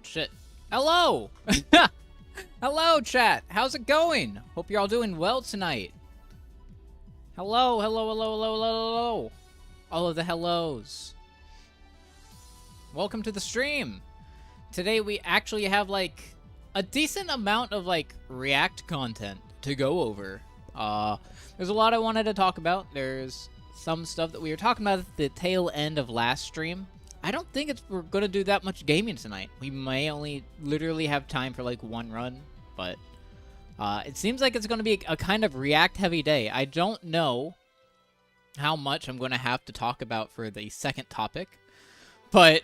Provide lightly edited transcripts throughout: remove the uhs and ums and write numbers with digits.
Shit. Hello! Hello, chat. How's it going? Hope you're all doing well tonight. Hello, hello, hello, hello, hello, hello. All of the hellos. Welcome to the stream. Today we actually have, like, a decent amount of, like, React content to go over. There's a lot I wanted to talk about. There's some stuff that we were talking about at the tail end of last stream. I don't think we're going to do that much gaming tonight. We may only literally have time for, like, one run, but it seems like it's going to be a kind of React-heavy day. I don't know how much I'm going to have to talk about for the second topic, but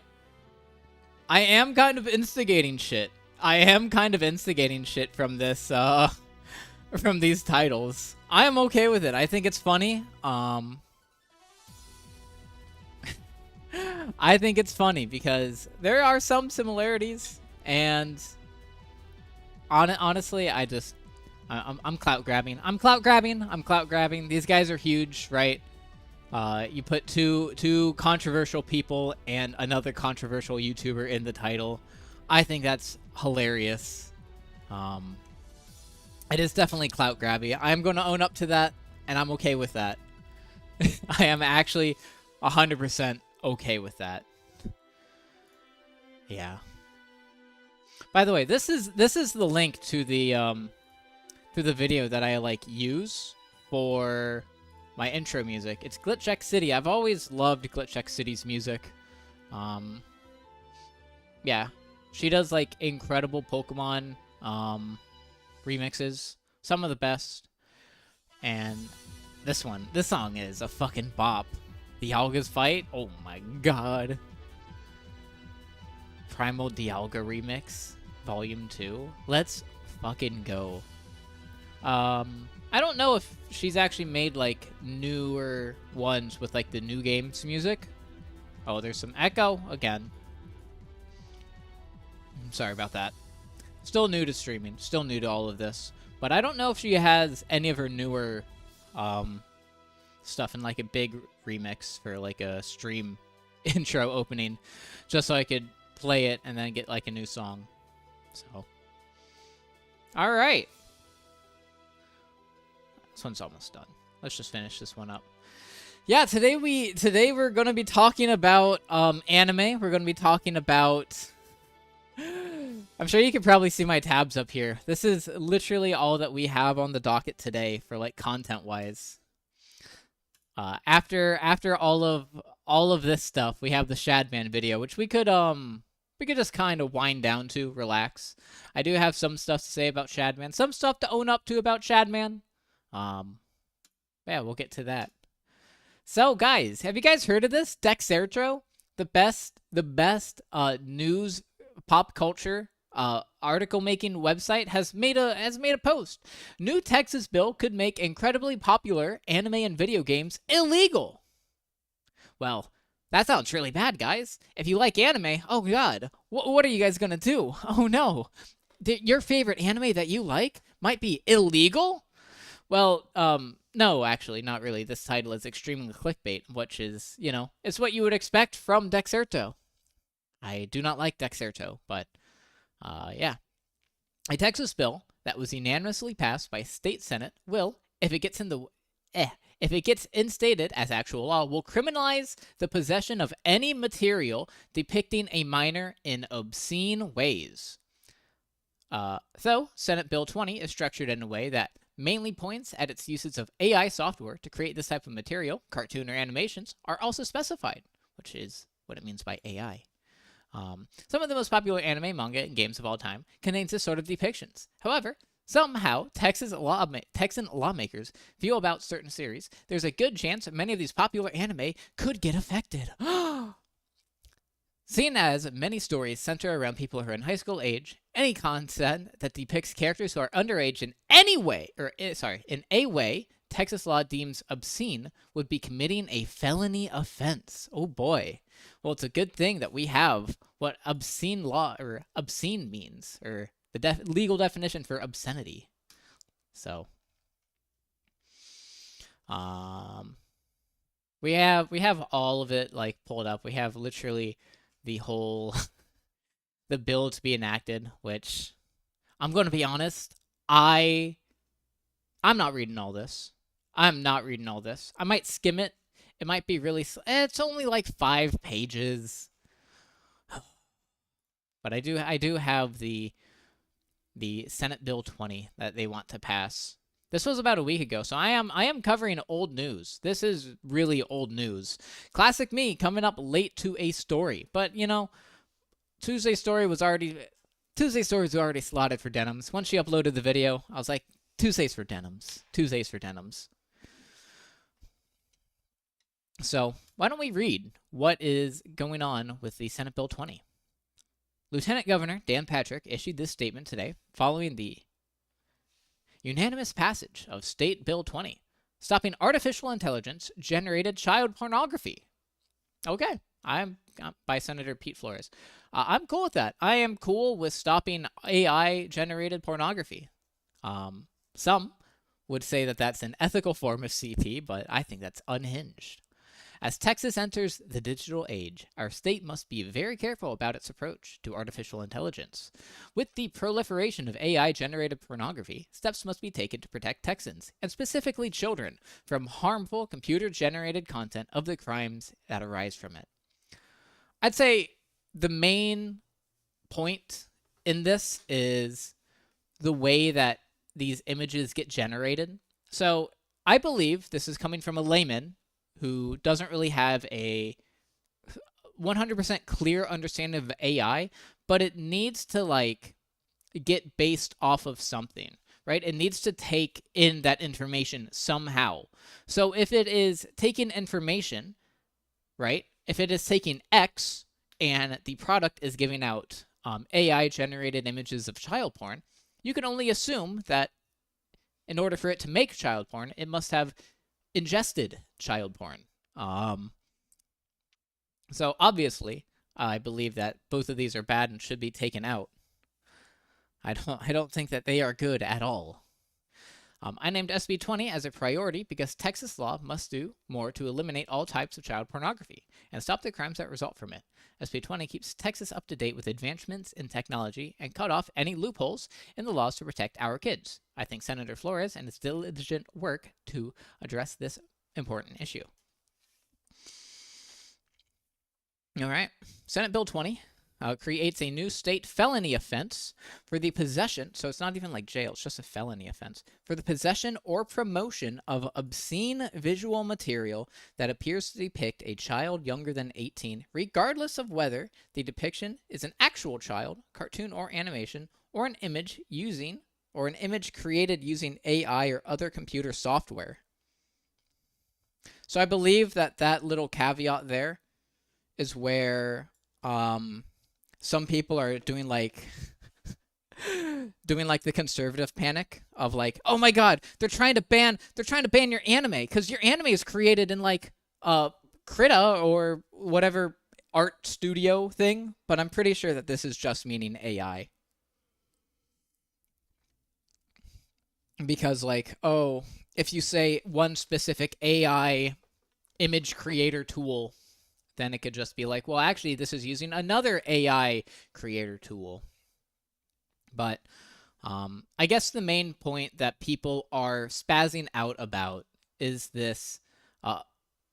I am kind of instigating shit. I am kind of instigating shit from this, from these titles. I am okay with it. I think it's funny. I think it's funny because there are some similarities, and honestly, I'm clout grabbing. I'm clout grabbing. These guys are huge, right? You put two controversial people and another controversial YouTuber in the title. I think that's hilarious. It is definitely clout grabby. I'm going to own up to that, and I'm okay with that. I am actually 100% okay with that. Yeah. By the way, this is the link to the video that I like use for my intro music. It's Glitch City. I've always loved Glitch City's music. Yeah, she does like incredible Pokemon remixes, some of the best. And this song is a fucking bop. Dialga's fight? Oh my god. Primal Dialga Remix, Volume 2. Let's fucking go. I don't know if she's actually made, like, newer ones with, like, the new game's music. Oh, there's some echo again. Sorry about that. Still new to streaming. Still new to all of this. But I don't know if she has any of her newer stuff in, like, a big remix for, like, a stream intro opening. Just so I could play it and then get, like, a new song. So. Alright. This one's almost done. Let's just finish this one up. Yeah, today we're going to be talking about anime. We're going to be talking about... I'm sure you can probably see my tabs up here. This is literally all that we have on the docket today for, like, content-wise. After all of this stuff, we have the Shadman video, which we could just kind of wind down to, relax. I do have some stuff to say about Shadman, some stuff to own up to about Shadman. Yeah, we'll get to that. So, guys, have you guys heard of this? Dexerto, the best news pop culture article making website has made a post. New Texas bill could make incredibly popular anime and video games illegal. Well, that sounds really bad, guys. If you like anime, oh god, what are you guys gonna do? Oh no, your favorite anime that you like might be illegal? Well, no, actually, not really. This title is extremely clickbait, which is, you know, it's what you would expect from Dexerto. I do not like Dexerto, but, yeah. A Texas bill that was unanimously passed by state senate will, if it gets instated as actual law, will criminalize the possession of any material depicting a minor in obscene ways. So, Senate Bill 20 is structured in a way that mainly points at its uses of AI software to create this type of material. Cartoon or animations are also specified, which is what it means by AI. Some of the most popular anime, manga, and games of all time contains this sort of depictions. However, somehow, Texan lawmakers feel about certain series. There's a good chance that many of these popular anime could get affected. Seeing as many stories center around people who are in high school age, any content that depicts characters who are underage in any way, in a way Texas law deems obscene would be committing a felony offense. Oh boy. Well, it's a good thing that we have what obscene law or obscene means, or the legal definition for obscenity. So, we have all of it like pulled up. We have literally the whole the bill to be enacted, which I'm going to be honest, I'm not reading all this. I'm not reading all this. I might skim it. It might be really it's only like 5 pages. But I do have the Senate Bill 20 that they want to pass. This was about a week ago, so I am covering old news. This is really old news. Classic me coming up late to a story. But, you know, Tuesday's story was already slotted for Denims. Once she uploaded the video, I was like, Tuesdays for Denims. Tuesdays for Denims. So, why don't we read what is going on with the Senate Bill 20? Lieutenant Governor Dan Patrick issued this statement today following the unanimous passage of State Bill 20, stopping artificial intelligence-generated child pornography. Okay, I'm by Senator Pete Flores. I'm cool with that. I am cool with stopping AI-generated pornography. Some would say that that's an ethical form of CP, but I think that's unhinged. As Texas enters the digital age, our state must be very careful about its approach to artificial intelligence. With the proliferation of AI-generated pornography, steps must be taken to protect Texans, and specifically children, from harmful computer-generated content of the crimes that arise from it. I'd say the main point in this is the way that these images get generated. So I believe this is coming from a layman who doesn't really have a 100% clear understanding of AI, but it needs to, like, get based off of something, right? It needs to take in that information somehow. So if it is taking information, right? If it is taking X and the product is giving out AI-generated images of child porn, you can only assume that in order for it to make child porn, it must have ingested child porn. So obviously, I believe that both of these are bad and should be taken out. I don't think that they are good at all. I named SB 20 as a priority because Texas law must do more to eliminate all types of child pornography and stop the crimes that result from it. SB 20 keeps Texas up to date with advancements in technology and cut off any loopholes in the laws to protect our kids. I thank Senator Flores and his diligent work to address this important issue. All right. Senate Bill 20 creates a new state felony offense for the possession, so it's not even like jail, it's just a felony offense, for the possession or promotion of obscene visual material that appears to depict a child younger than 18, regardless of whether the depiction is an actual child, cartoon or animation, or an image created using AI or other computer software. So I believe that that little caveat there is where some people are doing like the conservative panic of like, oh my god, they're trying to ban your anime because your anime is created in like Krita or whatever art studio thing, but I'm pretty sure that this is just meaning AI. Because like, oh, if you say one specific AI image creator tool, then it could just be like, well, actually, this is using another AI creator tool. But I guess the main point that people are spazzing out about is this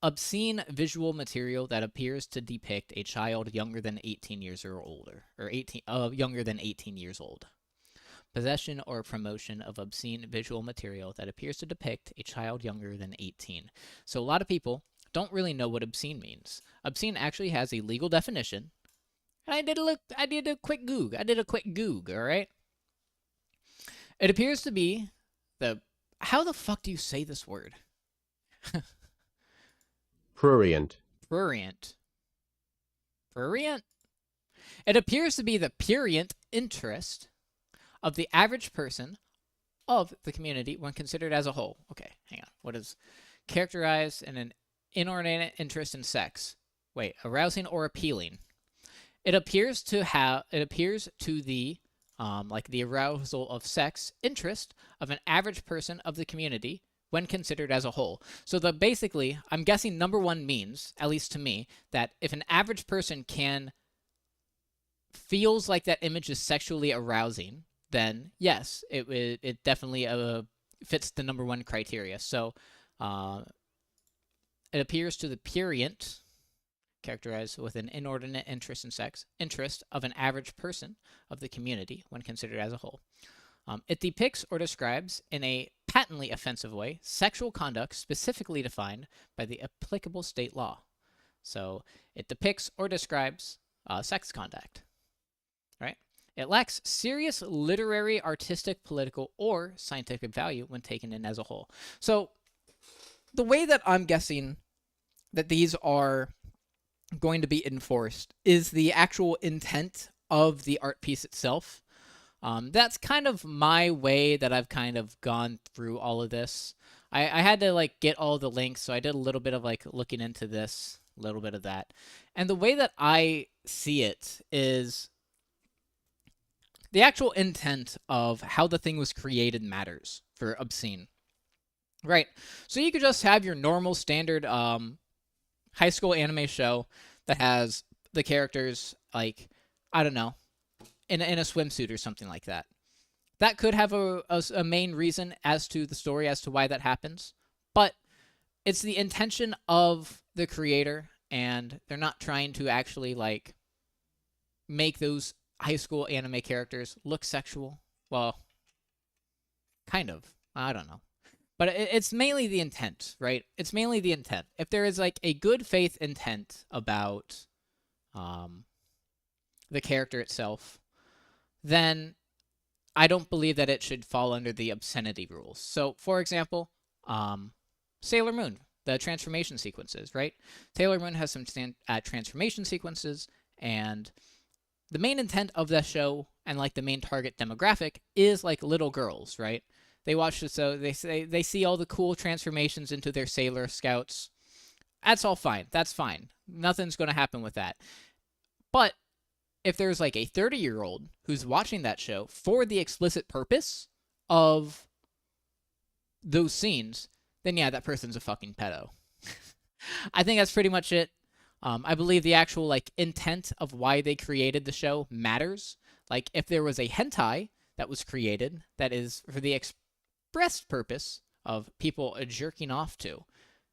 obscene visual material that appears to depict a child younger than 18 years or older, or younger than 18 years old. Possession or promotion of obscene visual material that appears to depict a child younger than 18. So a lot of people don't really know what obscene means. Obscene actually has a legal definition. And I did a quick goog, all right? It appears to be how the fuck do you say this word? Prurient. Prurient. Prurient? It appears to be the prurient interest of the average person of the community when considered as a whole. Okay, hang on. What is characterized in an inordinate interest in sex? Wait, arousing or appealing? It appears to the like the arousal of sex interest of an average person of the community when considered as a whole. So basically, I'm guessing number one means, at least to me, that if an average person can feels like that image is sexually arousing, then yes, it definitely fits the #1 criteria. So it appears to the prurient, characterized with an inordinate interest in sex, interest of an average person of the community when considered as a whole. It depicts or describes in a patently offensive way sexual conduct specifically defined by the applicable state law. So it depicts or describes sex conduct, right? It lacks serious literary, artistic, political, or scientific value when taken in as a whole. So the way that I'm guessing that these are going to be enforced is the actual intent of the art piece itself. That's kind of my way that I've kind of gone through all of this. I had to like get all the links, so I did a little bit of like looking into this, a little bit of that. And the way that I see it is the actual intent of how the thing was created matters for obscene. Right. So you could just have your normal standard high school anime show that has the characters like, I don't know, in a swimsuit or something like that. That could have a main reason as to the story as to why that happens, but it's the intention of the creator, and they're not trying to actually like make those high school anime characters look sexual. Well, kind of. I don't know. But it's mainly the intent, right? It's mainly the intent. If there is like a good faith intent about the character itself, then I don't believe that it should fall under the obscenity rules. So, for example, Sailor Moon, the transformation sequences, right? Sailor Moon has some transformation sequences, and the main intent of the show and like the main target demographic is like little girls, right? They watch the show, they see all the cool transformations into their Sailor Scouts. That's all fine. That's fine. Nothing's going to happen with that. But if there's like a 30-year-old who's watching that show for the explicit purpose of those scenes, then yeah, that person's a fucking pedo. I think that's pretty much it. I believe the actual like intent of why they created the show matters. Like if there was a hentai that was created that is for the expressed purpose of people jerking off to,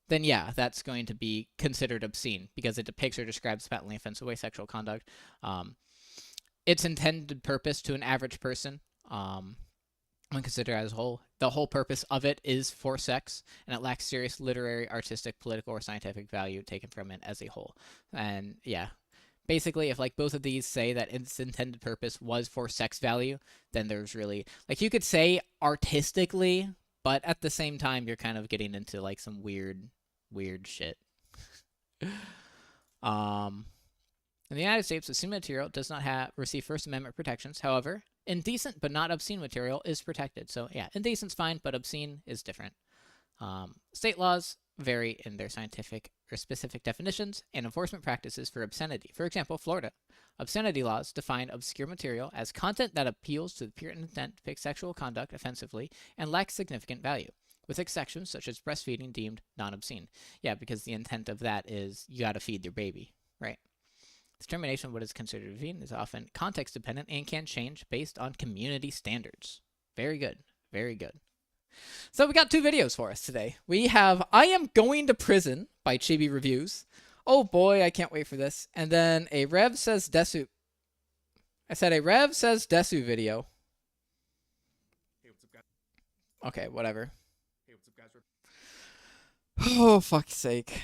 then yeah, that's going to be considered obscene because it depicts or describes patently offensive way sexual conduct. Its intended purpose to an average person, when considered as a whole, the whole purpose of it is for sex, and it lacks serious literary, artistic, political, or scientific value taken from it as a whole. And yeah, basically, if like both of these say that its intended purpose was for sex value, then there's really like you could say artistically, but at the same time, you're kind of getting into like some weird shit. In the United States, obscene material does not receive First Amendment protections. However, indecent but not obscene material is protected. So yeah, indecent's fine, but obscene is different. State laws vary in their scientific or specific definitions and enforcement practices for obscenity. For example, Florida. Obscenity laws define obscure material as content that appeals to the pure intent to depict sexual conduct offensively and lacks significant value, with exceptions such as breastfeeding deemed non-obscene. Yeah, because the intent of that is you gotta feed your baby, right? Determination of what is considered obscene is often context dependent and can change based on community standards. Very good. Very good. So we got 2 videos for us today. We have I Am Going to Prison by Chibi Reviews. Oh boy, I can't wait for this. And then a Rev Says Desu. I said a Rev Says Desu video. Hey, what's up, guys? Okay, whatever. Hey, what's up, guys? Oh, fuck's sake.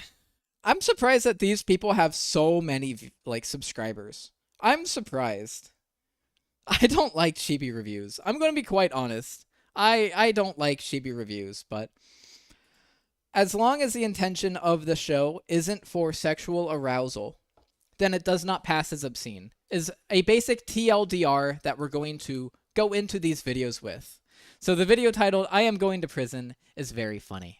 I'm surprised that these people have so many, like, subscribers. I'm surprised. I don't like Chibi Reviews. I'm going to be quite honest. I don't like Chibi Reviews, but as long as the intention of the show isn't for sexual arousal, then it does not pass as obscene. Is a basic TLDR that we're going to go into these videos with. So the video titled I Am Going to Prison is very funny.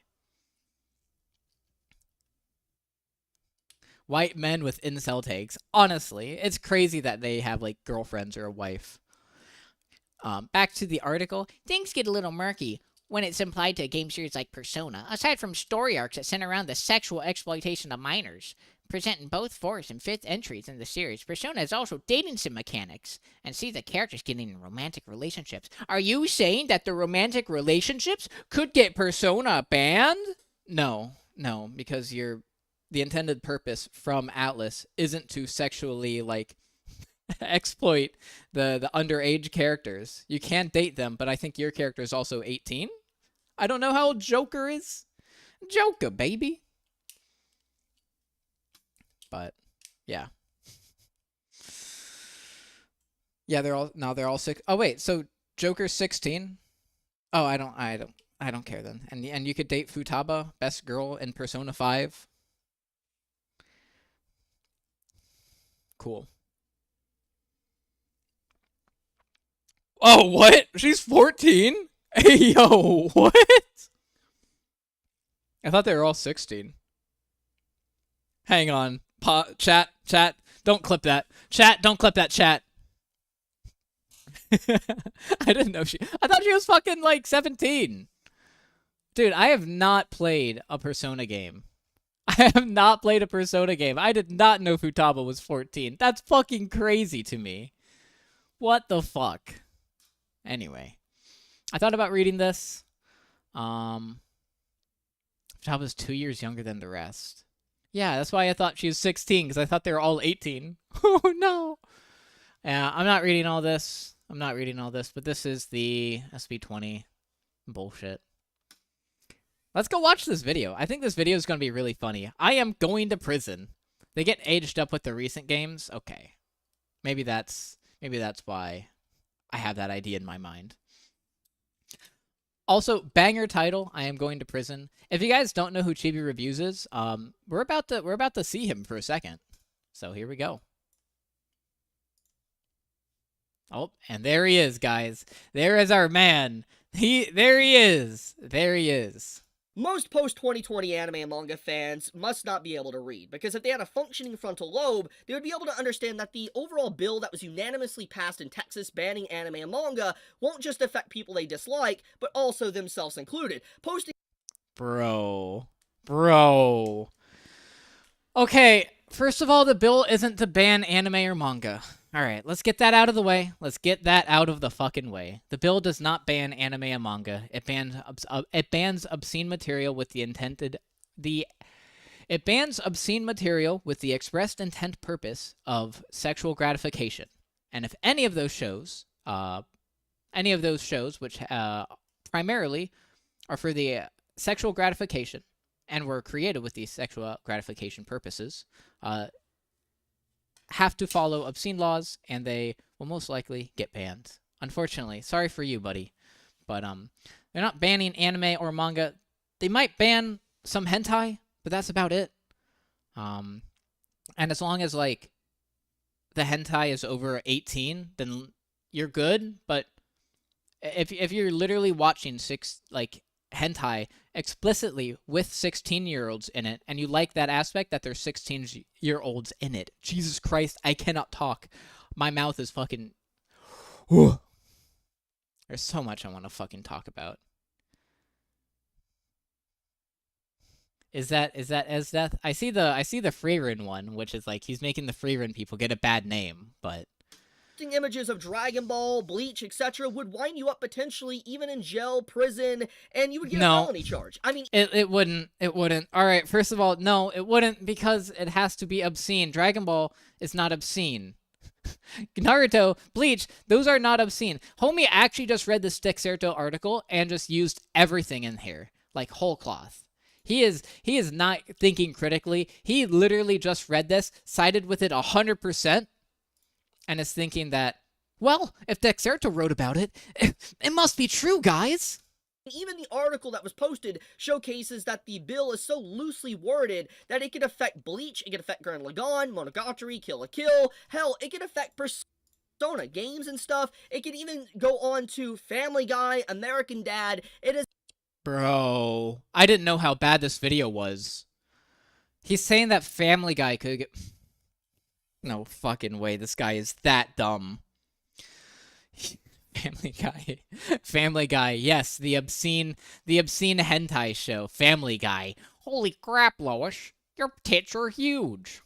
White men with incel takes. Honestly, it's crazy that they have, like, girlfriends or a wife. Back to the article. Things get a little murky when it's implied to a game series like Persona. Aside from story arcs that center around the sexual exploitation of minors, Present in both 4th and 5th entries in the series, Persona is also dating sim mechanics, and see the characters getting in romantic relationships. Are you saying that the romantic relationships could get Persona banned? No, because the intended purpose from Atlas isn't to sexually, like, exploit the underage characters. You can date them, but I think your character is also 18? I don't know how old Joker is. Joker, baby. But yeah. Yeah, they're all six. Oh wait, so Joker's 16? Oh, I don't care then. And you could date Futaba, best girl in Persona 5. Cool. Oh, what? She's 14? Hey, yo, what? I thought they were all 16. Hang on. Chat. Don't clip that. Chat, don't clip that, chat. I didn't know I thought she was fucking, like, 17. Dude, I have not played a Persona game. I have not played a Persona game. I did not know Futaba was 14. That's fucking crazy to me. What the fuck? Anyway. I thought about reading this. Futaba was 2 years younger than the rest. Yeah, that's why I thought she was 16, because I thought they were all 18. Oh, no. Yeah, I'm not reading all this. But this is the SB20 bullshit. Let's go watch this video. I think this video is going to be really funny. I am going to prison. They get aged up with the recent games? Okay. Maybe that's why I have that idea in my mind. Also, banger title, I am going to prison. If you guys don't know who Chibi Reviews is, we're about to see him for a second. So here we go. Oh, and there he is, guys. There is our man. There he is. Most post-2020 anime and manga fans must not be able to read, because if they had a functioning frontal lobe, they would be able to understand that the overall bill that was unanimously passed in Texas banning anime and manga won't just affect people they dislike, but also themselves included. Bro. Okay, first of all, the bill isn't to ban anime or manga. Alright, let's get that out of the way. Let's get that out of the fucking way. The bill does not ban anime and manga. It bans obscene material with It bans obscene material with the expressed intent purpose of sexual gratification. And if any of those shows, which primarily are for the sexual gratification and were created with these sexual gratification purposes, have to follow obscene laws, and they will most likely get banned. Unfortunately, sorry for you, buddy, but they're not banning anime or manga. They might ban some hentai, but that's about it. And as long as, like, the hentai is over 18, then you're good. But if you're literally watching hentai explicitly with 16-year-olds in it, and you like that aspect that there's 16-year-olds in it. Jesus Christ, I cannot talk. My mouth is fucking... There's so much I want to fucking talk about. Is that Esdeath? I see the Freerin one, which is like he's making the Freerin people get a bad name, but Images of Dragon Ball, Bleach, etc. would wind you up potentially even in jail, prison, and you would get a felony charge. I mean, it wouldn't. All right, first of all, no, it wouldn't, because it has to be obscene. Dragon Ball is not obscene. Naruto, Bleach, those are not obscene. Homie actually just read the Xitter article and just used everything in here, like whole cloth. He is not thinking critically. He literally just read this, sided with it 100%. And is thinking that, well, if Dexerto wrote about it, it must be true, guys. Even the article that was posted showcases that the bill is so loosely worded that it could affect Bleach, it could affect Gurren Lagann, Monogatari, Kill la Kill, hell, it could affect Persona games and stuff. It could even go on to Family Guy, American Dad. It is... Bro, I didn't know how bad this video was. He's saying that Family Guy could get... No fucking way, this guy is that dumb. Family Guy, yes, the obscene hentai show, Family Guy. Holy crap, Lois. Your tits are huge.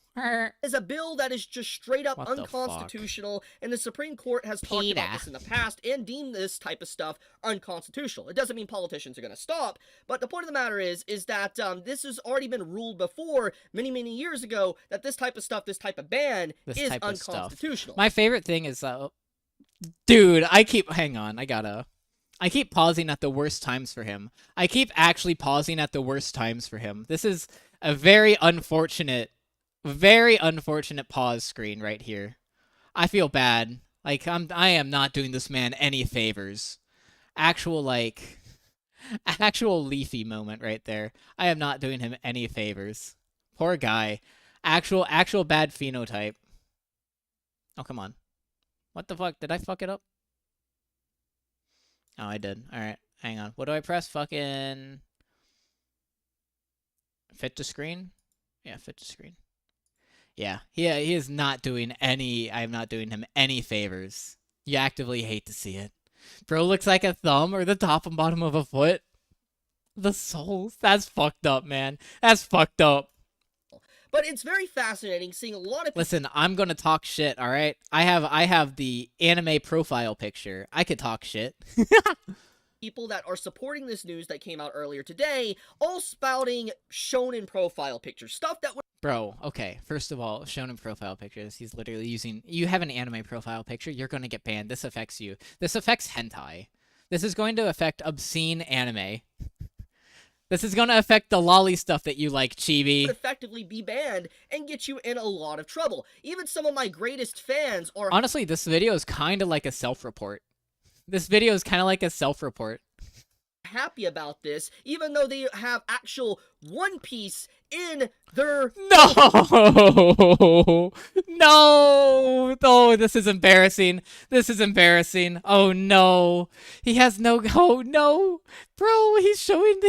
is a bill that is just straight up What the unconstitutional, and the Supreme Court has talked about this in the past and deemed this type of stuff unconstitutional. It doesn't mean politicians are going to stop, but the point of the matter is that this has already been ruled before many, many years ago that this type of stuff, this type of ban is unconstitutional. My favorite thing is, dude, I keep pausing at the worst times for him. I keep actually pausing at the worst times for him. This is a very unfortunate pause screen right here. I feel bad. Like, I am not doing this man any favors. Actual Leafy moment right there. I am not doing him any favors. Poor guy. Actual bad phenotype. Oh, come on. What the fuck? Did I fuck it up? Oh, I did. Alright, hang on. What do I press? Fucking... Fit to screen? Yeah, fit to screen. Yeah, he is not doing any... I'm not doing him any favors. You actively hate to see it. Bro looks like a thumb or the top and bottom of a foot. The soles? That's fucked up, man. That's fucked up. But it's very fascinating seeing a lot of... Listen, I'm gonna talk shit, alright? I have the anime profile picture. I could talk shit. people that are supporting this news that came out earlier today, all spouting shonen profile pictures. Stuff that would... Bro, okay, first of all, shonen profile pictures. He's literally using... You have an anime profile picture, you're gonna get banned. This affects you. This affects hentai. This is going to affect obscene anime. This is gonna affect the lolly stuff that you like, Chibi. Would effectively be banned and get you in a lot of trouble. Even some of my greatest fans are... Honestly, this video is kind of like a self-report. This video is kind of like a self-report. Happy about this, even though they have actual One Piece in their... No! No! Oh, this is embarrassing. This is embarrassing. Oh, no. He has no... Oh, no. Bro, he's showing...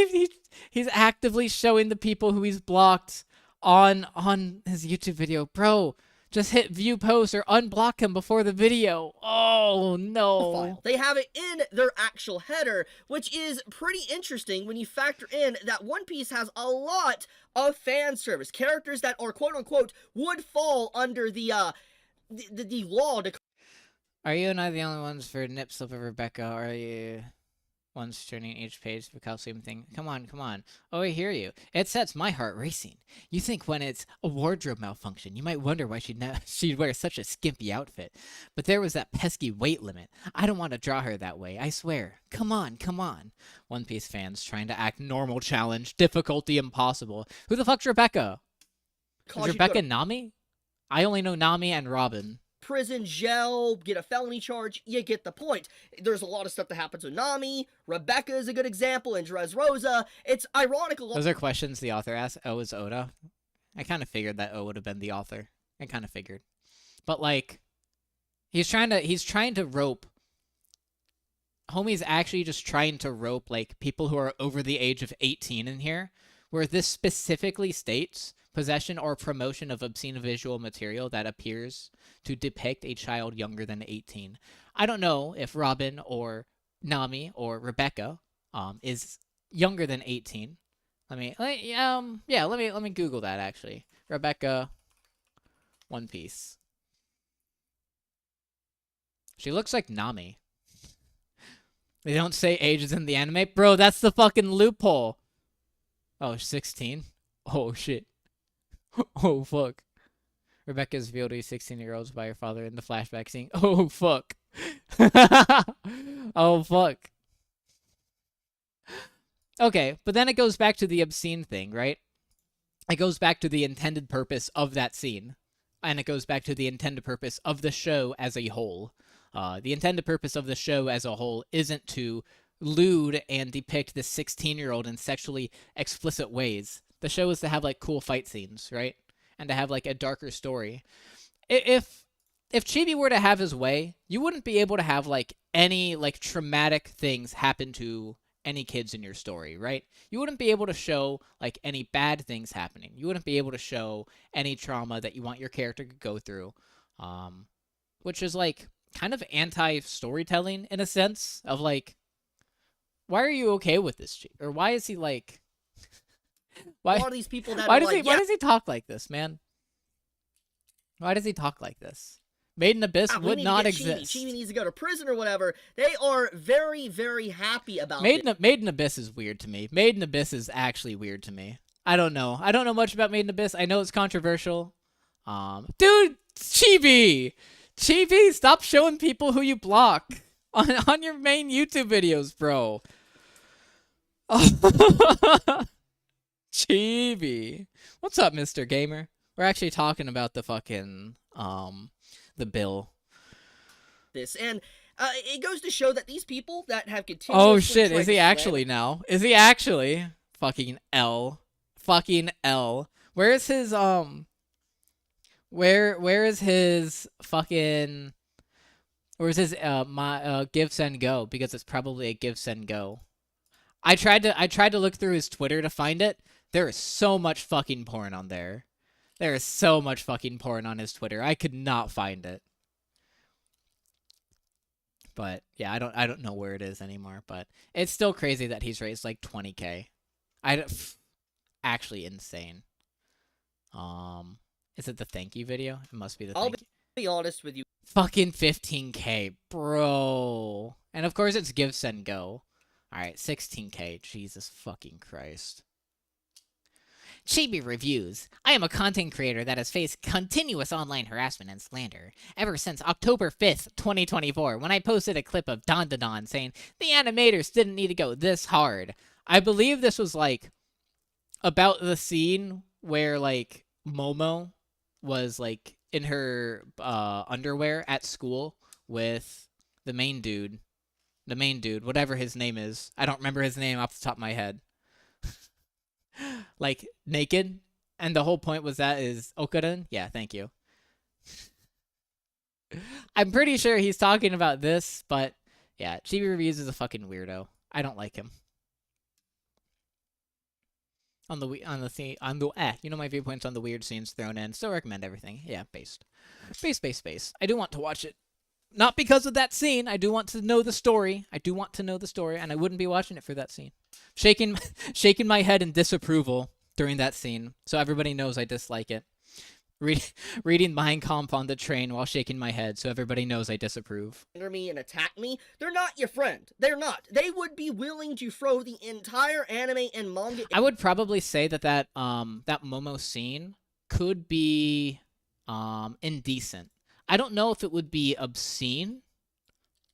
He's actively showing the people who he's blocked on his YouTube video. Bro, just hit view post or unblock him before the video. Oh, no. They have it in their actual header, which is pretty interesting when you factor in that One Piece has a lot of fan service. Characters that are quote-unquote would fall under the law. Are you and I the only ones for Nip Slip of Rebecca? Or are you... One's turning each page to the same thing. Come on, come on. Oh, I hear you. It sets my heart racing. You think when it's a wardrobe malfunction, you might wonder why she'd wear such a skimpy outfit. But there was that pesky weight limit. I don't want to draw her that way, I swear. Come on, come on. One Piece fans trying to act normal challenge. Difficulty impossible. Who the fuck's Rebecca? Is Rebecca Nami? I only know Nami and Robin. Prison, jail, get a felony charge, you get the point. There's a lot of stuff that happens with Nami. Rebecca is a good example, and Dressrosa. It's ironic. Those are questions the author asked. O is Oda. I kind of figured that O would have been the author. I kind of figured. But, like, he's trying to rope... Homie's actually just trying to rope, like, people who are over the age of 18 in here, where this specifically states... possession or promotion of obscene visual material that appears to depict a child younger than 18. I don't know if Robin or Nami or Rebecca is younger than 18. Let me Google that actually. Rebecca One Piece. She looks like Nami. They don't say ages in the anime. Bro, that's the fucking loophole. Oh, 16? Oh shit. Oh, fuck. Rebecca's revealed to be 16-year-olds by her father in the flashback scene. Oh, fuck. Oh, fuck. Okay, but then it goes back to the obscene thing, right? It goes back to the intended purpose of that scene. And it goes back to the intended purpose of the show as a whole. The intended purpose of the show as a whole isn't to lewd and depict this 16-year-old in sexually explicit ways. The show is to have, like, cool fight scenes, right? And to have, like, a darker story. If Chibi were to have his way, you wouldn't be able to have, like, any, like, traumatic things happen to any kids in your story, right? You wouldn't be able to show, like, any bad things happening. You wouldn't be able to show any trauma that you want your character to go through. Which is, like, kind of anti-storytelling, in a sense, of, like, why are you okay with this, Chibi? Or why is he, like... Why? A lot of these people that Why are does like, he? Why does he talk like this, man? Why does he talk like this? Made in Abyss we would need not to get exist. Chibi needs to go to prison or whatever. They are very, very happy about Made it. in Abyss is weird to me. Made in Abyss is actually weird to me. I don't know. I don't know much about Made in Abyss. I know it's controversial. Dude, Chibi, stop showing people who you block on your main YouTube videos, bro. Chibi, what's up, Mr. Gamer? We're actually talking about the fucking the bill. And it goes to show that these people that have continuously Oh shit, tried is he to actually now? Is he actually? Fucking L. Fucking L. Where is his where is his fucking where's his give send go? Because it's probably a give send go. I tried to look through his Twitter to find it. There is so much fucking porn on there. There is so much fucking porn on his Twitter. I could not find it. But yeah, I don't know where it is anymore, but it's still crazy that he's raised like 20K. Actually insane. Is it the thank you video? It must be the thank you. I'll be honest with you. Fucking 15K, bro. And of course it's give send go. All right, 16K. Jesus fucking Christ. Chibi Reviews. I am a content creator that has faced continuous online harassment and slander ever since October 5th, 2024, when I posted a clip of Don saying the animators didn't need to go this hard. I believe this was like about the scene where like Momo was like in her underwear at school with the main dude, whatever his name is. I don't remember his name off the top of my head. Like naked, and the whole point was that is Okaden. Yeah, thank you. I'm pretty sure he's talking about this, but yeah, Chibi Reviews is a fucking weirdo. I don't like him. You know my viewpoints on the weird scenes thrown in. Still recommend everything. Yeah, based. I do want to watch it. Not because of that scene. I do want to know the story. And I wouldn't be watching it for that scene. Shaking my head in disapproval during that scene, so everybody knows I dislike it. Reading Mein Kampf on the train while shaking my head, so everybody knows I disapprove. Me and attack me, they're not your friend. They're not. They would be willing to throw the entire anime and manga. I would probably say that Momo scene could be indecent. I don't know if it would be obscene.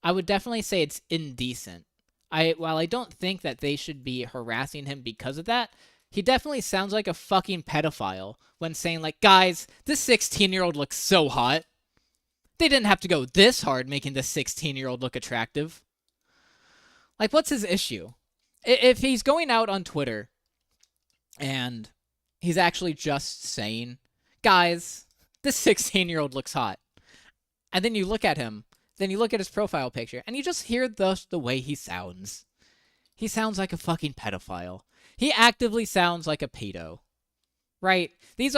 I would definitely say it's indecent. While I don't think that they should be harassing him because of that, he definitely sounds like a fucking pedophile when saying like, guys, this 16-year-old looks so hot. They didn't have to go this hard making this 16-year-old look attractive. Like, what's his issue? If he's going out on Twitter and he's actually just saying, guys, this 16-year-old looks hot. And then you look at him, then you look at his profile picture, and you just hear the way he sounds. He sounds like a fucking pedophile. He actively sounds like a pedo. Right? He's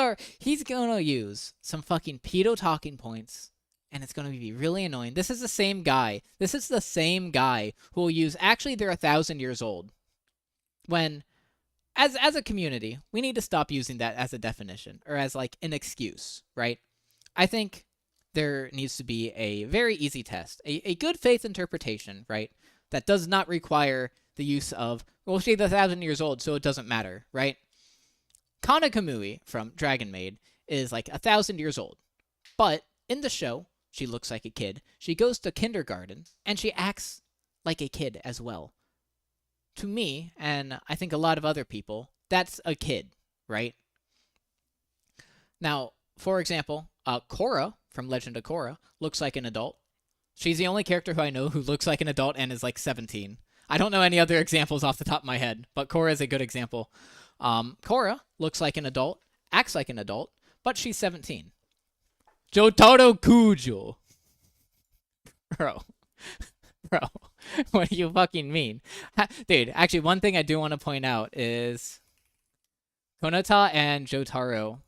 gonna use some fucking pedo talking points, and it's gonna be really annoying. This is the same guy who will use, actually they're 1,000 years old. When, as a community, we need to stop using that as a definition, or as like an excuse, right? I think there needs to be a very easy test, a good faith interpretation, right? That does not require the use of, well, she's 1,000 years old, so it doesn't matter, right? Kana Kamui from Dragon Maid is like 1,000 years old, but in the show, she looks like a kid. She goes to kindergarten, and she acts like a kid as well. To me, and I think a lot of other people, that's a kid, right? Now, for example, Korra from Legend of Korra looks like an adult. She's the only character who I know who looks like an adult and is like 17. I don't know any other examples off the top of my head, but Korra is a good example. Korra looks like an adult, acts like an adult, but she's 17. Jotaro Kujo. Bro, what do you fucking mean? Dude, actually, one thing I do want to point out is Konata and Jotaro.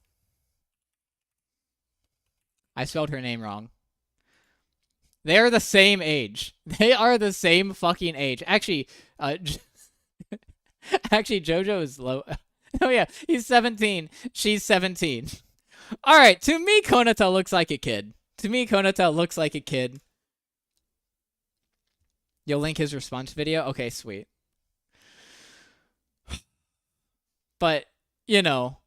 I spelled her name wrong. They are the same age. They are the same fucking age. Actually, actually, JoJo is low. Oh yeah, he's 17. She's 17. All right, to me, Konata looks like a kid. To me, Konata looks like a kid. You'll link his response video? Okay, sweet. But, you know,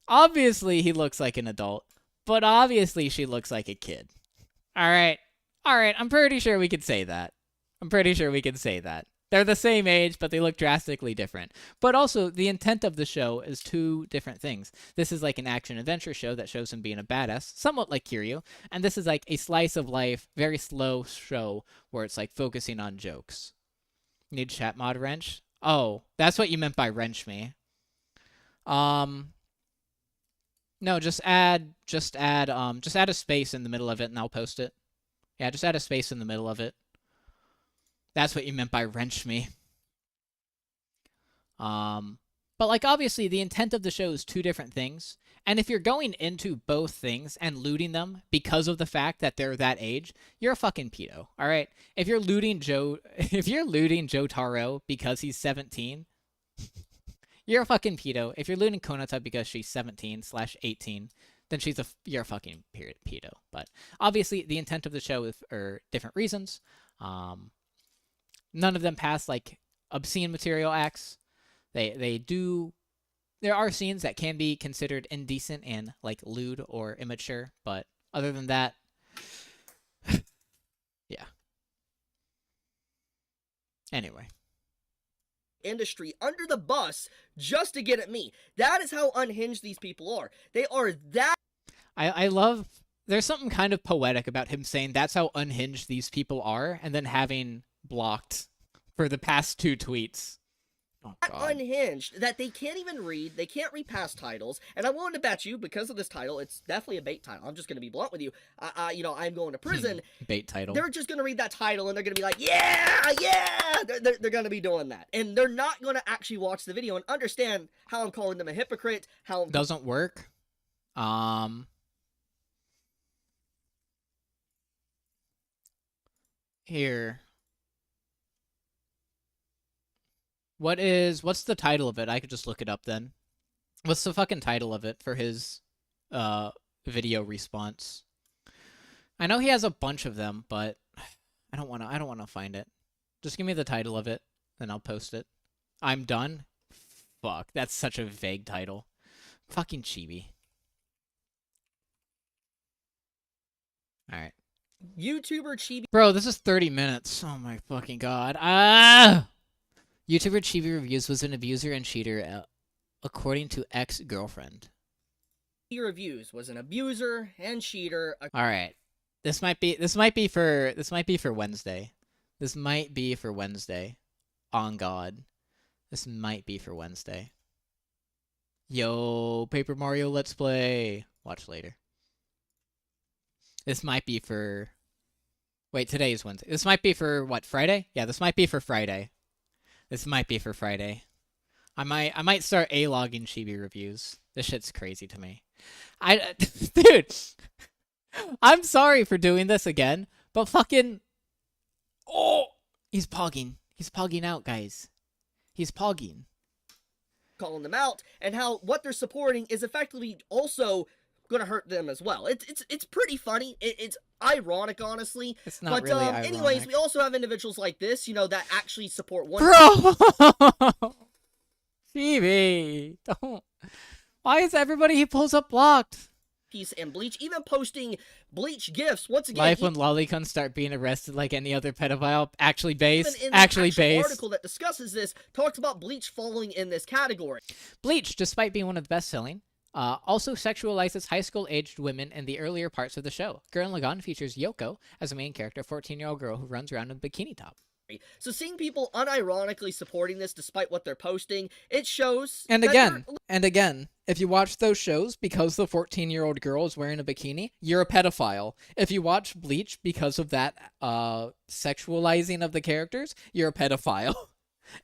obviously he looks like an adult, but obviously she looks like a kid. All right, I'm pretty sure we could say that. They're the same age, but they look drastically different. But also, the intent of the show is two different things. This is like an action-adventure show that shows him being a badass, somewhat like Kiryu. And this is like a slice-of-life, very slow show where it's like focusing on jokes. Need chat mod wrench? Oh, that's what you meant by wrench me. No, just add a space in the middle of it and I'll post it. Yeah, just add a space in the middle of it. That's what you meant by wrench me. But like obviously the intent of the show is two different things. And if you're going into both things and looting them because of the fact that they're that age, you're a fucking pedo. All right? If you're looting Jotaro because he's 17, you're a fucking pedo. If you're looting Konata because she's 17/18, then you're a fucking pedo. But obviously the intent of the show is for different reasons. None of them pass like obscene material acts. There are scenes that can be considered indecent and like lewd or immature, but other than that, yeah. Anyway. Industry under the bus just to get at me. That is how unhinged these people are. They are that. I love. There's something kind of poetic about him saying that's how unhinged these people are, and then having blocked for the past 2 tweets. Oh, God. Unhinged that they can't even read, they can't read past titles, and I'm willing to bet you because of this title, it's definitely a bait title. I'm just gonna be blunt with you. I'm going to prison. Bait title. They're just gonna read that title and they're gonna be like, yeah. They're gonna be doing that, and they're not gonna actually watch the video and understand how I'm calling them a hypocrite. How doesn't work. Here. What's the title of it? I could just look it up then. What's the fucking title of it for his video response? I know he has a bunch of them, but I don't want to find it. Just give me the title of it, then I'll post it. I'm done? Fuck, that's such a vague title. Fucking Chibi. Alright. YouTuber Chibi. Bro, this is 30 minutes. Oh my fucking god. YouTuber Chibi Reviews was an abuser and cheater, according to ex-girlfriend. Chibi Reviews was an abuser and cheater. All right, this might be for Wednesday. This might be for Wednesday. On God, this might be for Wednesday. Yo, Paper Mario Let's Play. Watch later. This might be for. Wait, today is Wednesday. This might be for what, Friday? Yeah, this might be for Friday. This might be for Friday. I might start A-logging Chibi Reviews. This shit's crazy to me. Dude, I'm sorry for doing this again, but fucking, oh, he's pogging. He's pogging out, guys. He's pogging. Calling them out, and how what they're supporting is effectively also gonna hurt them as well. It's pretty funny. It's ironic, honestly. It's not really ironic. Anyways, we also have individuals like this, that actually support one. Bro, Chibi, don't. Why is everybody he pulls up blocked? Piece and Bleach, even posting Bleach gifs. Once again, life when lolicons start being arrested like any other pedophile. Actually based. In actually the based. article that discusses this talks about Bleach falling in this category. Bleach, despite being one of the best-selling, also sexualizes high school-aged women in the earlier parts of the show. Gurren Lagann features Yoko as a main character, a 14-year-old girl who runs around in a bikini top. So seeing people unironically supporting this despite what they're posting, it shows. And again, if you watch those shows because the 14-year-old girl is wearing a bikini, you're a pedophile. If you watch Bleach because of that sexualizing of the characters, you're a pedophile.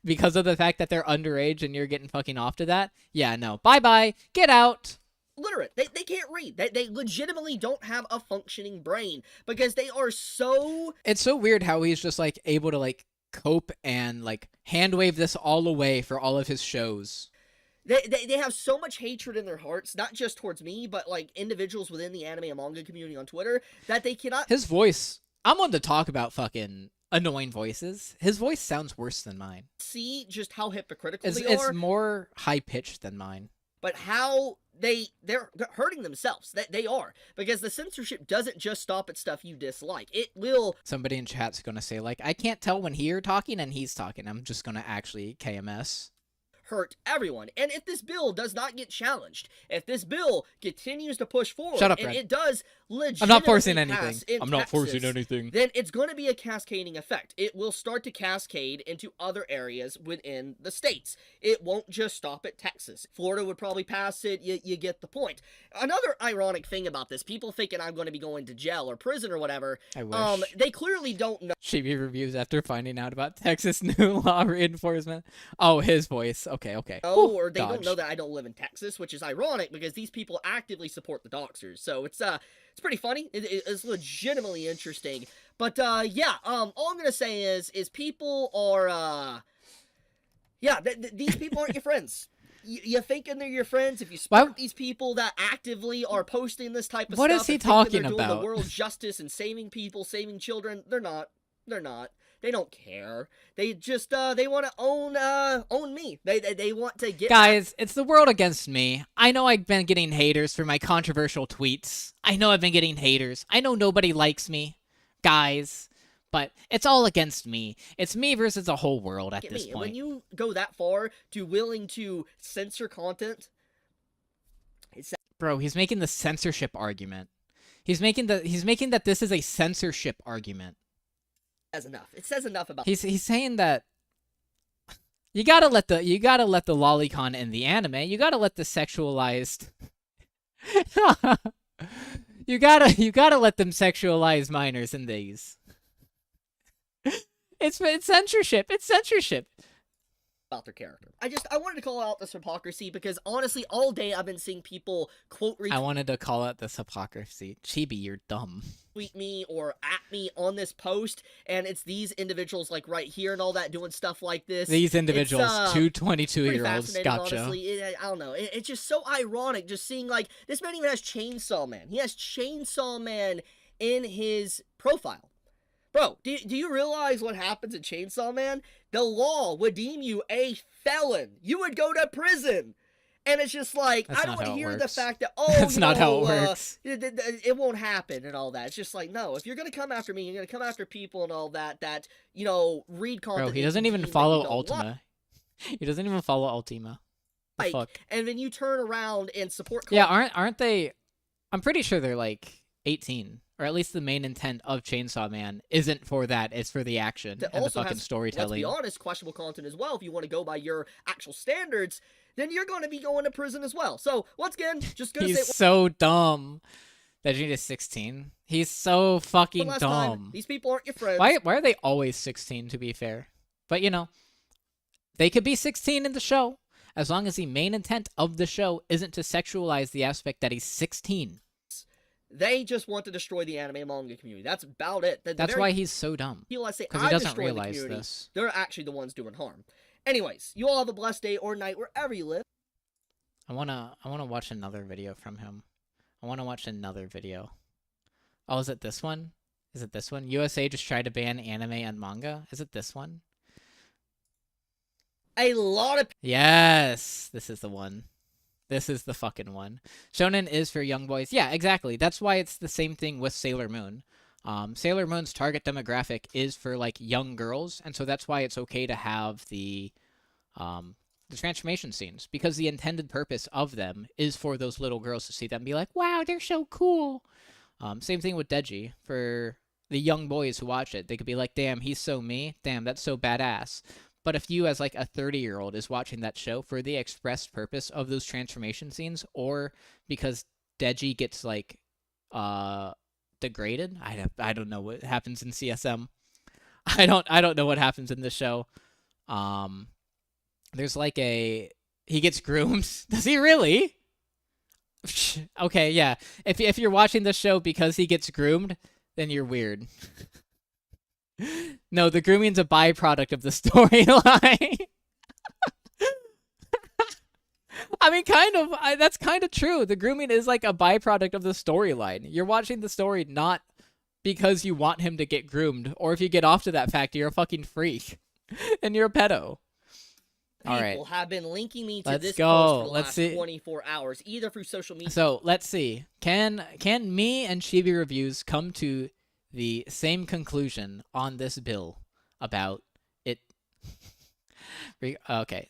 Because of the fact that they're underage and you're getting fucking off to that, yeah, no. Bye-bye. Get out. Literate. They can't read. They legitimately don't have a functioning brain because they are so... It's so weird how he's just, like, able to, like, cope and, like, hand wave this all away for all of his shows. They have so much hatred in their hearts, not just towards me, but like individuals within the anime and manga community on Twitter, that they cannot. His voice. I'm on to talk about fucking annoying voices. His voice sounds worse than mine. See just how hypocritical It's, they are. it's more high pitched than mine. But how they're hurting themselves. They are, because the censorship doesn't just stop at stuff you dislike. It will. Somebody in chat's gonna say like, I can't tell when you're talking and he's talking. I'm just gonna actually KMS. Hurt everyone. And if this bill does not get challenged, if this bill continues to push forward, Shut up, and Red. it does legitimately I'm not forcing pass anything. in I'm not forcing Texas, anything. then it's going to be a cascading effect. It will start to cascade into other areas within the states. It won't just stop at Texas. Florida would probably pass it. You get the point. Another ironic thing about this, people thinking I'm going to be going to jail or prison or whatever, I wish. they clearly don't know. Chibi reviews after finding out about Texas new law reinforcement. Oh, his voice. Okay. Or they don't know that I don't live in Texas, which is ironic because these people actively support the Doxers. So it's pretty funny. It's legitimately interesting. But yeah, all I'm gonna say is people are these people aren't your friends. You thinking they're your friends if you support these people that actively are posting this type of what stuff. is he and thinking talking they're doing about? the world justice and saving people, saving children. They're not. They don't care. They just they want to own me. They want to get. Guys, it's the world against me. I know I've been getting haters for my controversial tweets. I know I've been getting haters. I know nobody likes me, guys. But it's all against me. It's me versus the whole world at this point. When you go that far to willing to censor content, bro, he's making the censorship argument. He's making that this is a censorship argument. It says enough about. He's saying that you gotta let the lolicon in the anime. You gotta let the sexualized. you gotta let them sexualize minors in these. It's censorship. It's censorship. About their character. I wanted to call out this hypocrisy because honestly, all day I've been seeing people quote I wanted to call out this hypocrisy. Chibi, you're dumb. Tweet me or at me on this post, and it's these individuals like right here and all that doing stuff like this. These individuals, two 22-year-olds, fascinating, gotcha. Honestly. I don't know. It's just so ironic just seeing like this man even has Chainsaw Man. He has Chainsaw Man in his profile. Bro, do you realize what happens in Chainsaw Man? The law would deem you a felon. You would go to prison. And it's just like, I don't want to hear the fact that, that's not how it works. It won't happen and all that. It's just like, no, if you're going to come after me, you're going to come after people and all that, read content. Bro, he doesn't even follow Ultima. He doesn't even follow Ultima. The fuck? And then you turn around and support content. Yeah, aren't they? I'm pretty sure they're like 18. Or at least the main intent of Chainsaw Man isn't for that. It's for the action and the fucking storytelling. Let's be honest, questionable content as well. If you want to go by your actual standards, then you're going to be going to prison as well. So, once again, just going to say... He's so dumb. That Gene is 16. He's so fucking dumb. Time, these people aren't your friends. Why are they always 16, to be fair? But, they could be 16 in the show, as long as the main intent of the show isn't to sexualize the aspect that he's 16. They just want to destroy the anime manga community. That's about it. That's why he's so dumb. Because he doesn't realize this. They're actually the ones doing harm. Anyways, you all have a blessed day or night wherever you live. I wanna watch another video from him. I wanna watch another video. Oh, is it this one? Is it this one? USA just tried to ban anime and manga. Is it this one? A lot of... Yes, this is the one. This is the fucking one. Shonen is for young boys. Yeah, exactly. That's why it's the same thing with Sailor Moon. Sailor Moon's target demographic is for, like, young girls, and so that's why it's okay to have the transformation scenes, because the intended purpose of them is for those little girls to see them and be like, wow, they're so cool. Same thing with Deji. For the young boys who watch it, they could be like, damn, he's so me. Damn, that's so badass. But if you, as like a 30-year-old, is watching that show for the express purpose of those transformation scenes, or because Deji gets like degraded, I don't know what happens in CSM. I don't know what happens in this show. There's like he gets groomed. Does he really? Okay, yeah. If you're watching this show because he gets groomed, then you're weird. No, the grooming's a byproduct of the storyline. I mean, kind of. That's kind of true. The grooming is like a byproduct of the storyline. You're watching the story not because you want him to get groomed, or if you get off to that fact, you're a fucking freak and you're a pedo. All right. People have been linking me to Let's this go. post for the Let's last see. 24 hours, either through social media. So let's see. Can me and Chibi Reviews come to the same conclusion on this bill about it? Okay.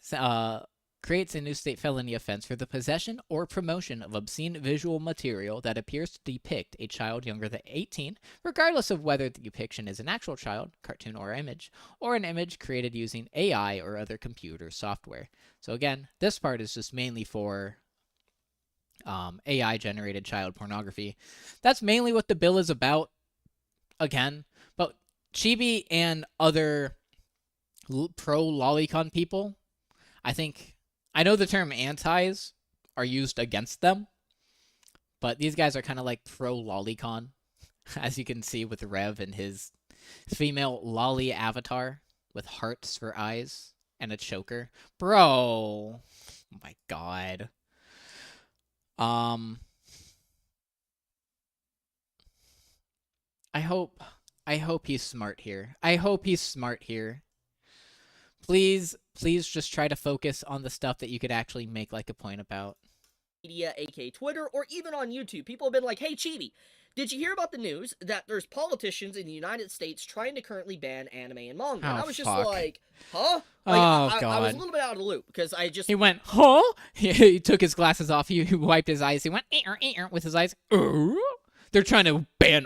Creates a new state felony offense for the possession or promotion of obscene visual material that appears to depict a child younger than 18, regardless of whether the depiction is an actual child, cartoon, or image, or an image created using AI or other computer software. So again, this part is just mainly for AI-generated child pornography. That's mainly what the bill is about, again. But Chibi and other pro-lolicon people, I know the term antis are used against them, but these guys are kind of like pro-lolicon, as you can see with Rev and his female lolly avatar with hearts for eyes and a choker. Bro, oh my god. I hope he's smart here. I hope he's smart here. Please just try to focus on the stuff that you could actually make like a point about. Media, aka Twitter, or even on YouTube. People have been like, hey, Chibi, did you hear about the news that there's politicians in the United States trying to currently ban anime and manga? And I was just like, huh? Like, God. I was a little bit out of the loop, because I just... He went, huh? He took his glasses off, he wiped his eyes, he went, with his eyes, They're trying to ban,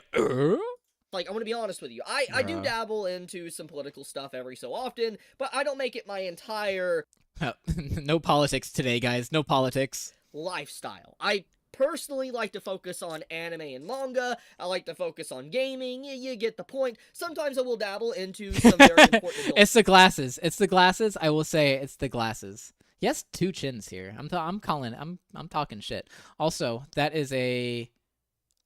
Like, I'm gonna be honest with you. I do dabble into some political stuff every so often, but I don't make it my entire... No politics today, guys. No politics. Lifestyle. I personally like to focus on anime and manga. I like to focus on gaming. You get the point. Sometimes I will dabble into some very important... It's the glasses. It's the glasses. I will say it's the glasses. Yes, 2 chins here. I'm talking shit. Also, that is a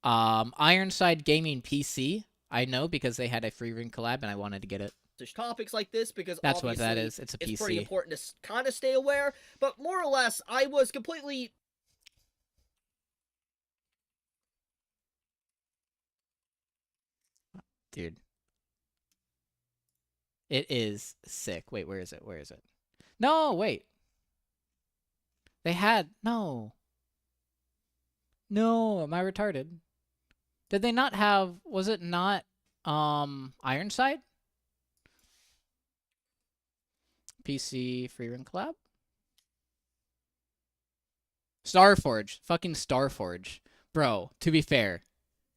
Ironside Gaming PC. I know because they had a free ring collab and I wanted to get it. Topics like this, because that's what that is. It's a PC. It's pretty important to kind of stay aware, but more or less, I was completely... Dude. It is sick. Wait, where is it? Where is it? No, wait. They had... No. No, am I retarded? Did they not have... Was it not Ironside? PC free run collab? Starforge. Fucking Starforge. Bro, to be fair,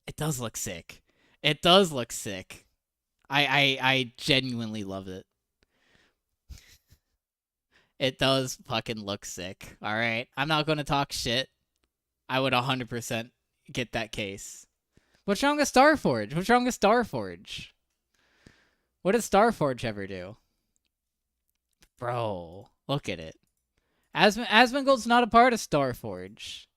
it does look sick. It does look sick. I genuinely love it. It does fucking look sick. Alright? I'm not gonna talk shit. I would 100% get that case. What's wrong with Starforge? What's wrong with Starforge? What did Starforge ever do? Bro, look at it. Asmongold's not a part of Starforge.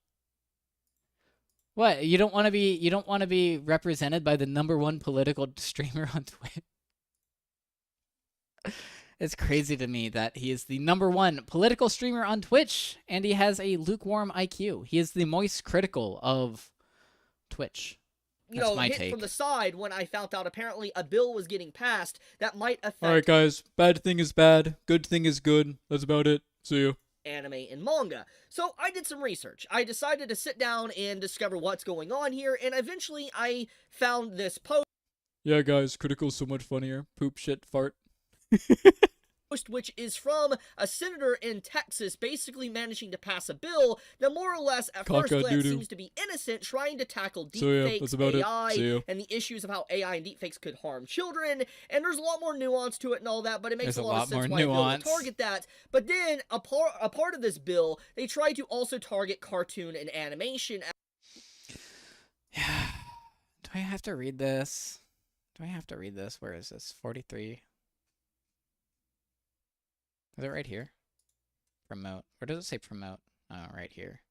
What? You don't want to be represented by the #1 political streamer on Twitch? It's crazy to me that he is the #1 political streamer on Twitch and he has a lukewarm IQ. He is the moist critical of Twitch. That's my hit take. From the side when I found out apparently a bill was getting passed that might affect... Alright guys, bad thing is bad, good thing is good. That's about it. See you. Anime and manga. So I did some research. I decided to sit down and discover what's going on here, and eventually I found this post. Yeah guys, critical's so much funnier. Poop, shit, fart. Which is from a senator in Texas basically managing to pass a bill that more or less at first glance seems to be innocent, trying to tackle deepfakes, AI, and the issues of how AI and deepfakes could harm children, and there's a lot more nuance to it and all that, but it makes a lot of sense why a bill would target that. But then, a part of this bill, they try to also target cartoon and animation. Do I have to read this? Do I have to read this? Where is this? 43. Is it right here? Promote. Where does it say promote? Oh, right here.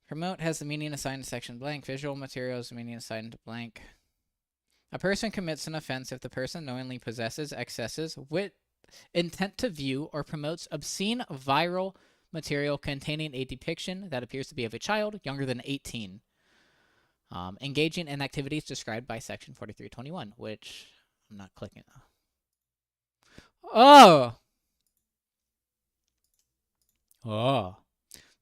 Promote has the meaning assigned to section blank. Visual materials, the meaning assigned to blank. A person commits an offense if the person knowingly possesses excesses with intent to view or promotes obscene, viral, material containing a depiction that appears to be of a child younger than 18, engaging in activities described by Section 4321, which I'm not clicking. Oh! Oh.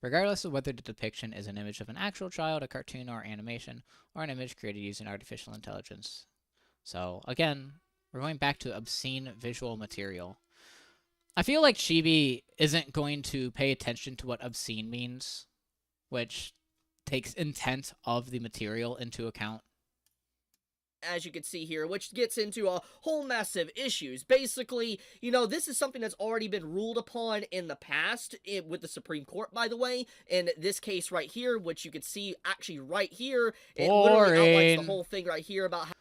Regardless of whether the depiction is an image of an actual child, a cartoon, or animation, or an image created using artificial intelligence. So, again, we're going back to obscene visual material. I feel like Chibi isn't going to pay attention to what obscene means, which takes intent of the material into account. As you can see here, which gets into a whole mess of issues. Basically, you know, this is something that's already been ruled upon in the past with the Supreme Court, by the way. In this case right here, which you can see actually right here, it literally outlines the whole thing right here about how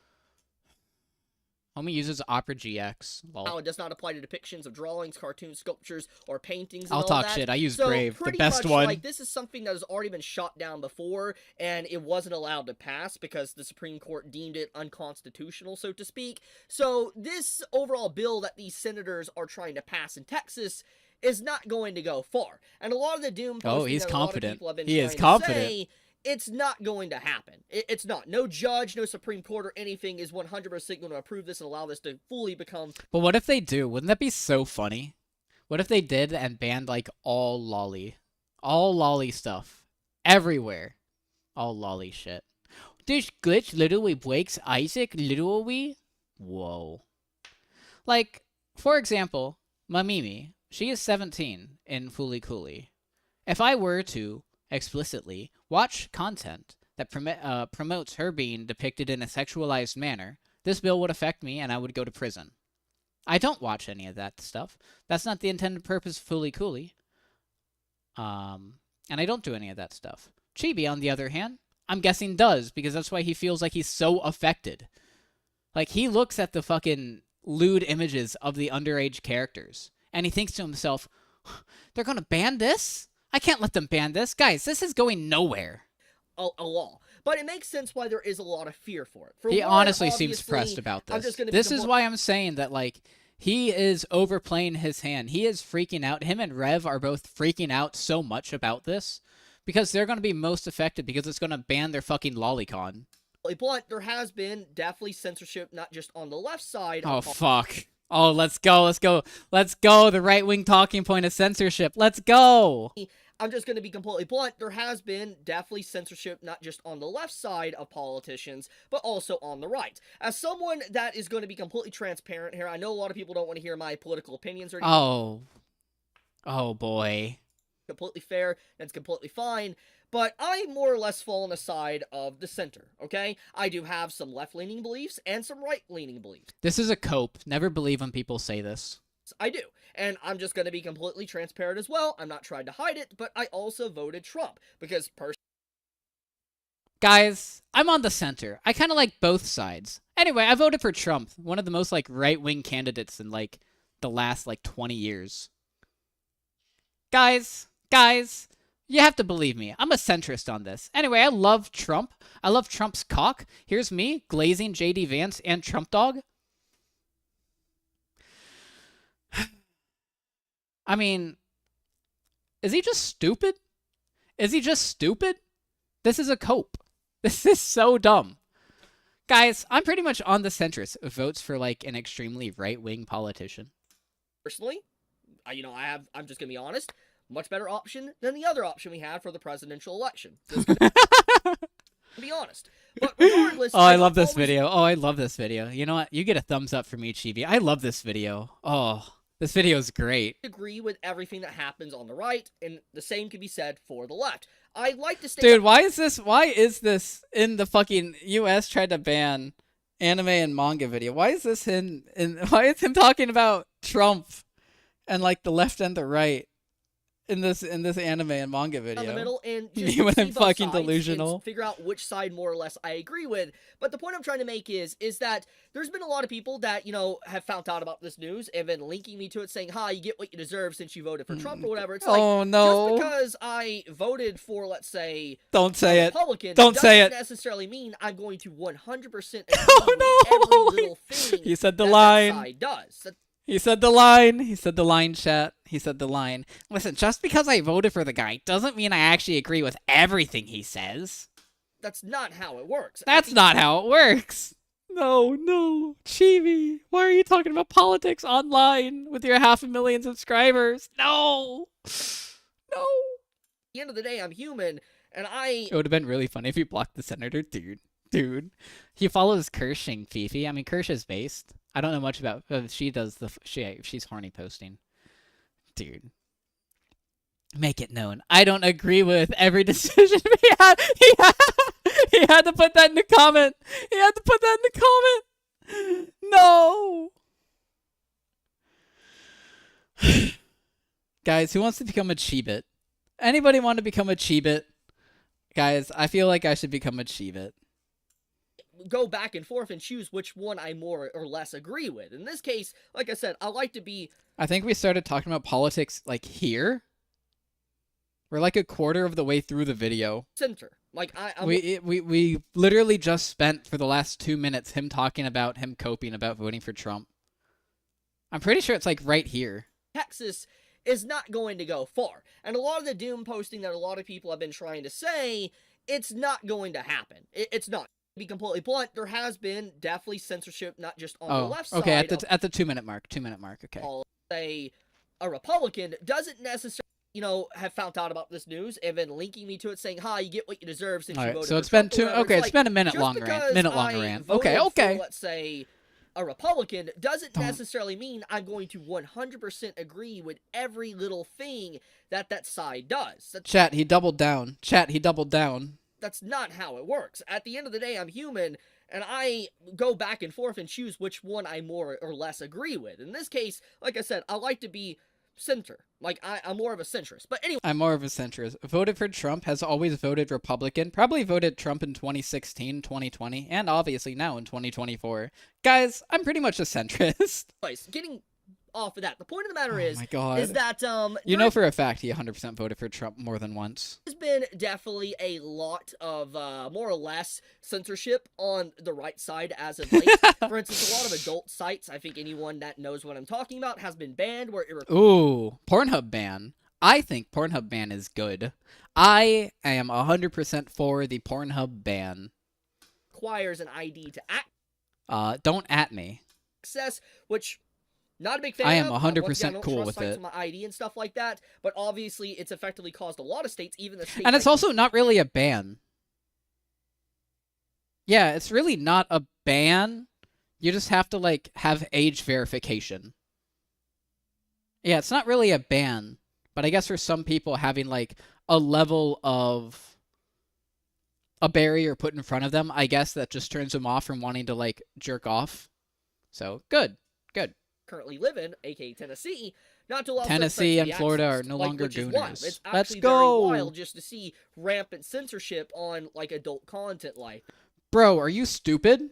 Homie uses Opera GX. how it does not apply to depictions of drawings, cartoons, sculptures, or paintings. And I'll all talk that. shit. I use so Brave, the best much, one. Like, this is something that has already been shot down before, and it wasn't allowed to pass because the Supreme Court deemed it unconstitutional, so to speak. So this overall bill that these senators are trying to pass in Texas is not going to go far. And a lot of the doom posting he's that confident. A lot of people have been He is trying confident. to say, it's not going to happen. It's not. No judge, no Supreme Court or anything is 100% going to approve this and allow this to fully become... But what if they do? Wouldn't that be so funny? What if they did and banned, like, all lolly stuff? Everywhere. All lolly shit. This glitch literally breaks Isaac, literally? Whoa. Like, for example, Mamimi, she is 17 in Fooly Cooly. If I were to explicitly watch content that promotes her being depicted in a sexualized manner, this bill would affect me and I would go to prison. I don't watch any of that stuff. That's not the intended purpose of Fooly Cooly. And I don't do any of that stuff. Chibi, on the other hand, I'm guessing does, because that's why he feels like he's so affected. Like, he looks at the fucking lewd images of the underage characters, and he thinks to himself, they're gonna ban this? I can't let them ban this. Guys, this is going nowhere. A law. But it makes sense why there is a lot of fear for it. He honestly seems pressed about this. This is why I'm saying that, like, he is overplaying his hand. He is freaking out. Him and Rev are both freaking out so much about this because they're going to be most affected because it's going to ban their fucking lolicon. Blunt, there has been definitely censorship, not just on the left side. Oh, fuck. Oh, let's go. The right-wing talking point of censorship. Let's go. I'm just going to be completely blunt. There has been definitely censorship, not just on the left side of politicians, but also on the right. As someone that is going to be completely transparent here, I know a lot of people don't want to hear my political opinions or anything. Oh, boy. Completely fair. That's completely fine. But I more or less fall on the side of the center, okay? I do have some left-leaning beliefs and some right-leaning beliefs. This is a cope. Never believe when people say this. I do. And I'm just going to be completely transparent as well. I'm not trying to hide it, but I also voted Trump because Guys, I'm on the center. I kind of like both sides. Anyway, I voted for Trump, one of the most, like, right-wing candidates in, like, the last, like, 20 years. Guys, you have to believe me. I'm a centrist on this. Anyway, I love Trump. I love Trump's cock. Here's me glazing J.D. Vance and Trump Dog. I mean, is he just stupid? This is a cope. This is so dumb. Guys, I'm pretty much on the centrist. Votes for, like, an extremely right-wing politician. Personally, I'm just going to be honest, much better option than the other option we had for the presidential election. To be honest. But regardless... I love this video. You know what? You get a thumbs up from me, Chibi. I love this video. Oh, this video is great. Agree with everything that happens on the right, and the same can be said for the left. I like to stay... Dude, why is this in the fucking US tried to ban anime and manga video? Why is this why is him talking about Trump and, like, the left and the right in this anime and manga video? In the middle and just Me when see I'm both fucking sides delusional. and figure out which side more or less I agree with. But the point I'm trying to make is that there's been a lot of people that, you know, have found out about this news and been linking me to it, saying, "Ha, you get what you deserve since you voted for Trump," or whatever. It's like, no. just because I voted for, let's say, Don't say it. Republican, Don't say it. doesn't necessarily mean I'm going to 100% agree Oh, no. with every little thing He said the that line. side does. He said the line. He said the line, chat. He said the line. Listen, just because I voted for the guy doesn't mean I actually agree with everything he says. That's not how it works. That's not how it works. No. Chibi, why are you talking about politics online with your 500,000 subscribers? No. At the end of the day, I'm human, and It would have been really funny if you blocked the senator, dude. He follows Kershing, Fifi. I mean, Kersh is based. I don't know much about. She does the. She's horny posting, dude. Make it known. I don't agree with every decision he had. He had to put that in the comment. He had to put that in the comment. No. Guys, who wants to become a Chibit? Anybody want to become a Chibit? Guys, I feel like I should become a Chibit. Go back and forth and choose which one I more or less agree with. In this case, like I said, I like to be... I think we started talking about politics, like, here. We're like a quarter of the way through the video. Center. Like, We literally just spent, for the last 2 minutes, him talking about him coping about voting for Trump. I'm pretty sure it's, like, right here. Texas is not going to go far. And a lot of the doom posting that a lot of people have been trying to say, it's not going to happen. It's not. To be completely blunt, there has been definitely censorship, not just on the left side. Okay, at the 2 minute mark. 2 minute mark, okay. Say a Republican doesn't necessarily, have found out about this news and been linking me to it, saying, "Hi, you get what you deserve since you voted." So it's for been Trump," okay. It's like, been a minute just longer because rant. I Okay. voted for, let's say, a Republican doesn't necessarily mean I'm going to 100% agree with every little thing that side does. Chat, he doubled down. That's not how it works. At the end of the day, I'm human, and I go back and forth and choose which one I more or less agree with. In this case, like I said, I like to be center. Like, I'm more of a centrist. But anyway. I'm more of a centrist. Voted for Trump, has always voted Republican. Probably voted Trump in 2016, 2020, and obviously now in 2024. Guys, I'm pretty much a centrist. Getting off of that, the point of the matter my God. is that you know for a fact he 100% voted for Trump more than once. There's been definitely a lot of more or less censorship on the right side as of late. For instance, a lot of adult sites, I think anyone that knows what I'm talking about, has been banned where it Ooh, Pornhub ban. I think Pornhub ban is good. I am 100% for the Pornhub ban. Requires an ID to don't at me. access, which not a big fan I am of. 100% cool with sites it. with my ID and stuff like that, but obviously it's effectively caused a lot of states, even the states. And it's also not really a ban. Yeah, it's really not a ban. You just have to, like, have age verification. Yeah, it's not really a ban. But I guess for some people, having, like, a level of a barrier put in front of them, I guess that just turns them off from wanting to, like, jerk off. So, good. Currently live in, aka Tennessee, not to allow Tennessee and Florida are no longer gooners. Let's go. Very wild just to see rampant censorship on like adult content like Bro, are you stupid?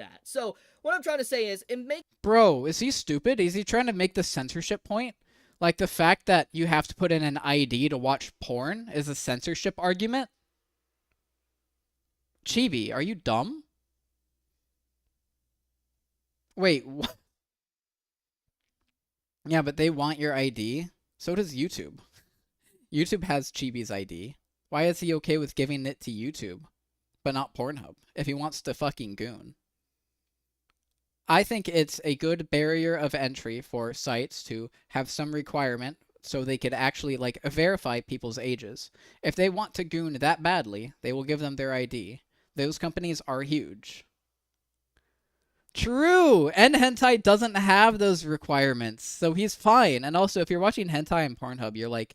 that. So what I'm trying to say is, Bro, is he stupid? Is he trying to make the censorship point? Like the fact that you have to put in an ID to watch porn is a censorship argument? Chibi, are you dumb? Wait, what? Yeah, but they want your ID. So does YouTube. YouTube has Chibi's ID. Why is he okay with giving it to YouTube, but not Pornhub, if he wants to fucking goon? I think it's a good barrier of entry for sites to have some requirement so they could actually, like, verify people's ages. If they want to goon that badly, they will give them their ID. Those companies are huge. True! And hentai doesn't have those requirements, so he's fine. And also, if you're watching hentai on Pornhub, you're like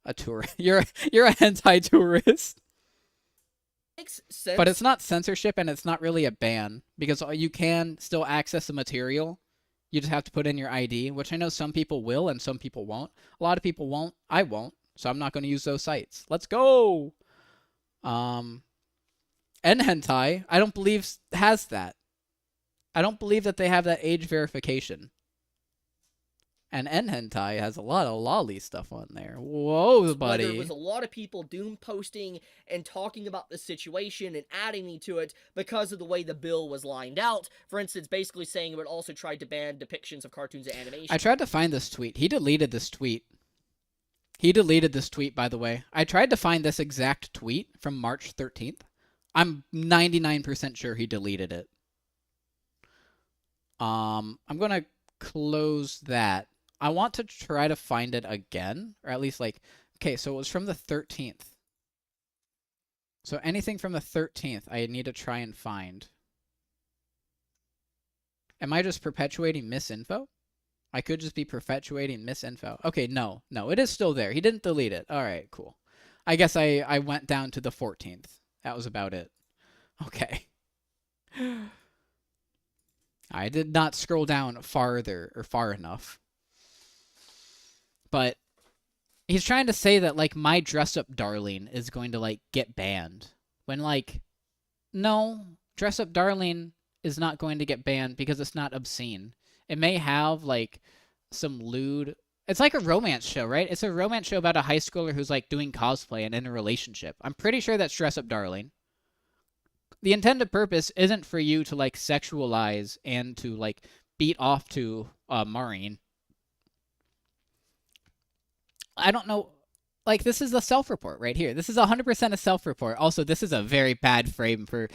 a tourist. You're a hentai tourist. makes sense. But it's not censorship, and it's not really a ban, because you can still access the material. You just have to put in your ID, which I know some people will and some people won't. A lot of people won't. I won't, so I'm not going to use those sites. Let's go! And hentai, I don't believe has that. I don't believe that they have that age verification. And N Hentai has a lot of lolly stuff on there. Whoa, buddy. There was a lot of people doom posting and talking about the situation and adding me to it because of the way the bill was lined out. For instance, basically saying it would also try to ban depictions of cartoons and animation. I tried to find this tweet. He deleted this tweet. He deleted this tweet, by the way. I tried to find this exact tweet from March 13th. I'm 99% sure he deleted it. I'm going to close that. I want to try to find it again, or at least like, okay, so it was from the 13th. So anything from the 13th, I need to try and find. Am I just perpetuating misinfo? I could just be perpetuating misinfo. Okay, no, it is still there. He didn't delete it. All right, cool. I guess I went down to the 14th. That was about it. Okay. I did not scroll down farther or far enough. But he's trying to say that, like, My Dress Up Darling is going to, like, get banned. When, like, no, Dress Up Darling is not going to get banned because it's not obscene. It may have, like, some lewd... It's like a romance show, right? It's a romance show about a high schooler who's, like, doing cosplay and in a relationship. I'm pretty sure that's Dress Up Darling. The intended purpose isn't for you to, like, sexualize and to, like, beat off to Maureen. I don't know. Like, this is a self-report right here. This is 100% a self-report. Also, this is a very bad frame for...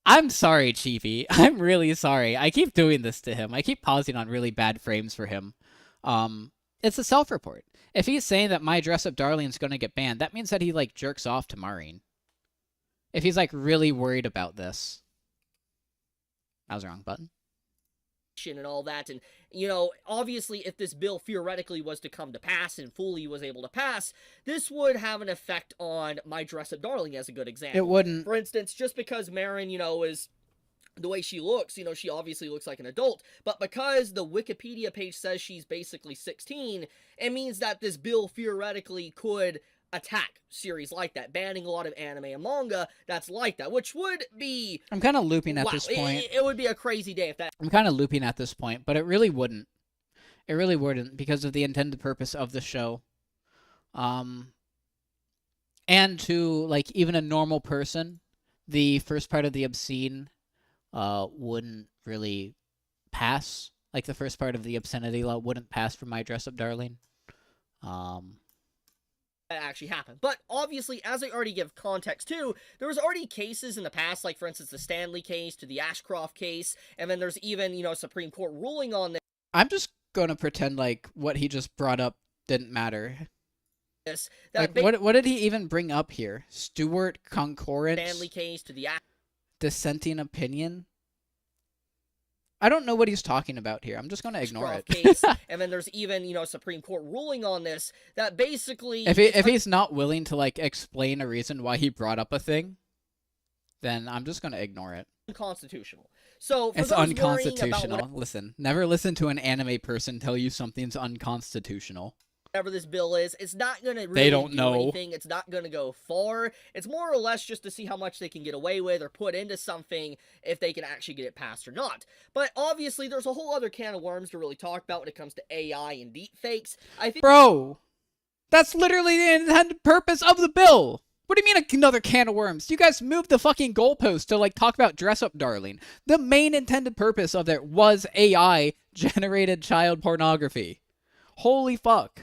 I'm sorry, Chibi. I'm really sorry. I keep doing this to him. I keep pausing on really bad frames for him. It's a self-report. If he's saying that My Dress Up Darling is going to get banned, that means that he, like, jerks off to Maureen. If he's, like, really worried about this. That was the wrong button. And all that, and you know, obviously if this bill theoretically was to come to pass and fully was able to pass, this would have an effect on My Dress Up Darling as a good example. It wouldn't. For instance, just because Marin, you know, is the way she looks, you know, she obviously looks like an adult, but because the Wikipedia page says she's basically 16, it means that this bill theoretically could attack series like that, banning a lot of anime and manga that's like that, which would be... I'm kind of looping at this point. It would be a crazy day if that... I'm kind of looping at this point, but it really wouldn't. It really wouldn't, because of the intended purpose of the show. And to, like, even a normal person, the first part of the obscene wouldn't really pass. Like, the first part of the obscenity law wouldn't pass for My Dress Up Darling. That actually happened. But obviously, as I already give context to, there was already cases in the past, like for instance the Stanley case to the Ashcroft case, and then there's even, you know, Supreme Court ruling on I'm just gonna pretend like what he just brought up didn't matter. this. Like, what did he even bring up here? Stewart concurrence? Stanley case to the dissenting opinion? I don't know what he's talking about here. I'm just going to ignore it. Case, and then there's even, you know, Supreme Court ruling on this that basically... If he's not willing to, like, explain a reason why he brought up a thing, then I'm just going to ignore it. Unconstitutional. So, for it's those unconstitutional. Listen, never listen to an anime person tell you something's unconstitutional. Whatever this bill is, it's not going to really they don't know anything. It's not going to go far. It's more or less just to see how much they can get away with or put into something if they can actually get it passed or not. But obviously, there's a whole other can of worms to really talk about when it comes to AI and deepfakes. I think, bro, that's literally the intended purpose of the bill. What do you mean another can of worms? You guys moved the fucking goalpost to, like, talk about Dress Up Darling. The main intended purpose of it was AI-generated child pornography. Holy fuck.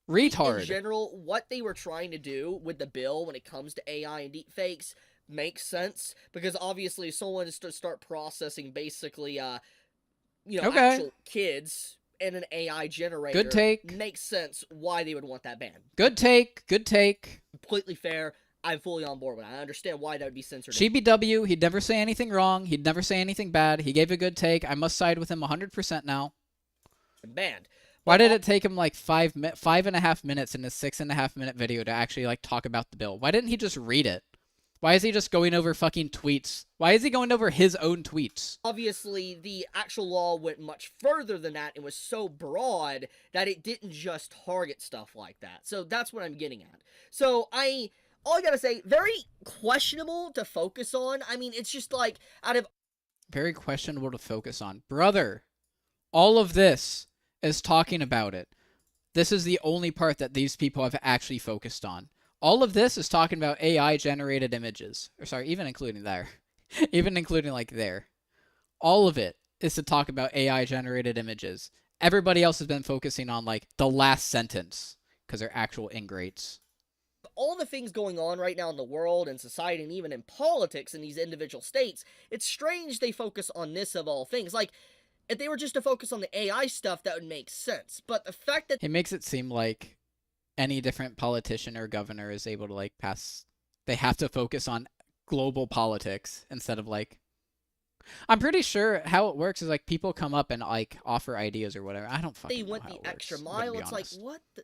Retard. In general, what they were trying to do with the bill when it comes to AI and deepfakes makes sense, because obviously if someone is to start processing basically, you know, actual kids and an AI generator. Good take. Makes sense why they would want that banned. Good take. Good take. Completely fair. I'm fully on board with it. I understand why that would be censored. GBW, he'd never say anything wrong. He'd never say anything bad. He gave a good take. I must side with him 100% now. Banned. Why did it take him like 5.5 minutes in his 6.5-minute video to actually, like, talk about the bill? Why didn't he just read it? Why is he just going over fucking tweets? Why is he going over his own tweets? Obviously, the actual law went much further than that and was so broad that it didn't just target stuff like that. So that's what I'm getting at. So all I gotta say, very questionable to focus on. I mean, it's just like, out of... Very questionable to focus on. Brother, all of this is talking about it. This is the only part that these people have actually focused on. All of this is talking about AI generated images. Or sorry, even including there. Even including like there. All of it is to talk about AI generated images. Everybody else has been focusing on like the last sentence because they're actual ingrates. All the things going on right now in the world and society and even in politics in these individual states, it's strange they focus on this of all things. Like, if they were just to focus on the AI stuff, that would make sense. But the fact that It makes it seem like any different politician or governor is able to like pass. They have to focus on global politics instead of like. I'm pretty sure how it works is like people come up and like offer ideas or whatever. I don't fucking they know went how the it extra works, I'm gonna mile, be it's like, honest. what the...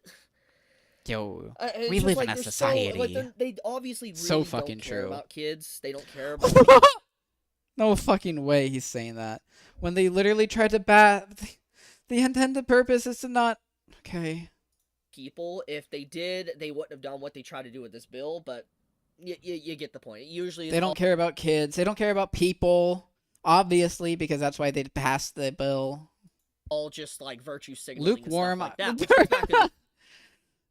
Yo, It's we just live like in a they're society. So, like, they obviously really So fucking don't care true. about kids. They don't care about No fucking way he's saying that. When they literally tried to bat, the intended purpose is to not. Okay. people. If they did, they wouldn't have done what they tried to do with this bill, but you get the point. It usually is They don't care about kids. They don't care about people. Obviously, because that's why they passed the bill. all just like virtue signaling Lukewarm. and stuff like that. Which goes back to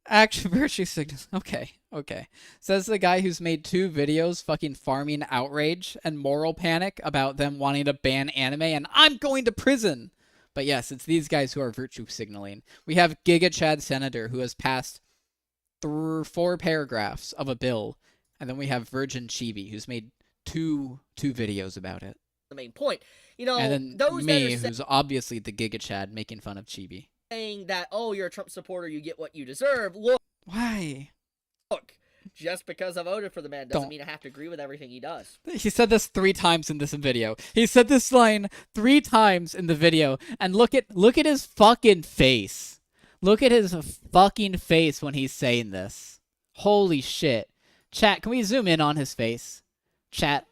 Action virtue signals. Okay. Says the guy who's made 2 videos fucking farming outrage and moral panic about them wanting to ban anime, and I'm going to prison. But yes, it's these guys who are virtue signaling. We have Giga Chad Senator who has passed 4 paragraphs of a bill, and then we have Virgin Chibi who's made two videos about it. the main point. You know, And then those me, that are who's obviously the Giga Chad, making fun of Chibi. saying that, oh, you're a Trump supporter, you get what you deserve. Look, Why? just because I voted for the man doesn't Don't. mean I have to agree with everything he does. He said this 3 times in this video. He said this line 3 times in the video, and look at his fucking face. Look at his fucking face when he's saying this. Holy shit. Chat, can we zoom in on his face? Chat.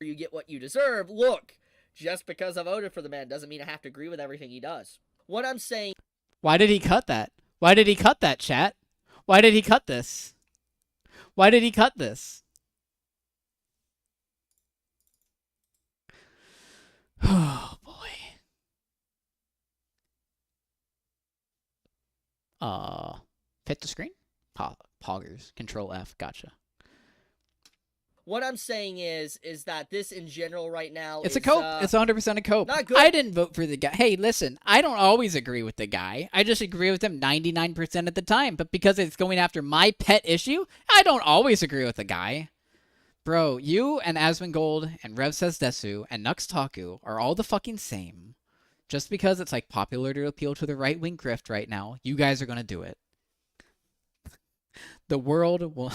You get what you deserve. Look, just because I voted for the man doesn't mean I have to agree with everything he does. What I'm saying, Why did he cut that? Why did he cut that, chat? Why did he cut this? Why did he cut this? Oh, boy. Fit the screen? Poggers. Control F. Gotcha. what I'm saying is that this in general right now It's is, a cope. It's 100% a cope. not good. I didn't vote for the guy. Hey, listen, I don't always agree with the guy. I just agree with him 99% of the time. But because it's going after my pet issue, I don't always agree with the guy. Bro, you and Asmongold and Rev Says Desu and NotxPlay are all the fucking same. Just because it's like popular to appeal to the right-wing grift right now, you guys are going to do it. The world will...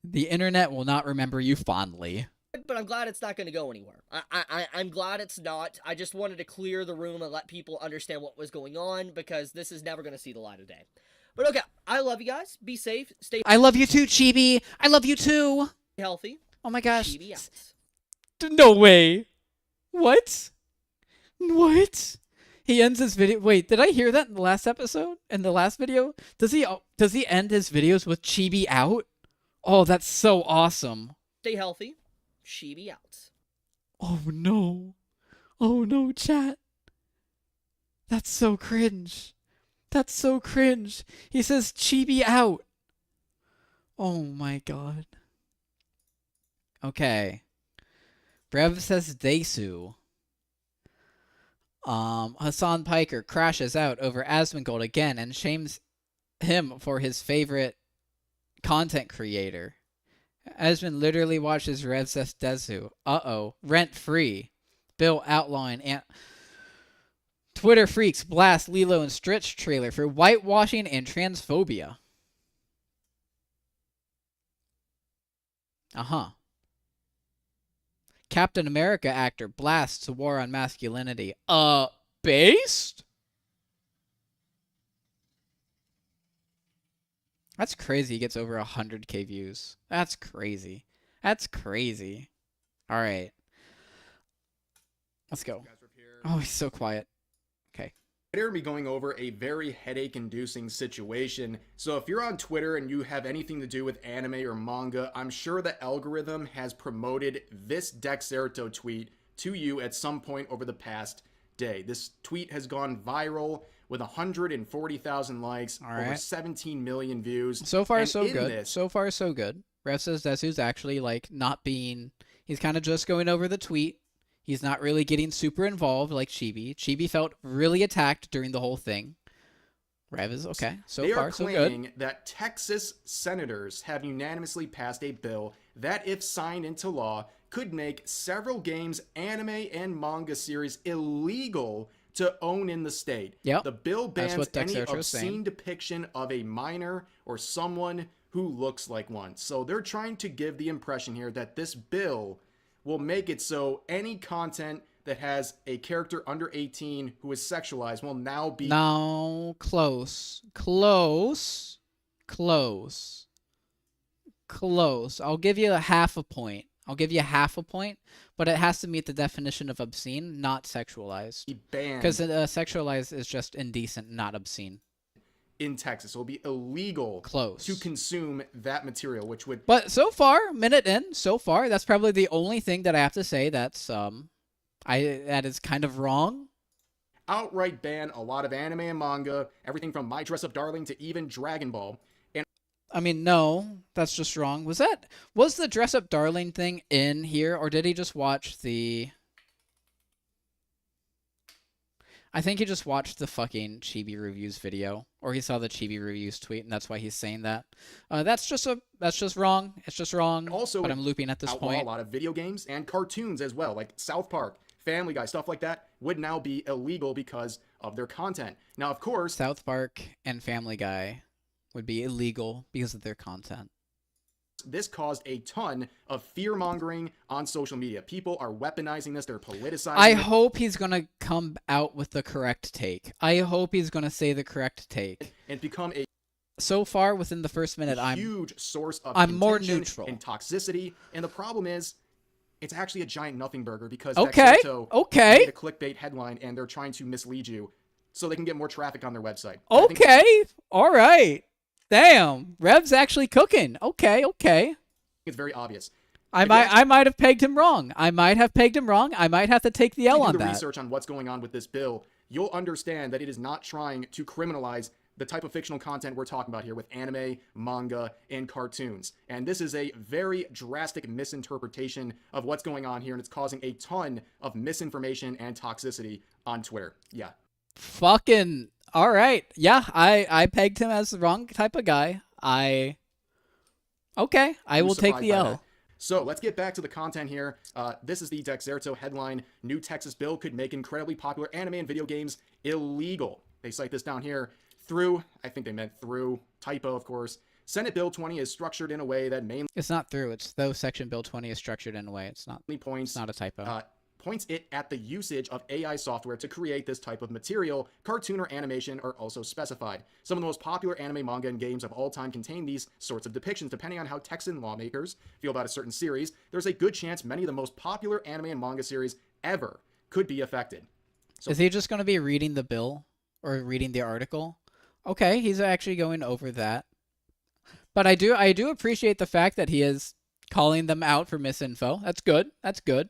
The internet will not remember you fondly. but I'm glad it's not going to go anywhere. I'm glad it's not. I just wanted to clear the room and let people understand what was going on because this is never going to see the light of day. But okay, I love you guys. Be safe. Stay I love you too, Chibi. I love you too. healthy. Oh my gosh. Chibi out. No way. What? What? He ends his video. Wait, did I hear that in the last episode? In the last video? Does he end his videos with Chibi out? Oh, that's so awesome. Stay healthy. Chibi out. Oh no. Oh no, chat. That's so cringe. That's so cringe. He says Chibi out. Oh my god. Okay. Brev says Desu. Hassan Piker crashes out over Asmongold again and shames him for his favorite content creator. Asmon literally watches Rev Says Desu. Uh-oh. Rent free. Bill outlawing and Twitter freaks blast Lilo and Stitch trailer for whitewashing and transphobia. Uh-huh. Captain America actor blasts war on masculinity. Based? That's crazy he gets over 100k views. That's crazy. That's crazy. Alright. Let's go. Oh, he's so quiet. Okay. Today we're going to be going over a very headache-inducing situation. So if you're on Twitter and you have anything to do with anime or manga, I'm sure the algorithm has promoted this Dexerto tweet to you at some point over the past day. This tweet has gone viral with 140,000 likes, over 17 million views. So far, and so good. So far, so good. Rev says Desu's actually, like, not being... He's kind of just going over the tweet. He's not really getting super involved like Chibi. Chibi felt really attacked during the whole thing. Rev is okay. So far, so good. They are claiming that Texas senators have unanimously passed a bill that, if signed into law, could make several games, anime, and manga series illegal to own in the state. Yep. The bill bans any obscene saying. depiction of a minor or someone who looks like one. So they're trying to give the impression here that this bill will make it so any content that has a character under 18 who is sexualized will now be... No, close. Close. Close. Close. I'll give you a half a point. I'll give you half a point, but it has to meet the definition of obscene, not sexualized. Because sexualized is just indecent, not obscene. In Texas, it will be illegal to consume that material, which would... But so far, minute in, so far, that's probably the only thing that I have to say that's, that is kind of wrong. Outright ban a lot of anime and manga, everything from My Dress Up Darling to even Dragon Ball. And I mean, no, that's just wrong. Was the Dress Up Darling thing in here, or did he just watch the... I think he just watched the fucking Chibi Reviews video, or he saw the Chibi Reviews tweet, and that's why he's saying that. That's just wrong. It's just wrong. Also, but I'm looping at this point. A lot of video games and cartoons as well, like South Park, Family Guy, stuff like that, would now be illegal because of their content. Now, of course, South Park and Family Guy would be illegal because of their content. This caused a ton of fear-mongering on social media. People are weaponizing this. They're politicizing it. I hope he's going to come out with the correct take. I hope he's going to say the correct take. And become a... So far, within the first minute, huge source of I'm more neutral. And toxicity. And the problem is, it's actually a giant nothing burger because okay. made a clickbait headline and they're trying to mislead you so they can get more traffic on their website. Okay. All right. Damn, Rev's actually cooking. Okay. It's very obvious. I might have pegged him wrong. I might have to take the L on that. Research on what's going on with this bill, you'll understand that it is not trying to criminalize the type of fictional content we're talking about here with anime, manga, and cartoons. And this is a very drastic misinterpretation of what's going on here, and it's causing a ton of misinformation and toxicity on Twitter. Yeah. Fucking... All right. Yeah, I pegged him as the wrong type of guy. Okay, I will take the L. So let's get back to the content here. This is the Dexerto headline. New Texas bill could make incredibly popular anime and video games illegal. They cite this down here through, I think they meant through, typo of course. Senate Bill 20 is structured in a way that mainly... It's not through, it's though Section Bill 20 is structured in a way. It's not a typo. Points it at the usage of AI software to create this type of material. Cartoon or animation are also specified. Some of the most popular anime, manga, and games of all time contain these sorts of depictions. Depending on how Texan lawmakers feel about a certain series, there's a good chance many of the most popular anime and manga series ever could be affected. So, is he just going to be reading the bill or reading the article? Okay, he's actually going over that. But I do appreciate the fact that he is calling them out for misinfo. That's good. That's good.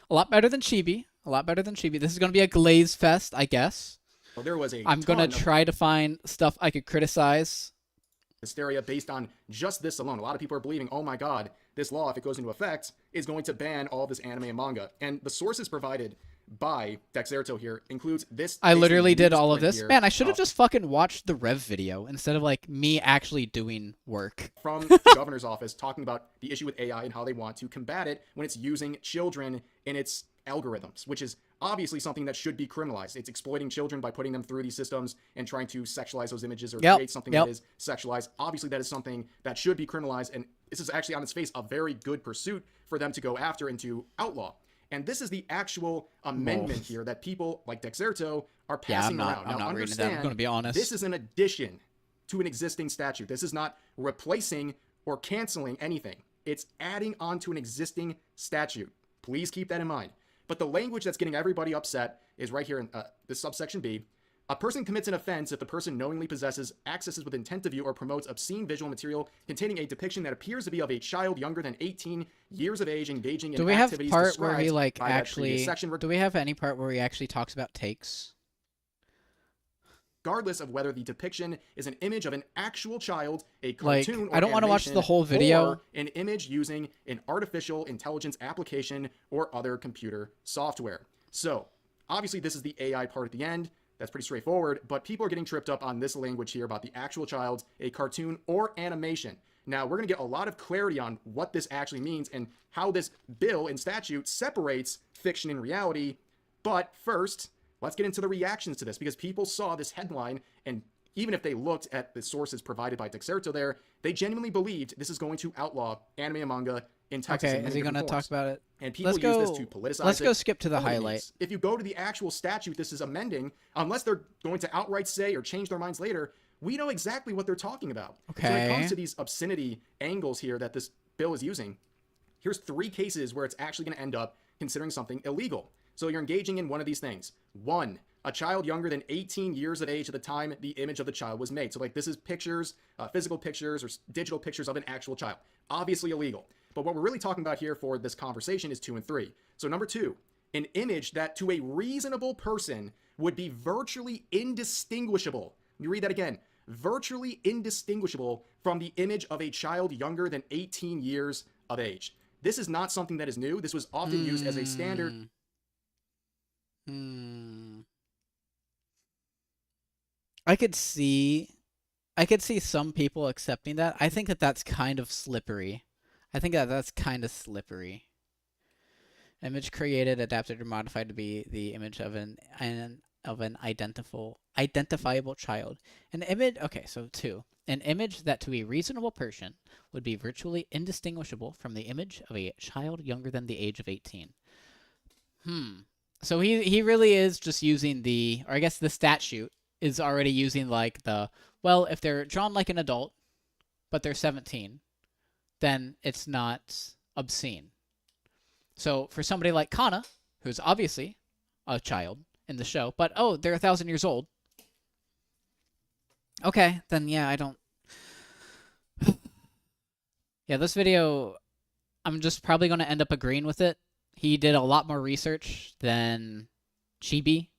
A lot better than Chibi. This is going to be a glaze fest, I guess. Well, there was I'm going to try to find stuff I could criticize. Hysteria based on just this alone. A lot of people are believing, oh my god, this law, if it goes into effect, is going to ban all this anime and manga. And the sources provided by Dexerto here includes this. I literally did all of this. Man, I should have just fucking watched the Rev video instead of like me actually doing work. From the governor's office talking about the issue with AI and how they want to combat it when it's using children in its algorithms, which is obviously something that should be criminalized. It's exploiting children by putting them through these systems and trying to sexualize those images or create something that is sexualized. Obviously, that is something that should be criminalized, and this is actually on its face a very good pursuit for them to go after and to outlaw. And this is the actual amendment here that people like Dexerto are passing around. I'm not reading that. I'm going to be honest. This is an addition to an existing statute. This is not replacing or canceling anything. It's adding on to an existing statute. Please keep that in mind. But the language that's getting everybody upset is right here in this subsection B. A person commits an offense if the person knowingly possesses, accesses with intent to view, or promotes obscene visual material containing a depiction that appears to be of a child younger than 18 years of age engaging in activities described where he like by that previous section. do we have any part where he actually talks about takes? Regardless of whether the depiction is an image of an actual child, a cartoon, Like, or I don't want to watch the whole video. or an image using an artificial intelligence application or other computer software. So, obviously, this is the AI part at the end. That's pretty straightforward, but people are getting tripped up on this language here about the actual child, a cartoon, or animation. Now, we're going to get a lot of clarity on what this actually means and how this bill and statute separates fiction and reality. But first, let's get into the reactions to this, because people saw this headline, and even if they looked at the sources provided by Xitter there, they genuinely believed this is going to outlaw anime and manga in Texas. Okay, is he going to talk about it? And people use this to politicize Let's it. go skip to the highlight. If you go to the actual statute this is amending, unless they're going to outright say or change their minds later, we know exactly what they're talking about. Okay. So when it comes to these obscenity angles here that this bill is using, here's 3 cases where it's actually going to end up considering something illegal. So you're engaging in one of these things. 1, a child younger than 18 years of age at the time the image of the child was made. So like this is pictures, physical pictures or digital pictures of an actual child. Obviously illegal. But what we're really talking about here for this conversation is 2 and 3. So number 2, an image that to a reasonable person would be virtually indistinguishable. Let me read that again. Virtually indistinguishable from the image of a child younger than 18 years of age. This is not something that is new. This was often used as a standard. I could see some people accepting that. I think that that's kind of slippery. Image created, adapted, or modified to be the image of an identifiable child. An image. Okay, so 2. An image that to a reasonable person would be virtually indistinguishable from the image of a child younger than the age of 18. So he really is just using the, or I guess the statute is already using like the, well, if they're drawn like an adult, but they're 17, then it's not obscene. So for somebody like Kana, who's obviously a child in the show, but oh, they're 1,000 years old. Okay, then yeah, I don't. Yeah, this video, I'm just probably going to end up agreeing with it. He did a lot more research than Chibi.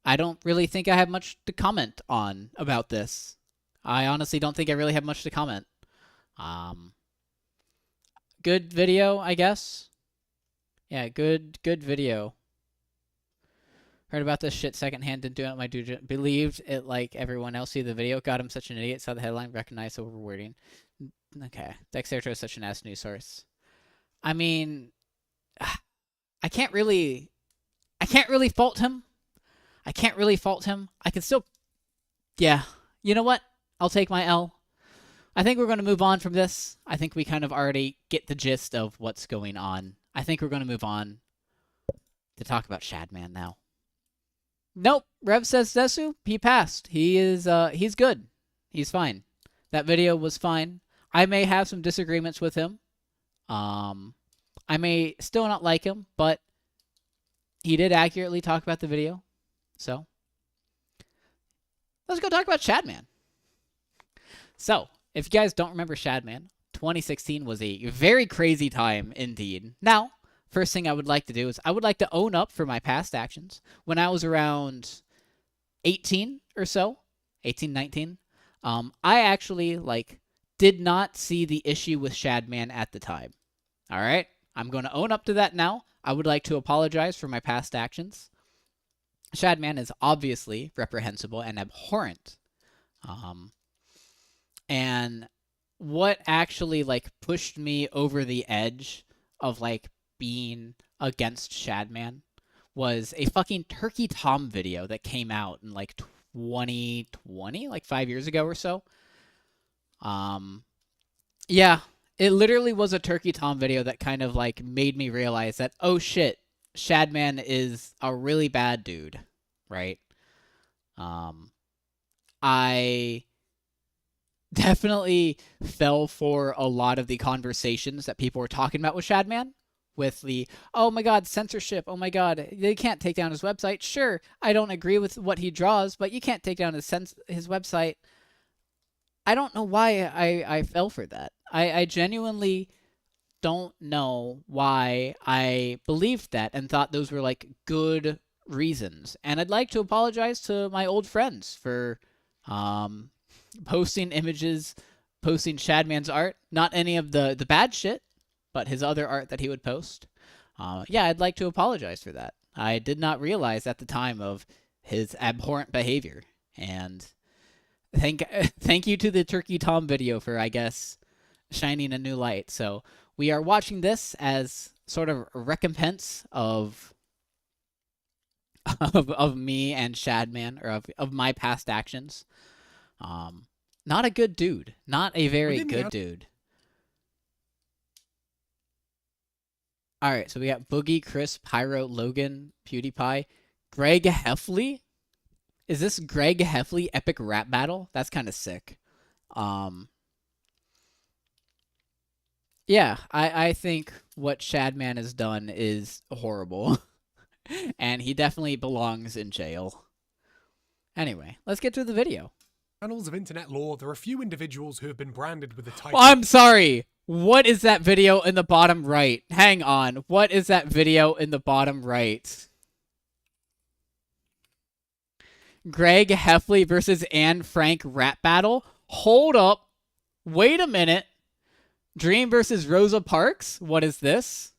I don't really think I have much to comment on about this. I honestly don't think I really have much to comment. Good video, I guess. Yeah, good video. Heard about this shit secondhand, didn't do it. My dude believed it like everyone else. See the video, got him such an idiot. Saw the headline, recognized overwording. Okay, Xitter is such an ass news source. I mean, I can't really fault him. I can still, yeah. You know what? I'll take my L. I think we're going to move on from this. I think we kind of already get the gist of what's going on. I think we're going to move on to talk about Shadman now. Nope. Rev says Desu, he passed. He's good. He's fine. That video was fine. I may have some disagreements with him. I may still not like him, but he did accurately talk about the video. So, let's go talk about Shadman. So, if you guys don't remember Shadman, 2016 was a very crazy time indeed. Now, first thing I would like to do is I would like to own up for my past actions. When I was around 18 or so, 18, 19, I actually, did not see the issue with Shadman at the time. All right? I'm going to own up to that now. I would like to apologize for my past actions. Shadman is obviously reprehensible and abhorrent. And what actually, pushed me over the edge of, being against Shadman was a fucking Turkey Tom video that came out in, 2020, 5 years ago or so. Yeah, it literally was a Turkey Tom video that kind of, made me realize that, oh shit, Shadman is a really bad dude, right? I definitely fell for a lot of the conversations that people were talking about with Shadman with the, oh my god, censorship, oh my god, they can't take down his website. Sure, I don't agree with what he draws, but you can't take down his website. I don't know why I fell for that. I genuinely don't know why I believed that and thought those were like good reasons. And I'd like to apologize to my old friends for posting images, posting Shadman's art. Not any of the bad shit, but his other art that he would post. Yeah, I'd like to apologize for that. I did not realize at the time of his abhorrent behavior. And thank you to the Turkey Tom video for, I guess, shining a new light. So we are watching this as sort of a recompense of me and Shadman, or of my past actions. Not a good dude. Not a very good dude. Alright, so we got Boogie, Chris, Pyro, Logan, PewDiePie, Greg Heffley. Is this Greg Heffley epic rap battle? That's kind of sick. Yeah, I think what Shadman has done is horrible. And he definitely belongs in jail. Anyway, let's get to the video. Annals of internet lore, there are a few individuals who have been branded with the title. I'm sorry. What is that video in the bottom right? Hang on. What is that video in the bottom right? Greg Heffley versus Anne Frank rap battle? Hold up. Wait a minute. Dream versus Rosa Parks? What is this?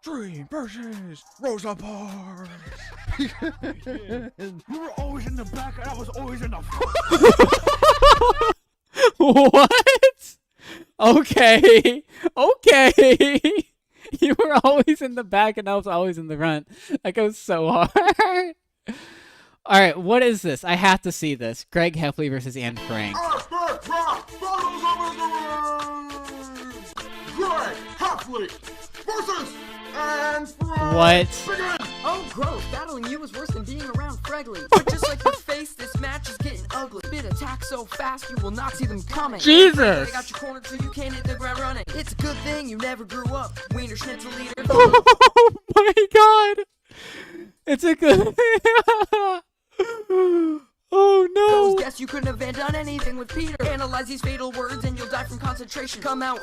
Dream versus Rosa Parks. You were always in the back and I was always in the front. What? Okay. Okay. You were always in the back and I was always in the front. That goes so hard. All right, what is this? I have to see this. Greg Heffley versus Anne Frank. Greg Heffley versus Anne Frank. What? Oh, gross. Battling you is worse than being around Fregley. But just like your face, this match is getting ugly. Bit attack so fast, you will not see them coming. Jesus! I got your corner so you can't hit the ground running. It's a good thing you never grew up. Wiener Schnitzel leader. Oh my god! It's a good... Oh no! Guess you couldn't have done anything with Peter. Analyze these fatal words and you'll die from concentration. Come out.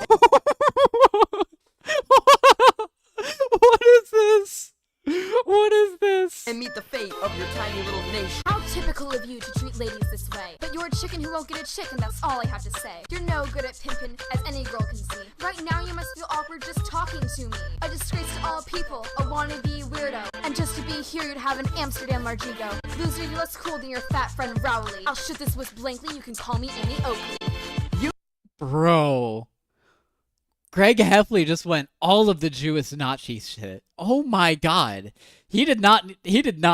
What is this? What is this? And meet the fate of your tiny little nation. How typical of you to treat ladies this way. But you're a chicken who won't get a chicken, that's all I have to say. You're no good at pimping, as any girl can see. Right now you must feel awkward just talking to me. A disgrace to all people, a wannabe weirdo. And just to be here you'd have an Amsterdam Margigo. Loser, you're less cool than your fat friend Rowley. I'll shoot this with blankly, you can call me Annie Oakley. Bro. Greg Heffley just went all of the Jewish Nazi shit. Oh my god. He did not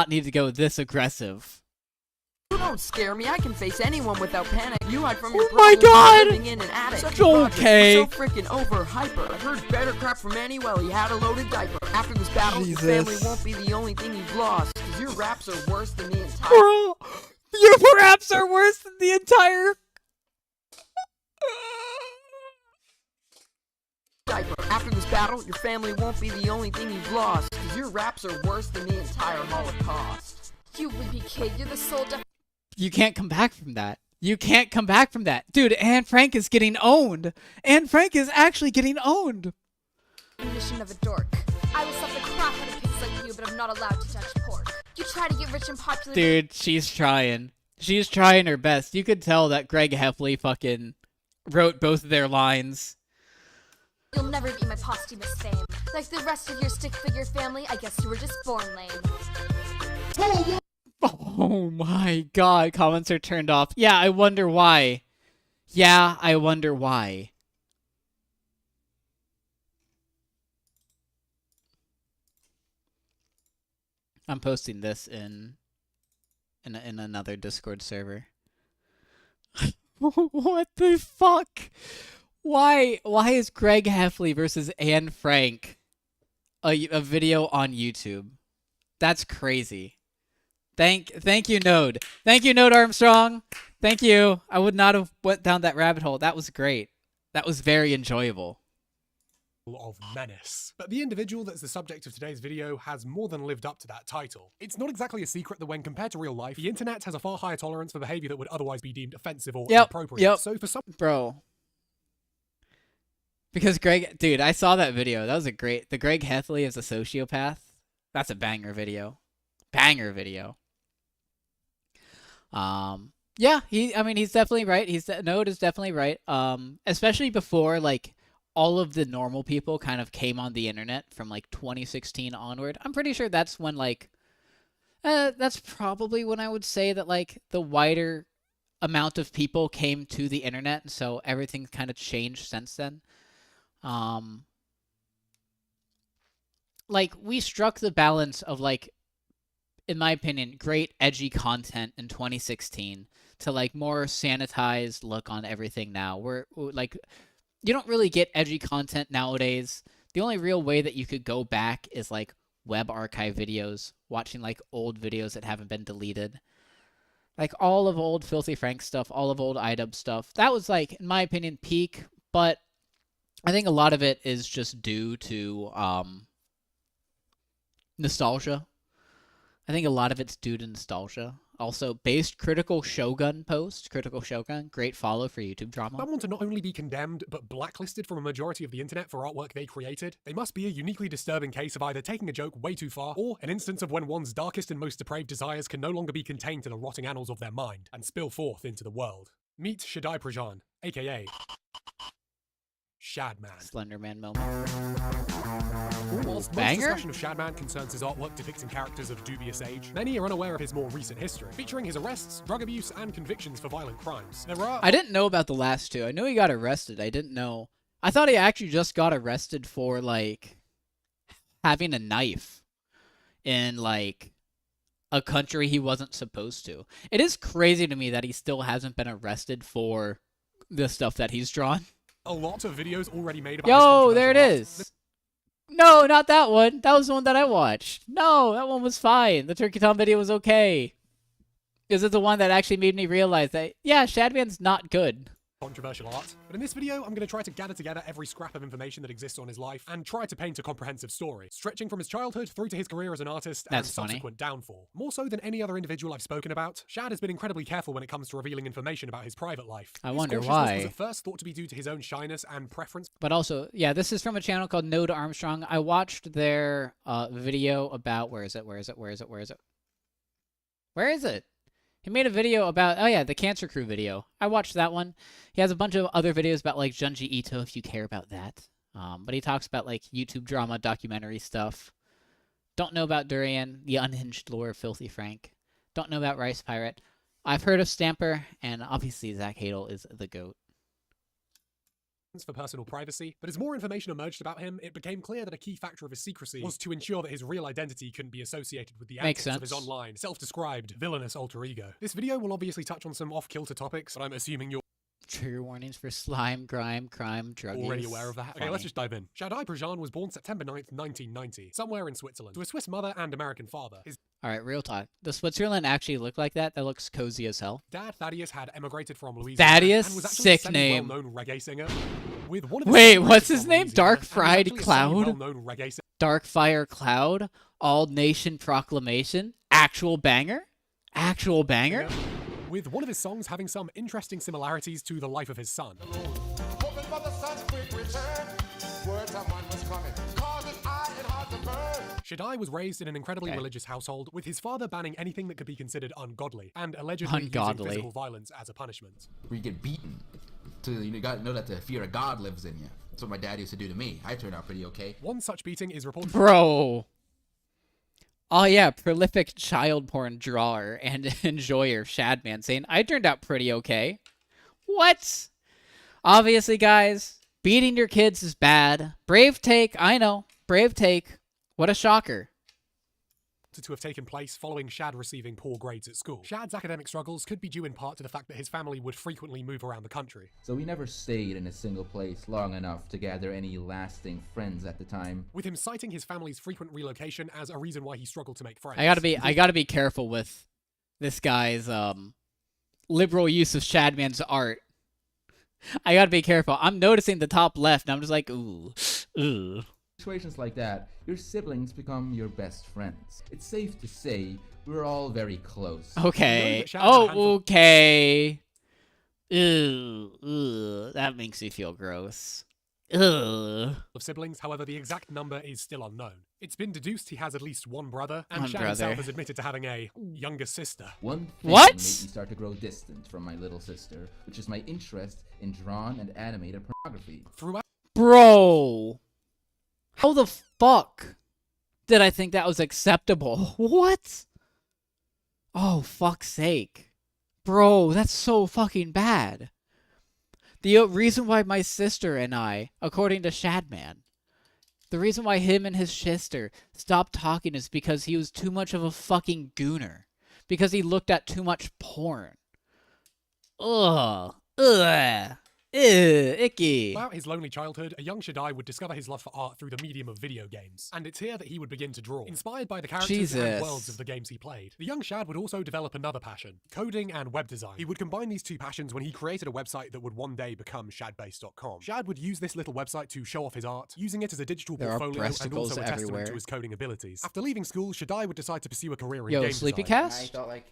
need to go this aggressive. You don't scare me. I can face anyone without panic. You hide from your Oh my problems god! living in an attic. Such Okay. You're so freaking over hyper. I've heard better crap from Annie while he had a loaded diaper. After this battle, Jesus. your family won't be the only thing you've lost. Cause your raps are worse than the entire Bro, your raps are worse than the entire... diaper. After this battle, your family won't be the only thing you've lost. Cause your raps are worse than the entire Holocaust. You wimpy kid, you're the sole You can't come back from that. You can't come back from that. Dude, Anne Frank is getting owned. Anne Frank is actually getting owned. definition of a dork. I will slap the crap out of pigs like you, but I'm not allowed to touch pork. You try to get rich and popular... Dude, she's trying. She's trying her best. You could tell that Greg Heffley fucking wrote both of their lines. You'll never be my posthumous fame. Like the rest of your stick figure family, I guess you were just born lame. Oh my god, comments are turned off. Yeah, I wonder why. Yeah, I wonder why. I'm posting this in another Discord server. What the fuck? Why is Greg Heffley versus Anne Frank a video on YouTube? That's crazy. Thank you, Node. Thank you, Node Armstrong. Thank you. I would not have went down that rabbit hole. That was great. That was very enjoyable. Of menace. But the individual that's the subject of today's video has more than lived up to that title. It's not exactly a secret that when compared to real life, the internet has a far higher tolerance for behavior that would otherwise be deemed offensive or inappropriate. So for some Bro. Because Greg, dude, I saw that video. That was the Greg Heffley is a sociopath. That's a banger video. Banger video. Yeah, he's definitely right. Node is definitely right. Especially before, like, all of the normal people kind of came on the internet from, like, 2016 onward. I'm pretty sure that's when, like, that's probably when I would say that, like, the wider amount of people came to the internet, and so everything's kind of changed since then. Like, we struck the balance of, like, in my opinion, great edgy content in 2016 to, like, more sanitized look on everything now. We're like, you don't really get edgy content nowadays. The only real way that you could go back is, like, web archive videos, watching, like, old videos that haven't been deleted. Like, all of old Filthy Frank stuff, all of old iDub stuff. That was, like, in my opinion, peak, but I think a lot of it is just due to nostalgia. I think a lot of it's due to nostalgia. Also, based Critical Shogun post. Critical Shogun, great follow for YouTube drama. Someone to not only be condemned, but blacklisted from a majority of the internet for artwork they created, they must be a uniquely disturbing case of either taking a joke way too far, or an instance of when one's darkest and most depraved desires can no longer be contained to the rotting annals of their mind, and spill forth into the world. Meet Chibi Prajan, aka Shadman. Slenderman moment. Whilst most discussion of Shadman concerns his artwork depicting characters of dubious age, many are unaware of his more recent history, featuring his arrests, drug abuse, and convictions for violent crimes. I didn't know about the last two. I knew he got arrested. I didn't know. I thought he actually just got arrested for, like, having a knife in, like, a country he wasn't supposed to. It is crazy to me that he still hasn't been arrested for the stuff that he's drawn. A lot of videos already made about Yo, there it is. No, not that one. That was the one that I watched. No, that one was fine. The Turkey Tom video was okay. Is it the one that actually made me realize that, yeah, Shadman's not good. Controversial art. But in this video, I'm going to try to gather together every scrap of information that exists on his life and try to paint a comprehensive story, stretching from his childhood through to his career as an artist and subsequent downfall. More so than any other individual I've spoken about, Shad has been incredibly careful when it comes to revealing information about his private life. I wonder why. Was at first thought to be due to his own shyness and preference. But also, yeah, this is from a channel called Node Armstrong. I watched their video about, where is it? He made a video about, oh yeah, the Cancer Crew video. I watched that one. He has a bunch of other videos about, like, Junji Ito, if you care about that. But he talks about, like, YouTube drama, documentary stuff. Don't know about Durian, the unhinged lore of Filthy Frank. Don't know about Rice Pirate. I've heard of Stamper, and obviously Zach Hadel is the GOAT. For personal privacy, but as more information emerged about him, it became clear that a key factor of his secrecy was to ensure that his real identity couldn't be associated with the antics of his online, self-described, villainous alter ego. This video will obviously touch on some off-kilter topics, but I'm assuming you're trigger warnings for slime, grime, crime, drug use. Already aware of that? Okay, let's just dive in. Chibi Prajan was born September 9th, 1990, somewhere in Switzerland, to a Swiss mother and American father. Alright, real talk. Does Switzerland actually look like that? That looks cozy as hell. Dad, Thaddeus, had emigrated from Louisiana. Thaddeus? And was actually Sick a name. well-known reggae singer. With one of his Wait, what's his name? Dark Fried Fried Cloud? Dark Fire Cloud? All Nation Proclamation? Actual banger? Actual banger? With one of his songs having some interesting similarities to the life of his son. Shadai was raised in an incredibly religious household, with his father banning anything that could be considered ungodly, and allegedly using physical violence as a punishment. Where you get beaten, you gotta know that the fear of God lives in you. That's what my dad used to do to me. I turned out pretty okay. One such beating is reported. Bro. Oh yeah, prolific child porn drawer and enjoyer Shadman saying, I turned out pretty okay. What? Obviously, guys, beating your kids is bad. Brave take, I know. Brave take. What a shocker. To have taken place following Shad receiving poor grades at school. Shad's academic struggles could be due in part to the fact that his family would frequently move around the country. So we never stayed in a single place long enough to gather any lasting friends at the time. With him citing his family's frequent relocation as a reason why he struggled to make friends. I gotta be careful with this guy's liberal use of Shadman's art. I gotta be careful. I'm noticing the top left, and I'm just like, ooh. Situations like that, your siblings become your best friends. It's safe to say we're all very close. Okay. Shad has a handful- Oh, okay. Ew. That makes me feel gross. Ugh. of siblings, however, the exact number is still unknown. It's been deduced he has at least one brother, and One Shad brother. himself has admitted to having a younger sister. One thing What? made me start to grow distant from my little sister, which is my interest in drawn and animated pornography. Throughout Bro. How the fuck did I think that was acceptable? What? Oh, fuck's sake. Bro, that's so fucking bad. The reason why my sister and I, according to Shadman, the reason why him and his sister stopped talking is because he was too much of a fucking gooner. Because he looked at too much porn. Ugh. Ugh. Ew, icky. Throughout his lonely childhood, a young Shaddai would discover his love for art through the medium of video games, and it's here that he would begin to draw, inspired by the characters Jesus. and worlds of the games he played. The young Shad would also develop another passion, coding and web design. He would combine these two passions when he created a website that would one day become shadbase.com. Shad would use this little website to show off his art, using it as a digital There are portfolio and breasticles also a testament everywhere. to his coding abilities. After leaving school, Shaddai would decide to pursue a career in Yo, game Sleepy design. And I Cast? thought, like,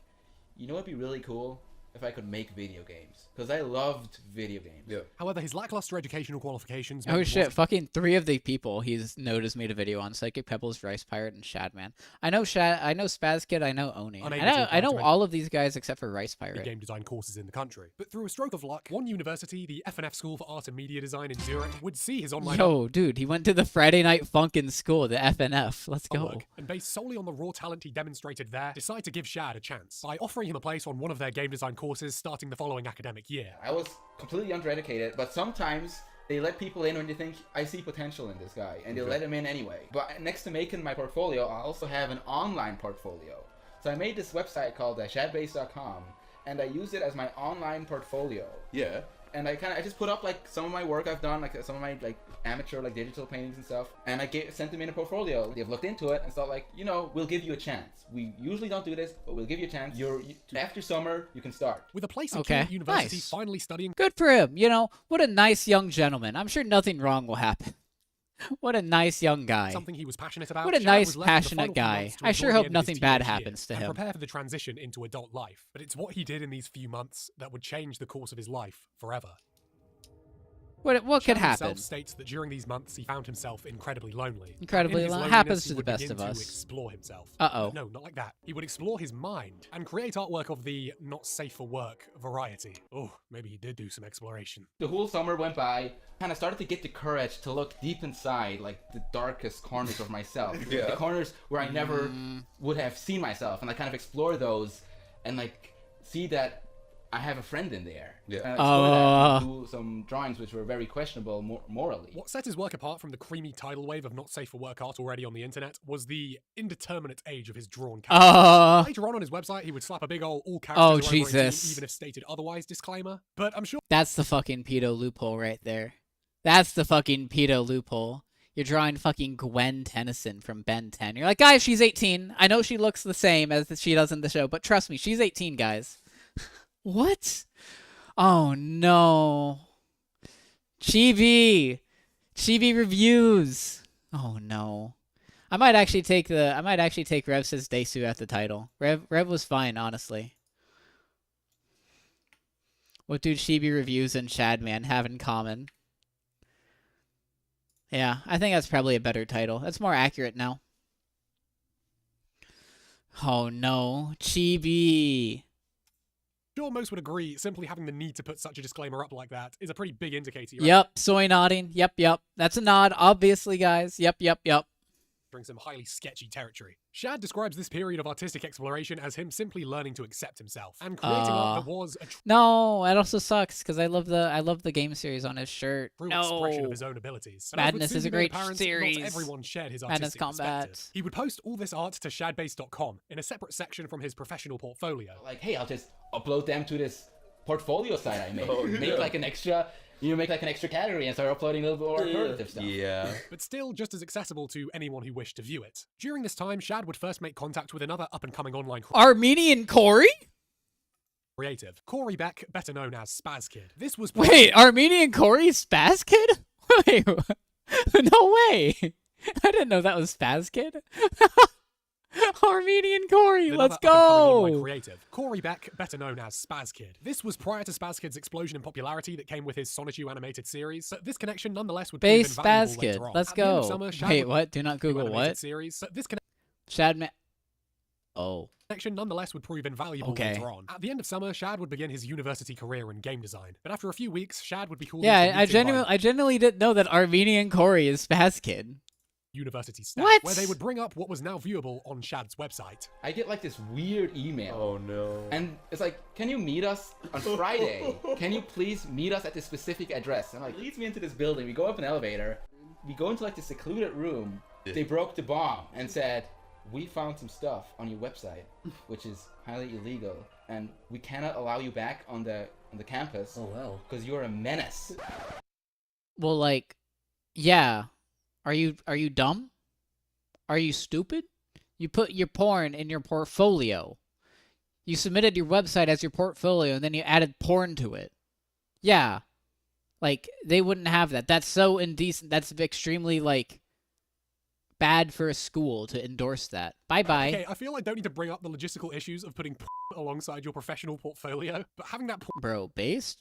you know what'd be really cool? If I could make video games. Because I loved video games. Yeah. However, his lackluster educational qualifications meant Oh he shit, wasn't- fucking 3 of the people he's noticed made a video on: Psychic Pebbles, Rice Pirate, and Shadman. I know Spaz Kid, I know Oni. Unable to I apply know to all of these guys except for Rice in Pirate. game design courses in the country. But through a stroke of luck, one university, the FNF School for Art and Media Design in Zurich, would see his online Yo, dude, he went to the Friday Night Funkin' School, the FNF. Let's go. work, and based solely on the raw talent he demonstrated there, decide to give Shad a chance by offering him a place on one of their game design courses starting the following academic year. I was completely undereducated, but sometimes they let people in when you think, I see potential in this guy, and they let him in anyway. But next to making my portfolio, I also have an online portfolio. So I made this website called shadbase.com, and I used it as my online portfolio. Yeah. And I just put up like some of my work I've done, like some of my like amateur like digital paintings and stuff, and I sent them in a portfolio. They've looked into it and thought like, you know, we'll give you a chance. We usually don't do this, but we'll give you a chance. After summer, you can start. With a place in Okay, Kent University nice. finally studying Good for him. You know, what a nice young gentleman. I'm sure nothing wrong will happen. What a nice young guy. something he was passionate about. What a Shad nice, was left with the passionate final few guy. months to I enjoy sure the hope end of his nothing bad teenage year happens to and him. prepare for the transition into adult life. But it's what he did in these few months that would change the course of his life forever. What could Shad happen? himself states that during these months he found himself incredibly lonely. Incredibly In his lonely. loneliness, Happens he to the would best begin of to us. explore himself. Uh-oh. No, not like that. He would explore his mind and create artwork of the not safe for work variety. Oh, maybe he did do some exploration. The whole summer went by, kind of started to get the courage to look deep inside, like the darkest corners of myself. Yeah. The corners where I never would have seen myself, and I kind of explore those and like see that I have a friend in there. Yeah. And explore that and do some drawings which were very questionable morally. What set his work apart from the creamy tidal wave of not safe for work art already on the internet was the indeterminate age of his drawn characters. Later on his website, he would slap a big ol' all characters Oh, are over 18, Jesus. even if stated otherwise disclaimer. But I'm sure That's the fucking pedo loophole right there. That's the fucking pedo loophole. You're drawing fucking Gwen Tennyson from Ben 10. You're like, guys, she's 18. I know she looks the same as she does in the show, but trust me, she's 18, guys. What? Oh no. Chibi Reviews. Oh no. I might actually take Rev says Desu at the title. Rev was fine, honestly. What do Chibi Reviews and Shadman have in common? Yeah, I think that's probably a better title. That's more accurate now. Oh no, Chibi. sure most would agree simply having the need to put such a disclaimer up like that is a pretty big indicator you're Yep, soy nodding. Yep. That's a nod, obviously, guys. Yep. entering some highly sketchy territory. Shad describes this period of artistic exploration as him simply learning to accept himself and creating art that was a No, that also sucks because I love the game series on his shirt. true No. expression of his own abilities. And as would Madness soon is a be made great apparent, series. Not everyone shared his Madness artistic Combat. perspective. He would post all this art to shadbase.com in a separate section from his professional portfolio. Like, hey, I'll just upload them to this portfolio site I made. Oh, Make yeah. like an extra category and start uploading a little bit more alternative stuff. Yeah. But still just as accessible to anyone who wished to view it. During this time, Shad would first make contact with another up-and-coming online Armenian Corey? creative. Corey Beck, better known as Spaz Kid. This was Wait, Armenian Corey Spaz Kid? Wait, no way. I didn't know that was Spaz Kid. Armenian Corey, let's go! Creative. Corey Beck, better known as Spaz Kid. This was prior to Spaz Kid's explosion in popularity that came with his Sonichu animated series, but this connection nonetheless would prove invaluable Spaz Kid, later on. let's At the end of go. summer, Shad Wait, would what? Do not Google animated what? Series, but this Shadman. Oh. connection nonetheless would prove invaluable later on. At the end of summer, Shad would begin his university career in game design, but after a few weeks, Shad would be called Yeah, I genuinely didn't know that Armenian Corey is Spaz Kid. University staff, What? where they would bring up what was now viewable on Shad's website. I get like this weird email. Oh no. And it's like, can you meet us on Friday? Can you please meet us at this specific address? And like, leads me into this building. We go up an elevator. We go into like this secluded room. They broke the bomb and said, we found some stuff on your website, which is highly illegal, and we cannot allow you back on the campus. Oh well. Because you're a menace. Well, like, yeah. Are you dumb? Are you stupid? You put your porn in your portfolio. You submitted your website as your portfolio, and then you added porn to it. Yeah. Like, they wouldn't have that. That's so indecent. That's extremely, like, bad for a school to endorse that. Bye-bye. Okay, I feel I don't need to bring up the logistical issues of putting alongside your professional portfolio, but having that Bro, based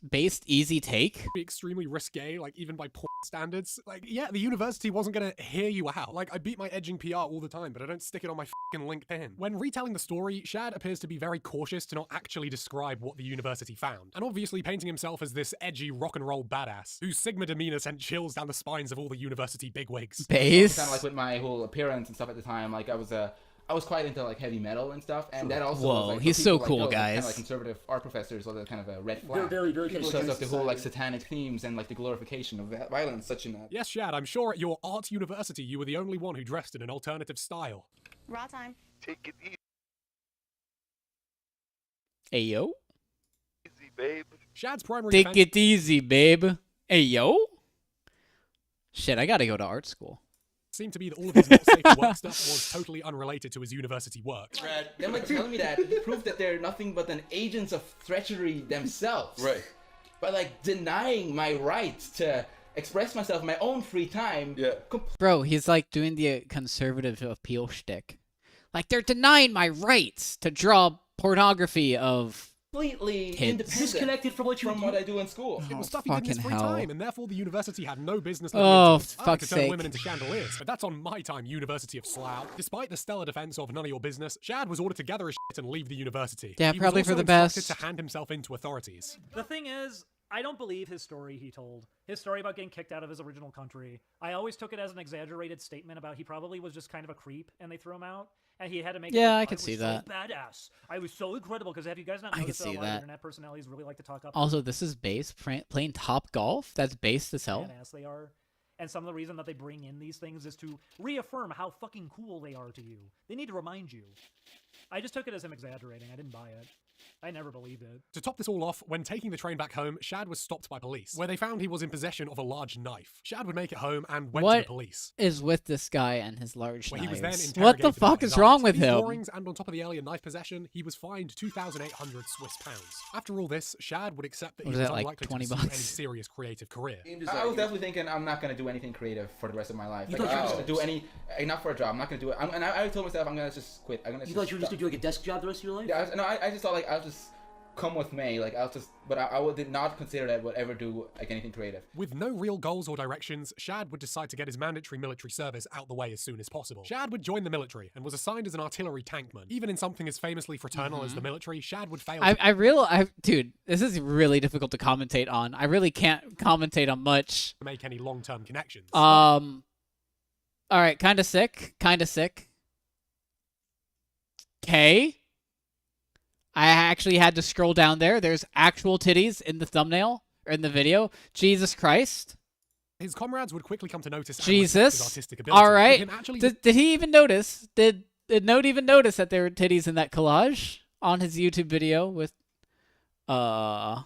easy take? be extremely risque, like even by standards. Like, yeah, the university wasn't gonna hear you out. Like, I beat my edging PR all the time, but I don't stick it on my fucking LinkedIn. When retelling the story, Shad appears to be very cautious to not actually describe what the university found, and obviously painting himself as this edgy rock and roll badass, whose Sigma demeanor sent chills down the spines of all the university bigwigs. Base? Kind of like with my whole appearance and stuff at the time, like I was quite into like heavy metal and stuff, and that also Whoa, was, like, he's for so people, cool, like, guys. Kind of like conservative art professors, or the kind of a red flag. Very kind because of the whole like satanic themes and like the glorification of violence, such in that. Yes, Shad, I'm sure at your art university you were the only one who dressed in an alternative style. Raw time. Take it Ayo? easy, babe. Shad's primary Take defense it easy, babe. Ayo? Shit, I gotta go to art school. seemed to be that all of his not safe for work stuff was totally unrelated to his university work. Them like telling me that proof that they're nothing but an agents of treachery themselves. Right. By like denying my right to express myself in my own free time. Yeah. Bro, he's like doing the conservative appeal shtick. Like, they're denying my rights to draw pornography of Completely kids. independent Disconnected from what you from what I do in school. It was Oh, stuff he did in his fucking free hell. time, and therefore the university had no business Oh, letting him do it. I like to fuck's turn sake. women into chandeliers, but that's on my time, University of Slough. Despite the stellar defense of none of your business, Shad was ordered to gather his shit and leave the university. Yeah, He was probably for also the instructed best. to hand himself in to authorities. The thing is, I don't believe his story he told. His story about getting kicked out of his original country. I always took it as an exaggerated statement about he probably was just kind of a creep and they threw him out. And he had to make Yeah, it, I could see was that. So badass. I was so incredible because have you guys not I could noticed that see a lot of that. internet personalities really like to talk up Also, this is base playing Top Golf. That's based as how hell. badass they are. And some of the reason that they bring in these things is to reaffirm how fucking cool they are to you. They need to remind you. I just took it as him exaggerating. I didn't buy it. I never believed it. To top this all off, when taking the train back home, Shad was stopped by police, where they found he was in possession of a large knife. Shad would make it home and went to the What police. is with this guy and his large Where he was then knives? interrogated What the about fuck his is wrong art. with These him? drawings, and on top of the alien knife possession, he was fined 2,800 Swiss pounds. After all this, Shad would accept that he What was is that, like, unlikely 20 to pursue any bucks? serious creative career. I was definitely thinking I'm not gonna do anything creative for the rest of my life. Like, thought you I'm were not gonna do any, not for a job. I'm not gonna do it. And I told myself I'm gonna just quit. I'm gonna. You thought you were just gonna do like a desk job the rest of your life? Yeah, I just thought like I'll just come with me. Like I'll just, but I did not consider that I would ever do like anything creative. With no real goals or directions, Shad would decide to get his mandatory military service out the way as soon as possible. Shad would join the military and was assigned as an artillery tankman. Even in something as famously fraternal as the military, Shad would fail. Dude, this is really difficult to commentate on. I really can't commentate on much. To make any long-term connections. All right, kind of sick. Okay. I actually had to scroll down there. There's actual titties in the thumbnail or in the video. Jesus Christ. His comrades would quickly come to notice and respect his Jesus. artistic ability. All right. With him actually Did he even notice? Did Note even notice that there were titties in that collage on his YouTube video with uh-oh.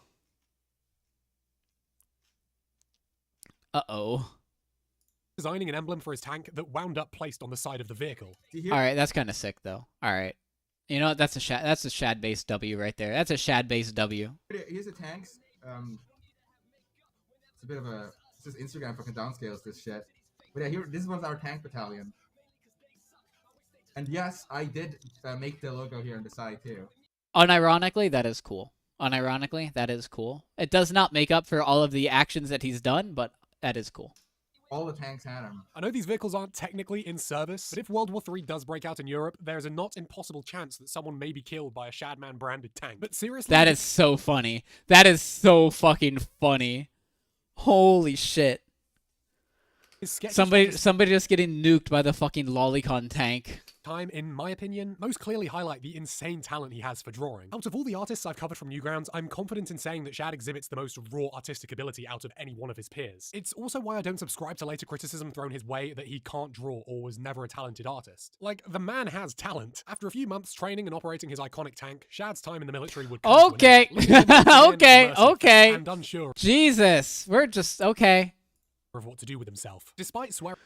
designing an emblem for his tank that wound up placed on the side of the vehicle. All right, that's kind of sick though. All right. You know what? That's a Shad based W right there. That's a Shad based W. Here's the tanks. It's a bit of a. It's just Instagram fucking downscales this shit. But yeah, here, this was our tank battalion. And yes, I did make the logo here on the side too. Unironically, that is cool. Unironically, that is cool. It does not make up for all of the actions that he's done, but that is cool. All the tanks had them. I know these vehicles aren't technically in service, but if World War III does break out in Europe, there's a not impossible chance that someone may be killed by a Shadman branded tank. But seriously, That is so funny. That is so fucking funny. Holy shit. Somebody just getting nuked by the fucking Lolicon tank. Time, in my opinion, most clearly highlight the insane talent he has for drawing. Out of all the artists I've covered from Newgrounds, I'm confident in saying that Shad exhibits the most raw artistic ability out of any one of his peers. It's also why I don't subscribe to later criticism thrown his way that he can't draw or was never a talented artist. Like, the man has talent. After a few months training and operating his iconic tank, Shad's time in the military would come to Okay. an end. Okay. And unsure Jesus. We're just okay. of what to do with himself. Despite swearing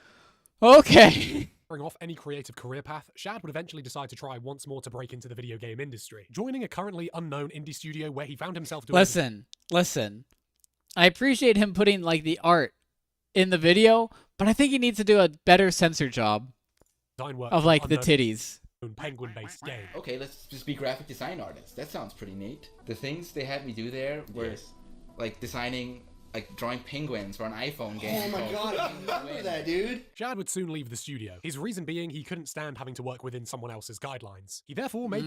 Okay. off any creative career path, Shad would eventually decide to try once more to break into the video game industry, joining a currently unknown indie studio where he found himself doing Listen. I appreciate him putting like the art in the video, but I think he needs to do a better censor job design work of for like the unknown titties. penguin-based game. Okay, let's just be graphic design artists. That sounds pretty neat. The things they had me do there were like designing, like drawing penguins for an iPhone game. Oh my god, I remember that, dude. Shad would soon leave the studio. His reason being he couldn't stand having to work within someone else's guidelines. He therefore made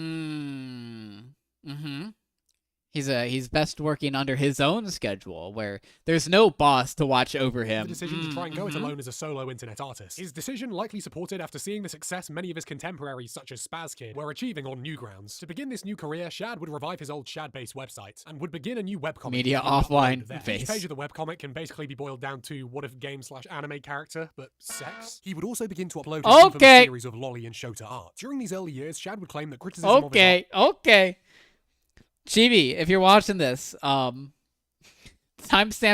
He's best working under his own schedule, where there's no boss to watch over him. the decision to try and go it alone as a solo internet artist. His decision likely supported after seeing the success many of his contemporaries such as SpazKid were achieving on Newgrounds. To begin this new career, Shad would revive his old Shad-based website and would begin a new webcomic. Media that he would offline upload there. base. Each page of the webcomic can basically be boiled down to what if game/anime character, but sex? He would also begin to upload his infamous series of lolly and Shota art. During these early years, Shad would claim that criticism of his art Okay. Chibi, if you're watching this, timestamp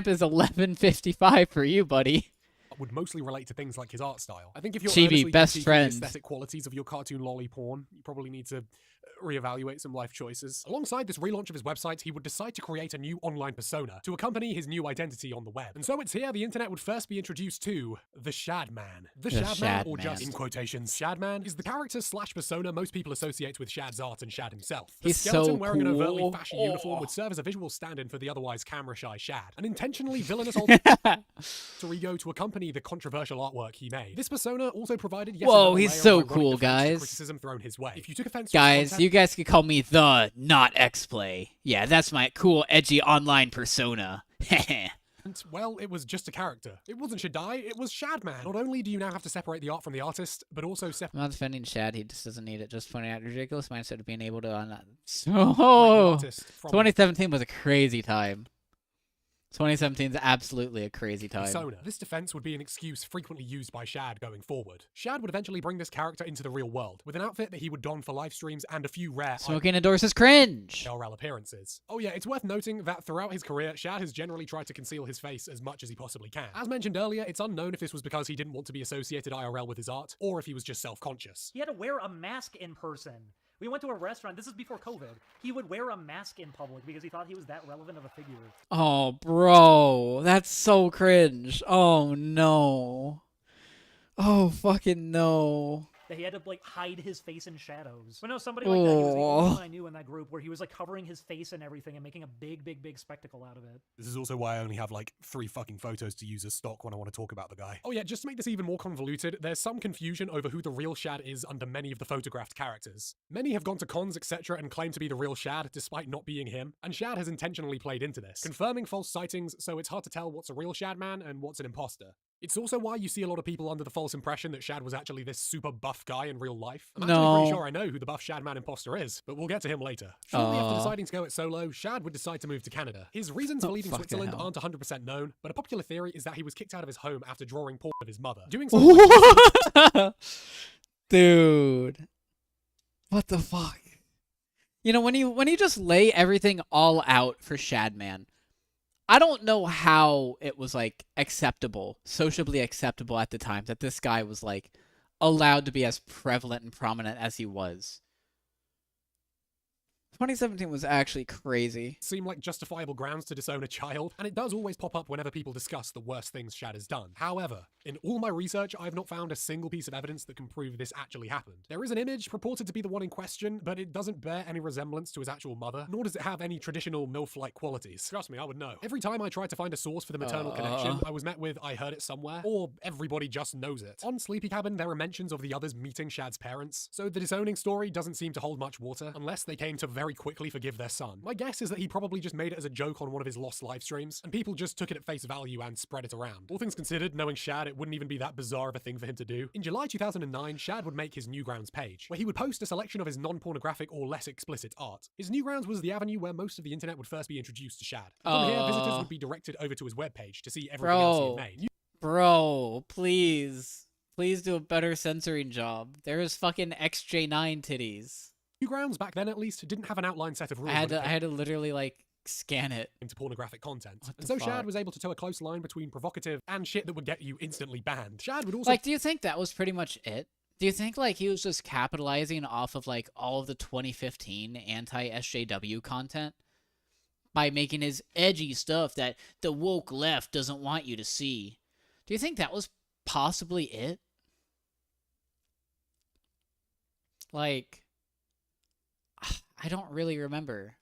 is 11:55 for you, buddy. would mostly relate to things like his art style. I think if you're Chibi, earnestly best critiquing friends. the aesthetic qualities of your cartoon lolly porn, you probably need to reevaluate some life choices. Alongside this relaunch of his website, he would decide to create a new online persona to accompany his new identity on the web. And so it's here the internet would first be introduced to the Shadman. The Shadman, or just in quotations, Shadman, is the character/persona most people associate with Shad's art and Shad himself. The He's skeleton so wearing an overtly cool. fashy uniform would serve as a visual stand-in for the otherwise camera-shy Shad, an intentionally villainous alter ego to accompany the controversial artwork he made. This persona also provided yet Whoa, another he's layer of so ironic cool, defense to guys. criticism thrown his way. If you took offense to his Guys, content, you guys could call me the NotxPlay. Yeah, that's my cool, edgy online persona. well, it was just a character. It wasn't Shaddai, it was Shadman. Not only do you now have to separate the art from the artist, but also separate I'm not defending Shad, he just doesn't need it. Just pointing out the ridiculous mindset of being able to the So, artist from 2017 was a crazy time. 2017 is absolutely a crazy time. persona. This defense would be an excuse frequently used by Shad going forward. Shad would eventually bring this character into the real world, with an outfit that he would don for live streams and a few rare Smoking indoors is cringe. IRL appearances. Oh yeah, it's worth noting that throughout his career, Shad has generally tried to conceal his face as much as he possibly can. As mentioned earlier, it's unknown if this was because he didn't want to be associated IRL with his art, or if he was just self-conscious. He had to wear a mask in person. We went to a restaurant. This is before COVID. He would wear a mask in public because he thought he was that relevant of a figure. Oh, bro. That's so cringe. Oh, no. Oh, fucking no. That he had to like hide his face in shadows. But no, somebody like that. He was the only one I knew in that group where he was like covering his face and everything and making a big spectacle out of it. This is also why I only have like 3 fucking photos to use as stock when I want to talk about the guy. Oh yeah, just to make this even more convoluted, there's some confusion over who the real Shad is under many of the photographed characters. Many have gone to cons, etc. and claim to be the real Shad, despite not being him, and Shad has intentionally played into this, confirming false sightings, so it's hard to tell what's a real Shadman and what's an imposter. It's also why you see a lot of people under the false impression that Shad was actually this super buff guy in real life. I'm actually pretty sure I know who the buff Shadman imposter is, but we'll get to him later. Shortly after deciding to go it solo, Shad would decide to move to Canada. His reasons for leaving Switzerland aren't 100% known, but a popular theory is that he was kicked out of his home after drawing porn of his mother. Doing so Dude. What the fuck? You know, when you just lay everything all out for Shadman, I don't know how it was, like, acceptable, sociably acceptable at the time that this guy was, like, allowed to be as prevalent and prominent as he was. 2017 was actually crazy. Seem like justifiable grounds to disown a child, and it does always pop up whenever people discuss the worst things Shad has done. However, in all my research, I've not found a single piece of evidence that can prove this actually happened. There is an image purported to be the one in question, but it doesn't bear any resemblance to his actual mother, nor does it have any traditional MILF-like qualities. Trust me, I would know. Every time I tried to find a source for the maternal connection, I was met with, I heard it somewhere, or everybody just knows it. On Sleepy Cabin, there are mentions of the others meeting Shad's parents, so the disowning story doesn't seem to hold much water, unless they came to very quickly forgive their son. My guess is that he probably just made it as a joke on one of his lost live streams, and people just took it at face value and spread it around. All things considered, knowing Shad, it wouldn't even be that bizarre of a thing for him to do. In July 2009, Shad would make his Newgrounds page, where he would post a selection of his non-pornographic or less explicit art. His Newgrounds was the avenue where most of the internet would first be introduced to Shad. From here, visitors would be directed over to his webpage to see everything else he had made. Bro, please. Please do a better censoring job. There's fucking XJ9 titties. Newgrounds, back then at least, didn't have an outlined set of rules. I had to literally, like, scan it. Into pornographic content. And so Shad was able to toe a close line between provocative and shit that would get you instantly banned. Shad would also... Like, do you think that was pretty much it? Do you think, like, he was just capitalizing off of, like, all of the 2015 anti-SJW content? By making his edgy stuff that the woke left doesn't want you to see. Do you think that was possibly it? Like... I don't really remember.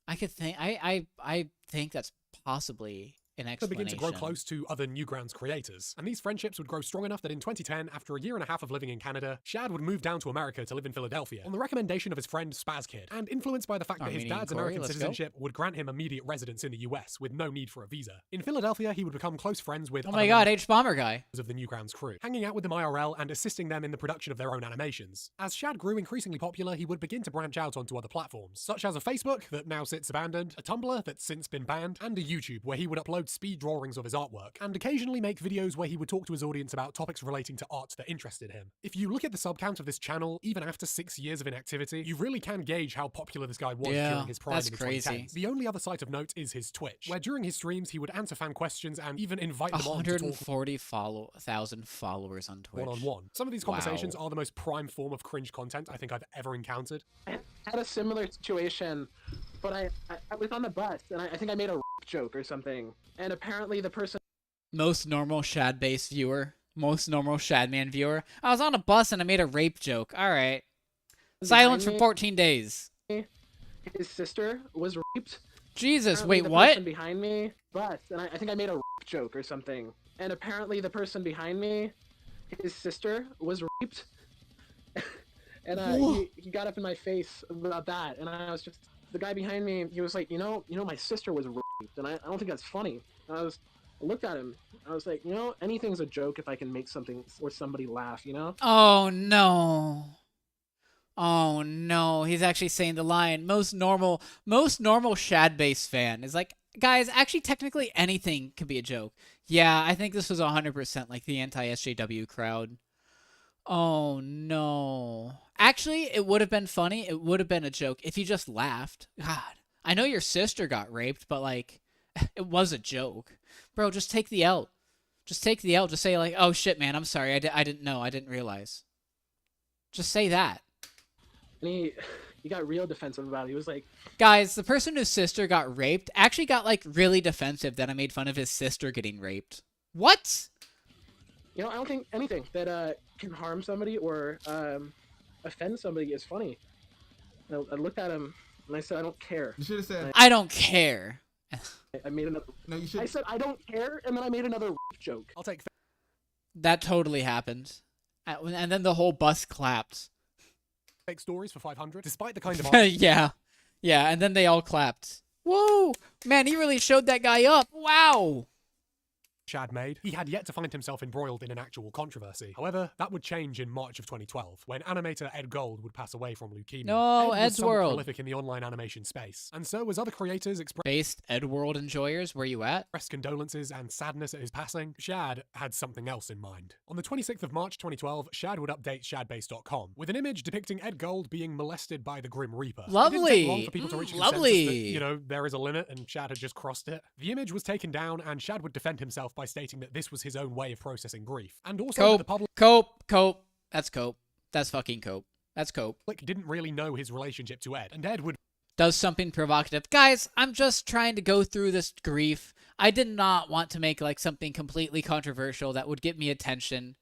I think that's possibly an explanation. Begin to grow close to other Newgrounds creators, and these friendships would grow strong enough that in 2010, after a year and a half of living in Canada, Shad would move down to America to live in Philadelphia on the recommendation of his friend Spaz Kid, and influenced by the fact that his dad's American citizenship would grant him immediate residence in the US with no need for a visa. In Philadelphia, he would become close friends with H-Bomber guy of the Newgrounds crew, hanging out with them IRL and assisting them in the production of their own animations. As Shad grew increasingly popular, he would begin to branch out onto other platforms, such as a Facebook that now sits abandoned, a Tumblr that's since been banned, and a YouTube where he would upload speed drawings of his artwork, and occasionally make videos where he would talk to his audience about topics relating to art that interested him. If you look at the sub count of this channel, even after 6 years of inactivity, you really can gauge how popular this guy was during his prime in the 2010s. The only other site of note is his Twitch, where during his streams he would answer fan questions and even invite them on to talk. 140,000 followers on Twitch. One-on-one. Some of these conversations are the most prime form of cringe content I think I've ever encountered. I had a similar situation, but I was on the bus, and I think I made a joke or something, and apparently the person... Most normal Shad-based viewer. Most normal Shadman viewer. I was on a bus and I made a rape joke. Alright. Silence for 14 days. His sister was raped. Jesus, apparently wait, what? The person behind me, bus, and I think I made a joke or something, and apparently the person behind me, his sister was raped. And he got up in my face about that, and I was just... The guy behind me, he was like, you know, my sister was raped, and I don't think that's funny. And I looked at him, I was like, you know, anything's a joke if I can make something or somebody laugh, you know? Oh, no. Oh, no. He's actually saying the line, most normal Shad-based fan is like, guys, actually, technically anything could be a joke. Yeah, I think this was 100% like the anti-SJW crowd. Oh, no. Actually, it would have been funny. It would have been a joke if you just laughed. God, I know your sister got raped, but, like, it was a joke. Bro, just take the L. Just take the L. Just say, like, oh, shit, man, I'm sorry. I didn't know. I didn't realize. Just say that. And he got real defensive about it. He was like... Guys, the person whose sister got raped actually got, like, really defensive that I made fun of his sister getting raped. What? You know, I don't think anything that can harm somebody or offend somebody is funny. I looked at him and I said, I don't care. You should have said, I don't care. I made another... No, you should... I said, I don't care, and then I made another joke. I'll take... That totally happened. And then the whole bus clapped. Fake stories for 500, despite the kind of... Yeah. Yeah, and then they all clapped. Whoa! Man, he really showed that guy up. Wow! Shad made, he had yet to find himself embroiled in an actual controversy. However, that would change in March of 2012, when animator Ed Gold would pass away from leukemia. No, Ed Ed's was World. prolific in the online animation space, and so as other creators Based Ed World enjoyers, where you at? expressed condolences and sadness at his passing, Shad had something else in mind. On the 26th of March 2012, Shad would update shadbase.com with an image depicting Ed Gold being molested by the Grim Reaper. Lovely. It didn't take long for people to reach Lovely. consensus that, you know, there is a limit, and Shad had just crossed it. The image was taken down, and Shad would defend himself by stating that this was his own way of processing grief. And also the public... Cope. That's cope. That's fucking cope. That's cope. didn't really know his relationship to Ed, and Ed would Does something provocative. Guys, I'm just trying to go through this grief. I did not want to make like something completely controversial that would get me attention.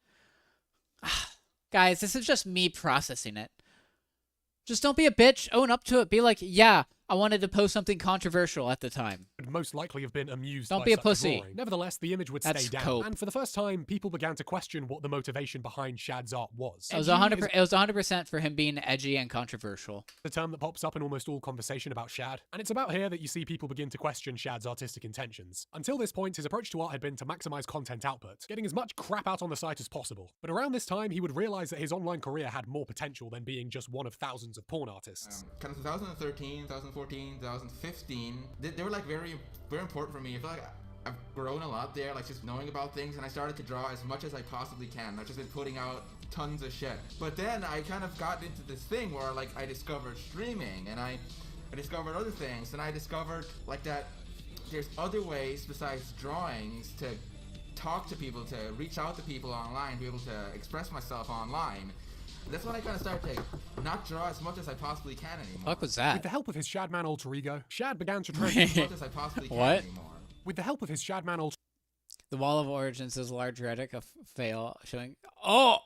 Guys, this is just me processing it. Just don't be a bitch. Own up to it. Be like, yeah, I wanted to post something controversial at the time. would most likely have been amused Don't by be a such pussy. drawing. Nevertheless, the image would That's stay down, cope. and for the first time, people began to question what the motivation behind Shad's art was. It was Edgy 100%. is It was 100% for him being edgy and controversial. the term that pops up in almost all conversation about Shad, and it's about here that you see people begin to question Shad's artistic intentions. Until this point, his approach to art had been to maximize content output, getting as much crap out on the site as possible. But around this time, he would realize that his online career had more potential than being just one of thousands of porn artists. Kind of 2013, 2014, 2015, they were like very, very important for me. I feel like I've grown a lot there, like just knowing about things, and I started to draw as much as I possibly can. I've just been putting out tons of shit. But then I kind of got into this thing where like I discovered streaming, and I discovered other things, and I discovered like that there's other ways besides drawings to talk to people, to reach out to people online, be able to express myself online. That's when I kind of started to not draw as much as I possibly can anymore. Fuck was With that? the help of his Shadman alter ego, Shad began to As much as I possibly can What? anymore. With the help of his Shadman alter The Wall of Origins is a large relic of fail, showing. Oh!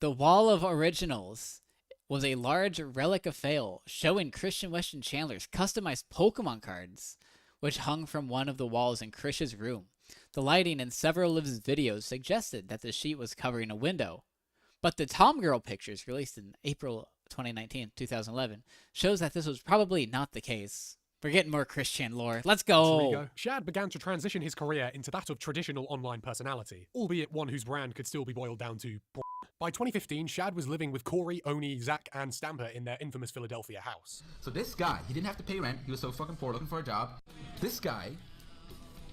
The Wall of Originals was a large relic of fail, showing Christian Weston Chandler's customized Pokemon cards, which hung from one of the walls in Krish's room. The lighting in several of his videos suggested that the sheet was covering a window. But the Tom Girl pictures released in April 2019, 2011, shows that this was probably not the case. We're getting more Christian lore. Let's go! ego, Shad began to transition his career into that of traditional online personality, albeit one whose brand could still be boiled down to By 2015, Shad was living with Corey, Oni, Zach, and Stamper in their infamous Philadelphia house. So this guy, he didn't have to pay rent. He was so fucking poor looking for a job. This guy,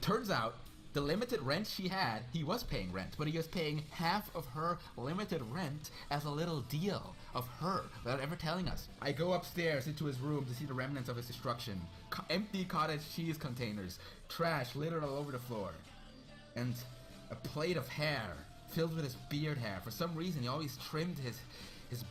turns out, the limited rent she had, he was paying rent, but he was paying half of her limited rent as a little deal of her, without ever telling us. I go upstairs into his room to see the remnants of his destruction. Empty cottage cheese containers, trash littered all over the floor, and a plate of hair filled with his beard hair. For some reason, he always trimmed his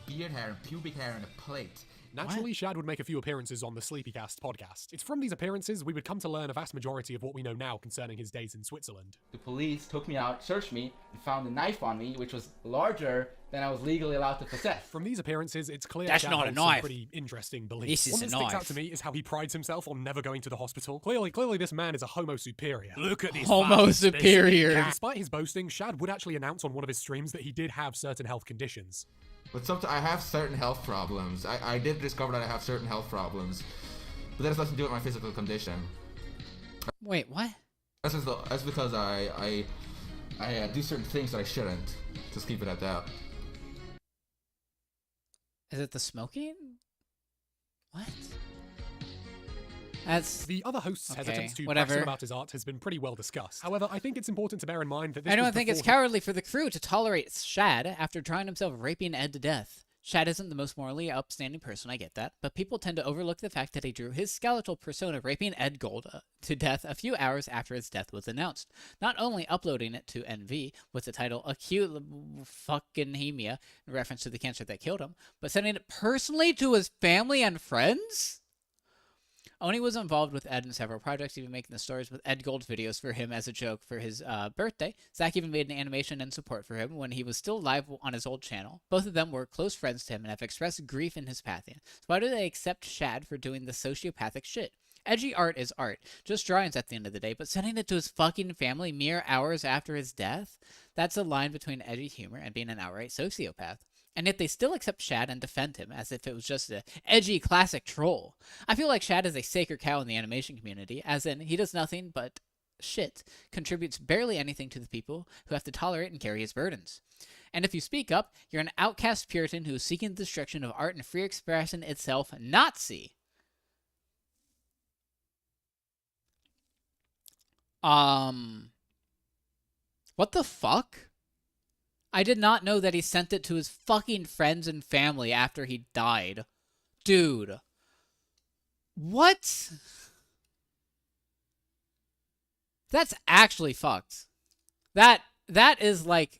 beard hair and pubic hair in a plate. Naturally, Shad would make a few appearances on the Sleepycast podcast. It's from these appearances we would come to learn a vast majority of what we know now concerning his days in Switzerland. The police took me out, searched me, and found a knife on me, which was larger than I was legally allowed to possess. From these appearances, it's clear That's Shad not a holds some knife. pretty interesting beliefs. This is One a that sticks out knife. to me is how he prides himself on never going to the hospital. Clearly this man is a homo superior. Look at this Homo fucking space superior. cat. Despite his boasting, Shad would actually announce on one of his streams that he did have certain health conditions. But sometimes I have certain health problems. I did discover that I have certain health problems, but that has nothing to do with my physical condition. Wait, what? That's because I do certain things that I shouldn't. Just keep it at that. Is it the smoking? What? That's... The other host's Okay, hesitance to whatever. press him about his art has been pretty well discussed. However, I think it's important to bear in mind that this I don't was think it's before he- cowardly for the crew to tolerate Shad after trying himself raping Ed to death. Shad isn't the most morally upstanding person, I get that, but people tend to overlook the fact that he drew his skeletal persona raping Ed Gold to death a few hours after his death was announced, not only uploading it to NV with the title Acute Fucking Hemia in reference to the cancer that killed him, but sending it personally to his family and friends? Oni was involved with Ed in several projects, even making the stories with Ed Gold's videos for him as a joke for his birthday. Zach even made an animation in support for him when he was still live on his old channel. Both of them were close friends to him and have expressed grief in his passing. So why do they accept Shad for doing the sociopathic shit? Edgy art is art, just drawings at the end of the day, but sending it to his fucking family mere hours after his death? That's a line between edgy humor and being an outright sociopath. And yet they still accept Shad and defend him as if it was just an edgy classic troll. I feel like Shad is a sacred cow in the animation community, as in he does nothing but shit, contributes barely anything to the people who have to tolerate and carry his burdens. And if you speak up, you're an outcast Puritan who is seeking the destruction of art and free expression itself, Nazi. What the fuck? I did not know that he sent it to his fucking friends and family after he died. Dude. What? That's actually fucked. That is like...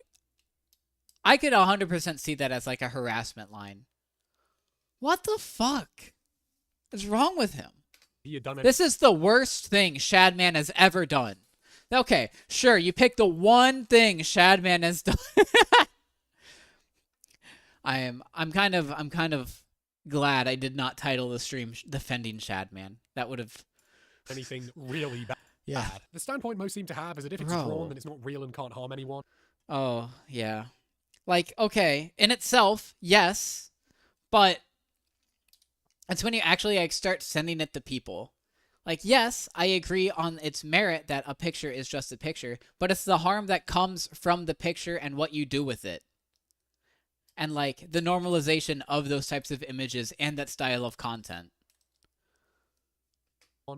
I could 100% see that as like a harassment line. What the fuck is wrong with him? He had done it. This is the worst thing Shadman has ever done. Okay, sure, you picked the one thing Shadman has done. I'm kind of glad I did not title the stream Defending Shadman. That would have anything really bad. Yeah. The standpoint most seem to have is that if it's Bro. drawn, then it's not real and can't harm anyone. Oh, yeah. Like, okay, in itself, yes, but it's when you actually like start sending it to people. Like, yes, I agree on its merit that a picture is just a picture, but it's the harm that comes from the picture and what you do with it. And like the normalization of those types of images and that style of content.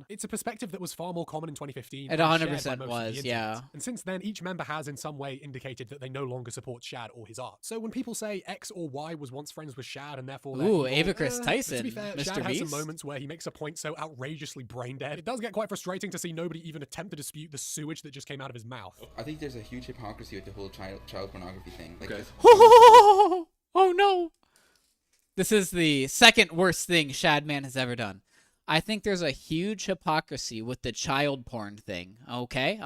It's a perspective that was far more common in 2015. It and shared by 100% most of the was, internet. yeah. And since then, each member has in some way indicated that they no longer support Shad or his art. So when people say X or Y was once friends with Shad and therefore they're Ooh, evil, Ava Chris to Tyson, be fair, Mr. Shad has some Beast? moments where he makes a point so outrageously brain dead. It does get quite frustrating to see nobody even attempt to dispute the sewage that just came out of his mouth. I think there's a huge hypocrisy with the whole child pornography thing. Like, this- Oh no! This is the second worst thing Shadman has ever done. I think there's a huge hypocrisy with the child porn thing. Okay,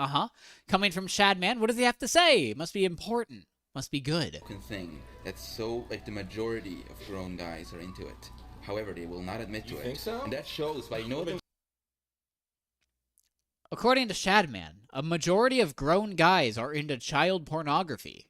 coming from Shadman, what does he have to say? Must be important. Must be good. thing that's so, like, the majority of grown guys are into it. However, they will not admit to it. think so? And that shows by no them. According to Shadman, a majority of grown guys are into child pornography.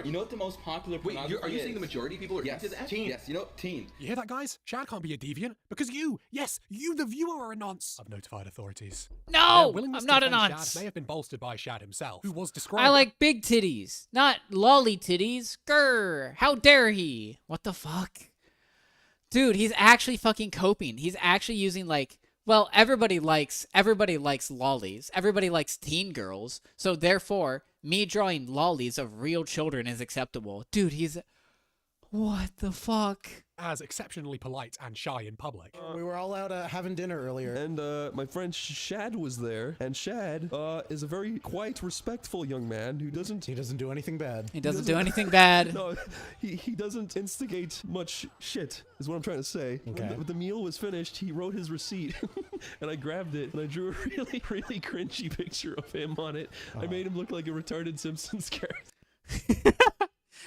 You know what the most popular Wait, pornography are you is? saying the majority of people are Yes. into that? Teen. Yes, you know, teen. You hear that, guys? Shad can't be a deviant because you, yes, you, the viewer, are a nonce. I've notified authorities. No, Their willingness I'm to not a defend nonce. Shad may have been bolstered by Shad himself, who was described. I like big titties, not lolly titties. Grr, how dare he? What the fuck? Dude, he's actually fucking coping. He's actually using like, well, everybody likes lollies. Everybody likes teen girls. So therefore, me drawing lollies of real children is acceptable. Dude, he's... What the fuck? as exceptionally polite and shy in public. We were all out having dinner earlier. And my friend Shad was there, and Shad is a very quiet, respectful young man who doesn't... He doesn't do anything bad. He doesn't do anything bad. No, he doesn't instigate much shit, is what I'm trying to say. Okay. When the meal was finished, he wrote his receipt, and I grabbed it, and I drew a really, really cringy picture of him on it. I made him look like a retarded Simpsons character.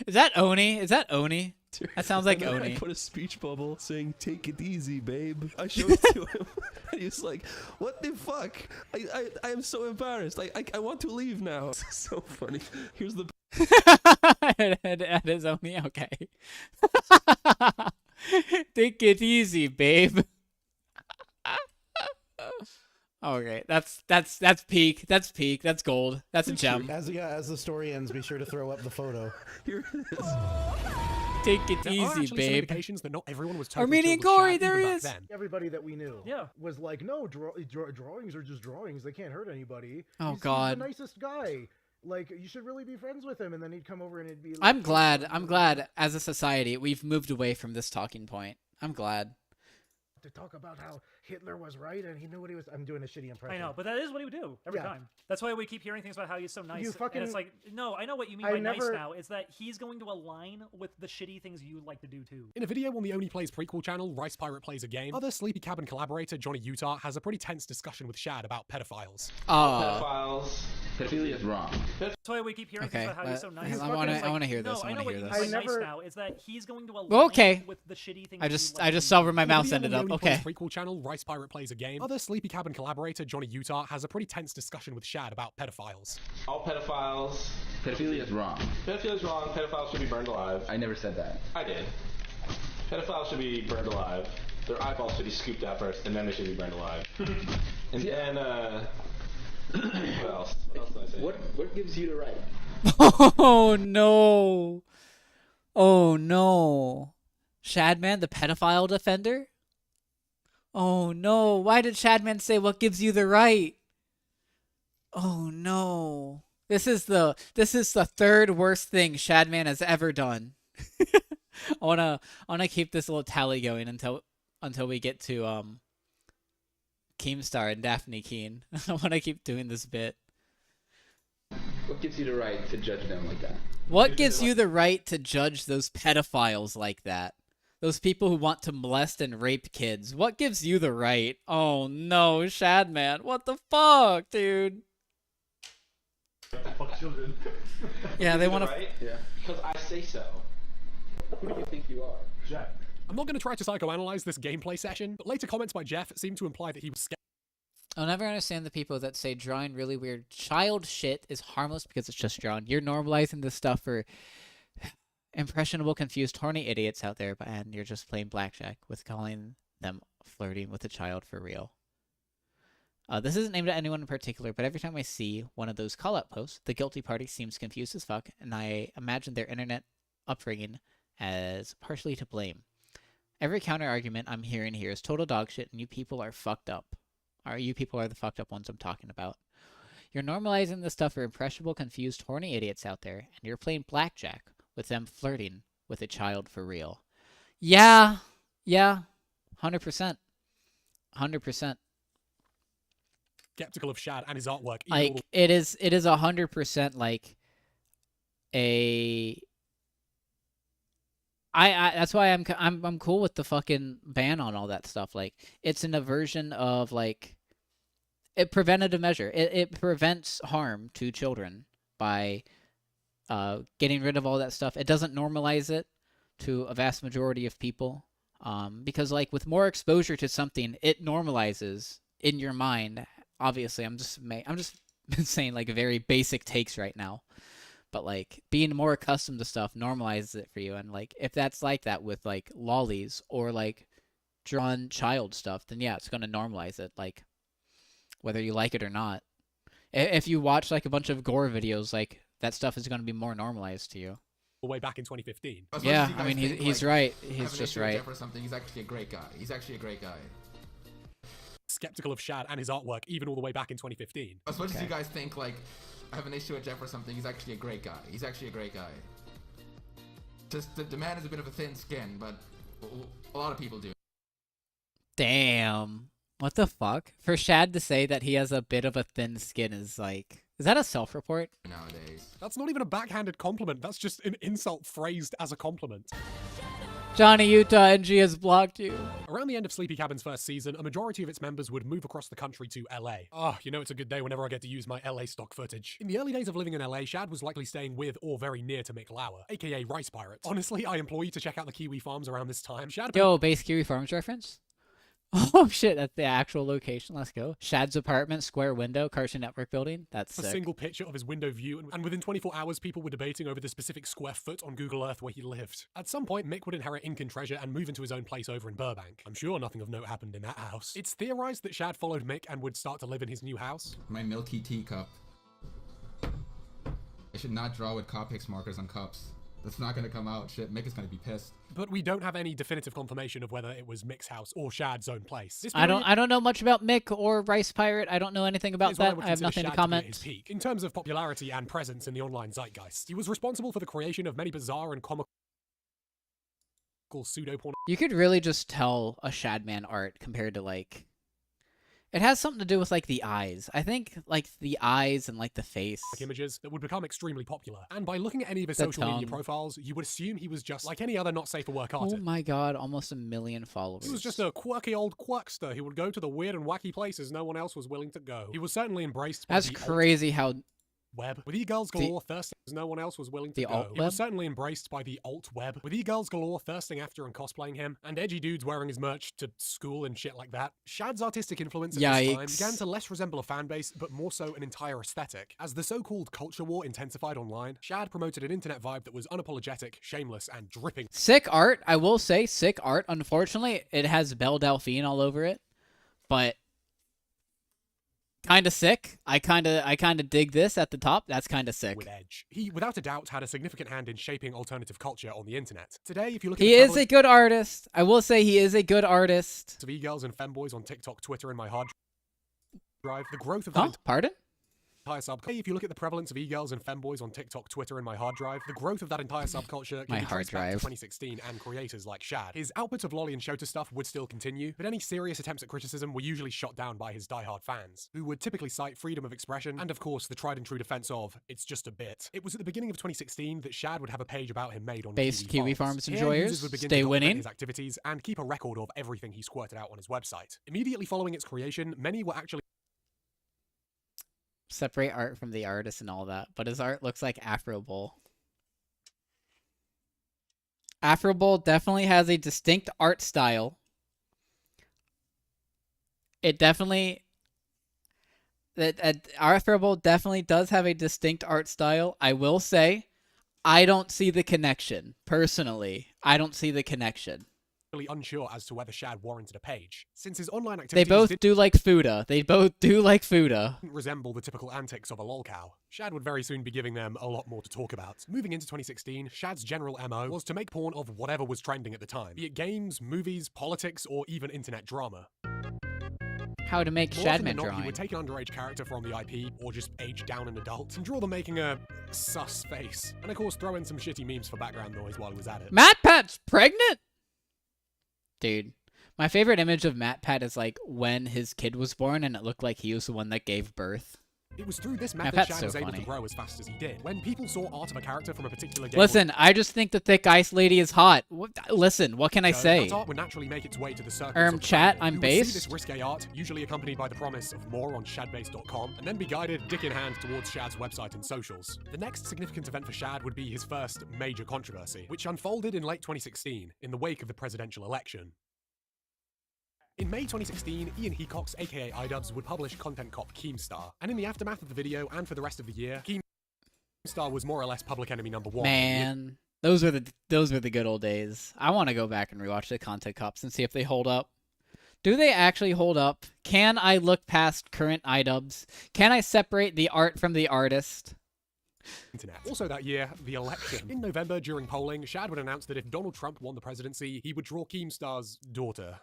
Is that Oni? Is that Oni? That sounds like And then Oni. I put a speech bubble saying, "Take it easy, babe." I showed it to him, and he was like, "What the fuck? I am so embarrassed. I want to leave now." It's so funny. Here's the... That is Oni? Okay. Take it easy, babe. Okay, that's peak. That's peak. That's gold. That's a gem. As the story ends, be sure to throw up the photo. Here it is. Take it There are easy, actually some babe. indications that not everyone was totally Armenian chilled with Gory, Shad there even he back is. then. Everybody that we knew Yeah. was like, no, drawings are just drawings. They can't hurt anybody. Oh, He's God. the nicest guy. Like, you should really be friends with him. And then he'd come over and it'd be like... I'm glad as a society we've moved away from this talking point. I'm glad. To talk about how Hitler was right and he knew what he was... I'm doing a shitty impression. I know, but that is what he would do every Yeah. time. That's why we keep hearing things about how he's so nice. You fucking- And it's like, no, I know what you mean I by nice never- now. It's that he's going to align with the shitty things you like to do too. In a video on the Only Plays prequel channel, Rice Pirate Plays a Game, other Sleepy Cabin collaborator Johnny Utah has a pretty tense discussion with Shad about pedophiles. Pedophiles. Pedophilia is wrong. That's why we keep hearing things Okay, about how he's so nice. I want to hear this. No, I I know want to what hear you this. mean by nice now. Is that he's going to align Well, okay. with the shitty things I you just like to saw do. where my In a mouse video ended on up. the Only Plays Okay. prequel channel, Rice Pirate Plays a Game, other Sleepy Cabin collaborator Johnny Utah has a pretty tense discussion with Shad about pedophiles. All pedophiles. Pedophilia is wrong. Pedophilia is wrong. Pedophiles should be burned alive. I never said that. I did. Pedophiles should be burned alive. Their eyeballs should be scooped out first, and then they should be burned alive. And then, what else? What else did I say? What gives you the right? Oh no. Oh no. Shadman, the pedophile defender? Oh no. Why did Shadman say what gives you the right? Oh no. This is the third worst thing Shadman has ever done. I wanna keep this little tally going until we get to Keemstar and Daphne Keen. I wanna keep doing this bit. What gives you the right to judge them like that? What gives you the right to judge those pedophiles like that? Those people who want to molest and rape kids. What gives you the right? Oh no, Shadman. What the fuck, dude? Fuck children. Yeah, they want to. Right? Yeah. Because I say so. Who do you think you are? Jeff. I'm not going to try to psychoanalyze this gameplay session, but later comments by Jeff seem to imply that he was scared. I'll never understand the people that say drawing really weird child shit is harmless because it's just drawn. You're normalizing this stuff for impressionable, confused, horny idiots out there, and you're just playing blackjack with calling them flirting with a child for real. This isn't aimed at anyone in particular, but every time I see one of those call-out posts, the guilty party seems confused as fuck, and I imagine their internet upbringing as partially to blame. Every counter-argument I'm hearing here is total dog shit, and you people are fucked up. You people are the fucked up ones I'm talking about. You're normalizing this stuff for impressionable, confused, horny idiots out there, and you're playing blackjack with them flirting with a child for real. Yeah, 100%. 100%. Skeptical of Shad and his artwork. Like, it is 100% like a... that's why I'm cool with the fucking ban on all that stuff. Like, it's an aversion of, like, it preventative measure. It prevents harm to children by getting rid of all that stuff. It doesn't normalize it to a vast majority of people. Because, like, with more exposure to something, it normalizes in your mind. Obviously, I'm just saying, like, very basic takes right now. But, like, being more accustomed to stuff normalizes it for you. And, like, if that's like that with, like, lollies or, like, drawn child stuff, then, yeah, it's going to normalize it, like, whether you like it or not. If you watch, like, a bunch of gore videos, like, that stuff is going to be more normalized to you. Way back in 2015. Yeah, I mean, he's right. He's just right. Jeff or something, he's actually a great guy. He's actually a great guy. Skeptical of Shad and his artwork, even all the way back in 2015. As much as you guys think, like, I have an issue with Jeff or something, he's actually a great guy. He's actually a great guy. Just, the man has a bit of a thin skin, but a lot of people do. Damn. What the fuck? For Shad to say that he has a bit of a thin skin is like... Is that a self-report? Nowadays. That's not even a backhanded compliment. That's just an insult phrased as a compliment. Johnny Utah NG has blocked you. Around the end of Sleepy Cabin's first season, a majority of its members would move across the country to LA. You know it's a good day whenever I get to use my LA stock footage. In the early days of living in LA, Shad was likely staying with or very near to Mick Lauer, aka Rice Pirate. Honestly, I implore you to check out the Kiwi farms around this time. Shad... Yo, base Kiwi Farms reference? Oh shit, that's the actual location. Let's go. Shad's apartment, square window, Cartoon Network building. That's sick. A single picture of his window view, and within 24 hours, people were debating over the specific square foot on Google Earth where he lived. At some point, Mick would inherit ink and treasure and move into his own place over in Burbank. I'm sure nothing of note happened in that house. It's theorized that Shad followed Mick and would start to live in his new house. My milky teacup. I should not draw with Copics markers on cups. That's not gonna come out. Shit, Mick is gonna be pissed. But we don't have any definitive confirmation of whether it was Mick's house or Shad's own place. I don't know much about Mick or Rice Pirate. I don't know anything about that. I have nothing to comment. His peak. In terms of popularity and presence in the online zeitgeist, he was responsible for the creation of many bizarre and comical pseudo-porn. You could really just tell a Shadman art compared to, like... It has something to do with, like, the eyes. I think, like, the eyes and, like, the face. Images that would become extremely popular. And by looking at any of his social media profiles, you would assume he was just like any other not safe for work artist. Oh my god, almost 1 million followers. He was just a quirky old quirkster who would go to the weird and wacky places no one else was willing to go. He was certainly embraced by That's crazy how... web. With e-girls galore thirsting as no one else was willing to go. He was certainly embraced by the alt web. With e-girls galore thirsting after and cosplaying him, and edgy dudes wearing his merch to school and shit like that. Shad's artistic influence at this time began to less resemble a fanbase, but more so an entire aesthetic. As the so-called culture war intensified online, Shad promoted an internet vibe that was unapologetic, shameless, and dripping. Sick art, I will say, sick art. Unfortunately, it has Belle Delphine all over it, but... Kinda sick. I kinda dig this at the top. That's kinda sick. With edge. He, without a doubt, had a significant hand in shaping alternative culture on the internet. Today, if you look at He is a good artist. I will say he is a good artist. Of e-girls and femboys on TikTok, Twitter, and my hard drive, the growth of Pardon? If you look at the prevalence of e-girls and femboys on TikTok, Twitter, and my hard drive, the growth of that entire subculture can My be hard traced back to drive. 2016 and creators like Shad. His output of lolly and Shota stuff would still continue, but any serious attempts at criticism were usually shot down by his diehard fans, who would typically cite freedom of expression and, of course, the tried and true defense of, it's just a bit. It was at the beginning of 2016 that Shad would have a page about him made on Based Kiwi Farms Here, enjoyers, users would begin stay to document winning. his activities and keep a record of everything he squirted out on his website. Immediately following its creation, many were actually Separate art from the artist and all that, but his art looks like Afro Bowl. Afro Bowl definitely has a distinct art style. It definitely... Afro Bowl definitely does have a distinct art style. I will say, I don't see the connection. Personally, I don't see the connection. unsure as to whether Shad warranted a page, since his online They activities both do like Fuda. They both do like Fuda. didn't resemble the typical antics of a lolcow. Shad would very soon be giving them a lot more to talk about. Moving into 2016, Shad's general MO was to make porn of whatever was trending at the time, be it games, movies, politics, or even internet drama. How to make More often than Shadman not, he drawing. would take an underage character from the IP, or just age down an adult, and draw them making a sus face. And of course, throw in some shitty memes for background noise while he was at it. MatPat's pregnant? Dude, my favorite image of MatPat is like when his kid was born and it looked like he was the one that gave birth. It was through this method MatPat's Shad so was able funny. to grow as fast as he did. When people saw art of a character from a particular game... Listen, I just think the thick ice lady is hot. Listen, what can I say? That art would naturally make its way to the circles of the Chat, family, I'm who would see based. this risque art, usually accompanied by the promise of more on shadbase.com, and then be guided dick in hand towards Shad's website and socials. The next significant event for Shad would be his first major controversy, which unfolded in late 2016, in the wake of the presidential election. In May 2016, Ian Hecox, aka iDubbbz, would publish Content Cop Keemstar, and in the aftermath of the video and for the rest of the year, Keemstar was more or less public enemy number one. Man, those were the good old days. I want to go back and rewatch the Content Cops and see if they hold up. Do they actually hold up? Can I look past current iDubbbz? Can I separate the art from the artist? Internet. Also that year, the election. In November, during polling, Shad would announce that if Donald Trump won the presidency, he would draw Keemstar's daughter.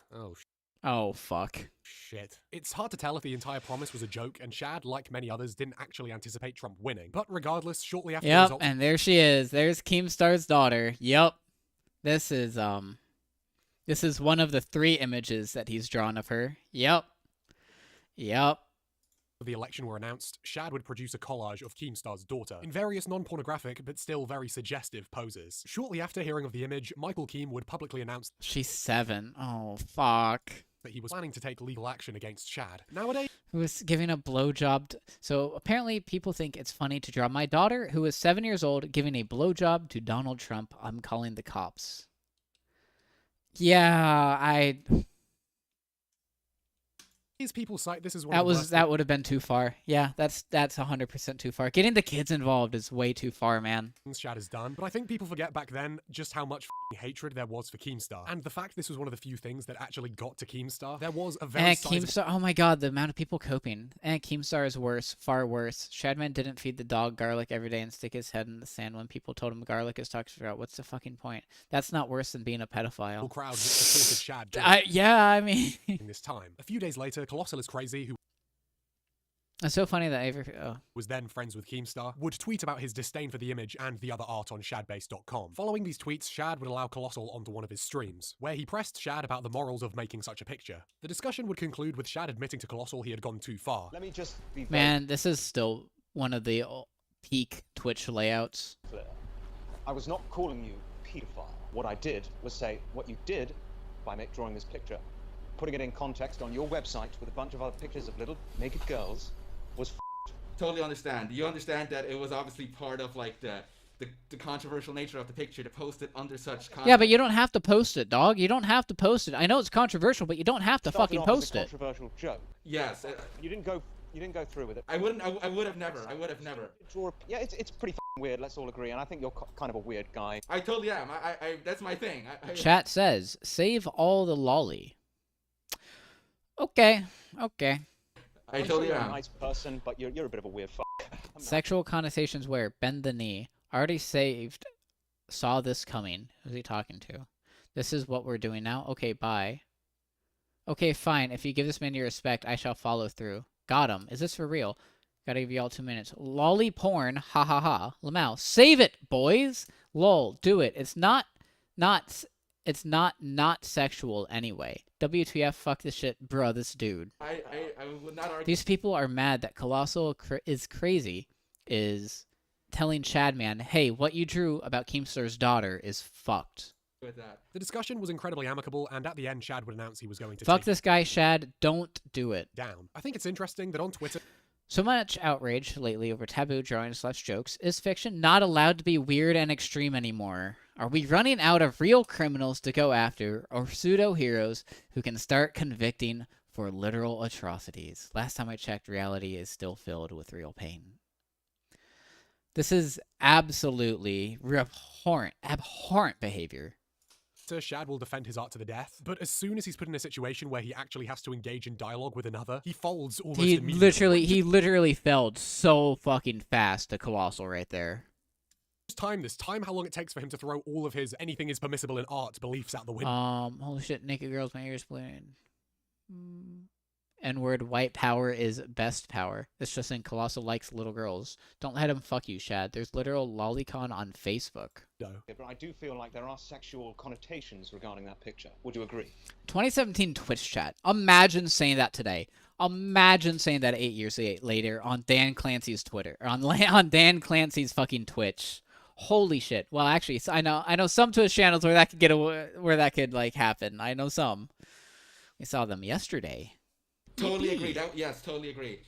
Oh, fuck. Shit. It's hard to tell if the entire promise was a joke, and Shad, like many others, didn't actually anticipate Trump winning. But regardless, shortly after the Yep, results... and there she is. There's Keemstar's daughter. Yep. This is one of the 3 images that he's drawn of her. Yep. Yep. The election were announced, Shad would produce a collage of Keemstar's daughter in various non-pornographic but still very suggestive poses. Shortly after hearing of the image, Michael Keem would publicly announce she's 7. Oh, fuck. that he was planning to take legal action against Shad. Nowadays, Who was giving a blowjob. So apparently people think it's funny to draw my daughter, who is 7 years old, giving a blowjob to Donald Trump. I'm calling the cops. Yeah, these people cite this as one of the worst that would have been too far. Yeah, that's 100% too far. Getting the kids involved is way too far, man. things Shad has done, but I think people forget back then just how much hatred there was for Keemstar. And the fact this was one of the few things that actually got to Keemstar, there was a very And sizable... Keemstar, oh my god, the amount of people coping. And Keemstar is worse, far worse. Shadman didn't feed the dog garlic every day and stick his head in the sand when people told him garlic is toxic. What's the fucking point? That's not worse than being a pedophile. crowd that supported Shad during Yeah, I mean... this time. A few days later, Colossal is Crazy, who It's so funny that was then friends with Keemstar, would tweet about his disdain for the image and the other art on shadbase.com. Following these tweets, Shad would allow Colossal onto one of his streams, where he pressed Shad about the morals of making such a picture. The discussion would conclude with Shad admitting to Colossal he had gone too far. Let me just be Man, this is still one of the peak Twitch layouts. clear. I was not calling you pedophile. What I did was say what you did by drawing this picture, putting it in context on your website with a bunch of other pictures of little naked girls, was Totally understand. You understand that it was obviously part of like the controversial nature of the picture to post it under such context. Yeah, but you don't have to post it, dog. You don't have to post it. I know it's controversial, but you don't have to started fucking off as post a it. controversial joke. Yes. You didn't go through with it. I would have never. I would have never. Yeah, it's pretty weird. Let's all agree, and I think you're kind of a weird guy. I totally am. I that's my thing. Chat says, save all the lolly. Okay. I I'm totally sure you're am. a nice person, but you're a bit of a weird fuck. Sexual connotations where? Bend the knee. Already saved. Saw this coming. Who's he talking to? This is what we're doing now? Okay, bye. Okay, fine. If you give this man your respect, I shall follow through. Got him. Is this for real? Gotta give you all 2 minutes. Lolly porn, ha ha ha. Lamau, save it, boys. Lol, do it. It's not sexual anyway. WTF, fuck this shit, bruh, this dude. I would not argue. These people are mad that Colossal is crazy is telling Shadman, hey, what you drew about Keemstar's daughter is fucked. With that. The discussion was incredibly amicable, and at the end, Shad would announce he was going to Fuck take this guy, Shad. Don't do it. down. I think it's interesting that on Twitter... So much outrage lately over taboo drawings/jokes. Is fiction not allowed to be weird and extreme anymore? Are we running out of real criminals to go after, or pseudo-heroes who can start convicting for literal atrocities? Last time I checked, reality is still filled with real pain. This is absolutely abhorrent behavior. Shad will defend his art to the death, but as soon as he's put in a situation where he actually has to engage in dialogue with another, he folds almost immediately. He literally felled so fucking fast to Colossal right there. Just time how long it takes for him to throw all of his anything is permissible in art beliefs out the window. Holy shit, naked girls, my ears bleeding. N-word, white power is best power. It's just saying Colossal likes little girls. Don't let him fuck you, Shad. There's literal lolicon on Facebook. No. Yeah, but I do feel like there are sexual connotations regarding that picture. Would you agree? 2017 Twitch chat. Imagine saying that today. Imagine saying that 8 years later on Dan Clancy's Twitter. Or on Dan Clancy's fucking Twitch. Holy shit. Well, actually, I know some Twitch channels where that could like happen. I know some. We saw them yesterday. Totally agree. Yes, totally agree.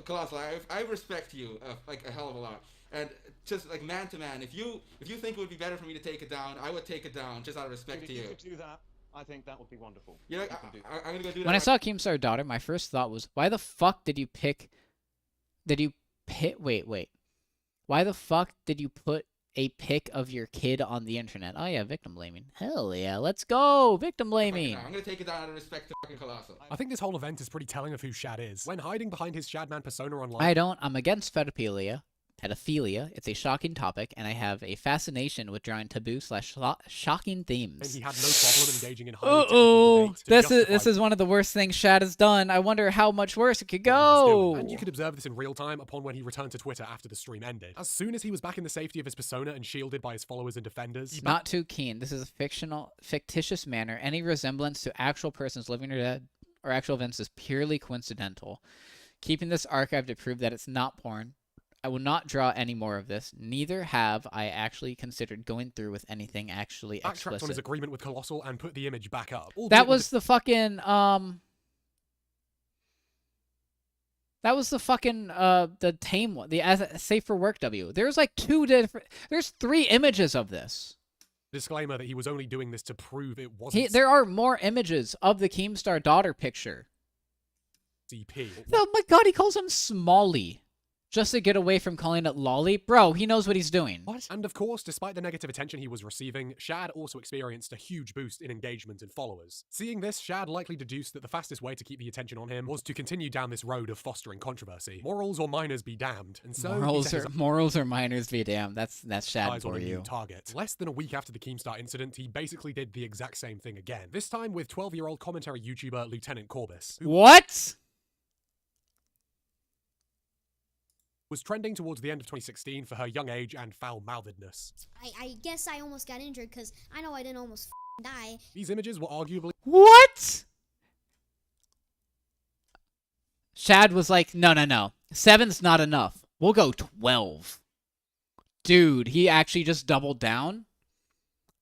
Colossal, I respect you like a hell of a lot. And just like man to man, if you think it would be better for me to take it down, I would take it down just out of respect to you. If you could do that, I think that would be wonderful. Yeah, I'm gonna go do that. When I saw Keemstar's daughter, my first thought was, why the fuck did you pick? Wait. Why the fuck did you put a pic of your kid on the internet? Oh yeah, victim blaming. Hell yeah, let's go, victim blaming. I'm gonna take it down out of respect to fucking Colossal. I think this whole event is pretty telling of who Shad is. When hiding behind his Shadman persona online... I'm against pedophilia. It's a shocking topic, and I have a fascination with drawing taboo/shocking themes. And he had no problem engaging in highly this is one of the worst things Shad has done. I wonder how much worse it could go. And you could observe this in real time upon when he returned to Twitter after the stream ended. As soon as he was back in the safety of his persona and shielded by his followers and defenders, not too keen. This is a fictitious manner. Any resemblance to actual persons living or dead or actual events is purely coincidental. Keeping this archive to prove that it's not porn. I will not draw any more of this. Neither have I actually considered going through with anything actually explicit. Backtracked on his agreement with Colossal and put the image back up. That was the fucking That was the fucking the tame one, the safe for work W. There's like there's 3 images of this. Disclaimer that he was only doing this to prove it wasn't. There are more images of the Keemstar daughter picture. CP. Oh my god, he calls him Smalley. Just to get away from calling it Lolly? Bro, he knows what he's doing. What? And of course, despite the negative attention he was receiving, Shad also experienced a huge boost in engagement and followers. Seeing this, Shad likely deduced that the fastest way to keep the attention on him was to continue down this road of fostering controversy. Morals or minors be damned. And so morals or minors be damned. That's Shad for you. Target. Less than a week after the Keemstar incident, he basically did the exact same thing again. This time with 12-year-old commentary YouTuber Lieutenant Corbis. What? Was trending towards the end of 2016 for her young age and foul-mouthedness. I guess I almost got injured because I know I didn't almost die. These images were arguably... What? Shad was like, no. 7's not enough. We'll go 12. Dude, he actually just doubled down?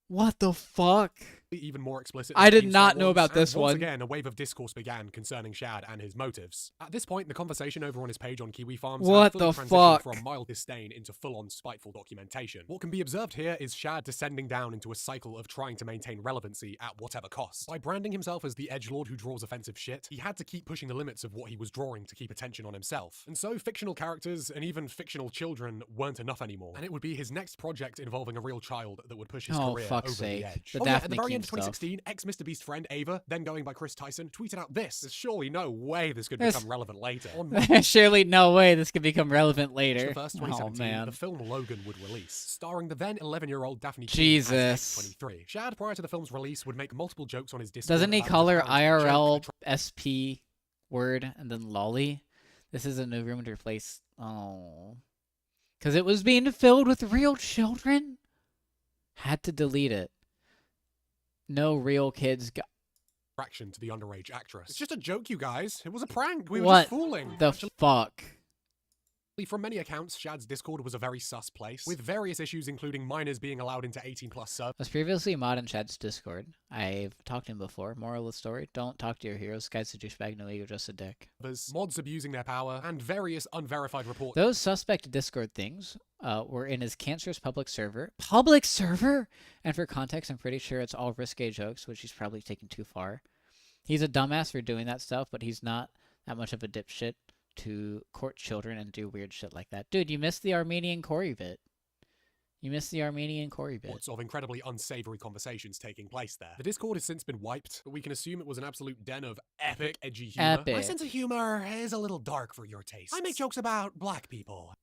What the fuck? Even more explicit. I did not know about this one. Once again, a wave of discourse began concerning Shad and his motives. At this point, the conversation over on his page on Kiwi Farms what had fully the transitioned fuck? from mild disdain into full-on spiteful documentation. What can be observed here is Shad descending down into a cycle of trying to maintain relevancy at whatever cost. By branding himself as the edgelord who draws offensive shit, he had to keep pushing the limits of what he was drawing to keep attention on himself. And so fictional characters and even fictional children weren't enough anymore. And it would be his next project involving a real child that would push his career over the edge. At the very end of 2016, ex-Mr. Beast friend Ava, then going by Chris Tyson, tweeted out this. There's surely no way this could become relevant later. Surely no way this could become relevant later. March 1st, 2017, the film Logan would release, starring the then 11-year-old Daphne Jesus. 23. Shad, prior to the film's release, would make multiple jokes on his Discord. Doesn't he call her IRL SP word and then lolly? This is a new room to replace. Oh. Because it was being filled with real children? Had to delete it. No real kids got. Fraction to the underage actress. It's just a joke, you guys. It was a prank. We were What just fooling. the fuck? From many accounts, Shad's Discord was a very sus place, with various issues including minors being allowed into 18+ servers. Was previously mod in Shad's Discord. I've talked to him before. Moral of the story, don't talk to your heroes. Guy's a douchebag, no ego, just a dick. Mods abusing their power, and various unverified reports. Those suspect Discord things were in his cancerous public server. Public server? And for context, I'm pretty sure it's all risque jokes, which he's probably taken too far. He's a dumbass for doing that stuff, but he's not that much of a dipshit to court children and do weird shit like that. Dude, you missed the Armenian Corey bit. You missed the Armenian Corey bit. Of incredibly unsavory conversations taking place there. The Discord has since been wiped, but we can assume it was an absolute den of epic, edgy humor. Epic. My sense of humor is a little dark for your taste. I make jokes about black people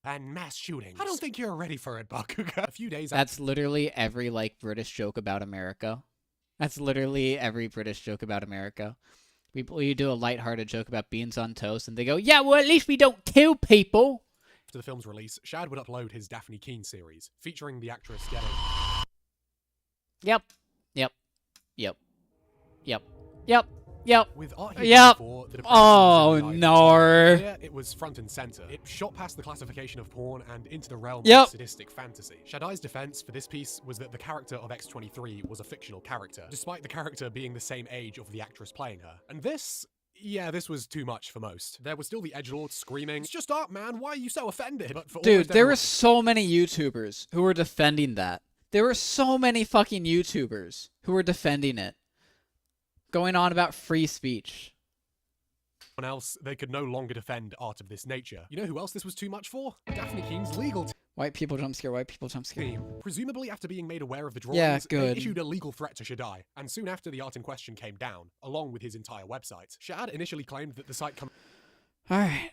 and mass shootings. I don't think you're ready for it, Bakuga. A few days That's literally every, like, British joke about America. That's literally every British joke about America. You do a lighthearted joke about beans on toast, and they go, yeah, well, at least we don't kill people. After the film's release, Shad would upload his Daphne Keane series, featuring the actress getting... Yep. Yep. Yep. Yep. Yep. Yep. With art yep. Before, the oh, no. Here, it was front and center. It shot past the classification of porn and into the realm yep. of sadistic fantasy. Shadai's defense for this piece was that the character of X-23 was a fictional character, despite the character being the same age of the actress playing her. And this... yeah, this was too much for most. There was still the edgelords screaming, it's just art, man, why are you so offended? But for dude, there were so many YouTubers who were defending that. There were so many fucking YouTubers who were defending it. Going on about free speech. Else, they could no longer defend art of this nature. You know who else this was too much for? Daphne Keane's legal team. White people jump scare, white people jump scare. Presumably after being made aware of the drawings, good. They issued a legal threat to Shadai, and soon after the art in question came down, along with his entire website. Shad initially claimed that the site Alright.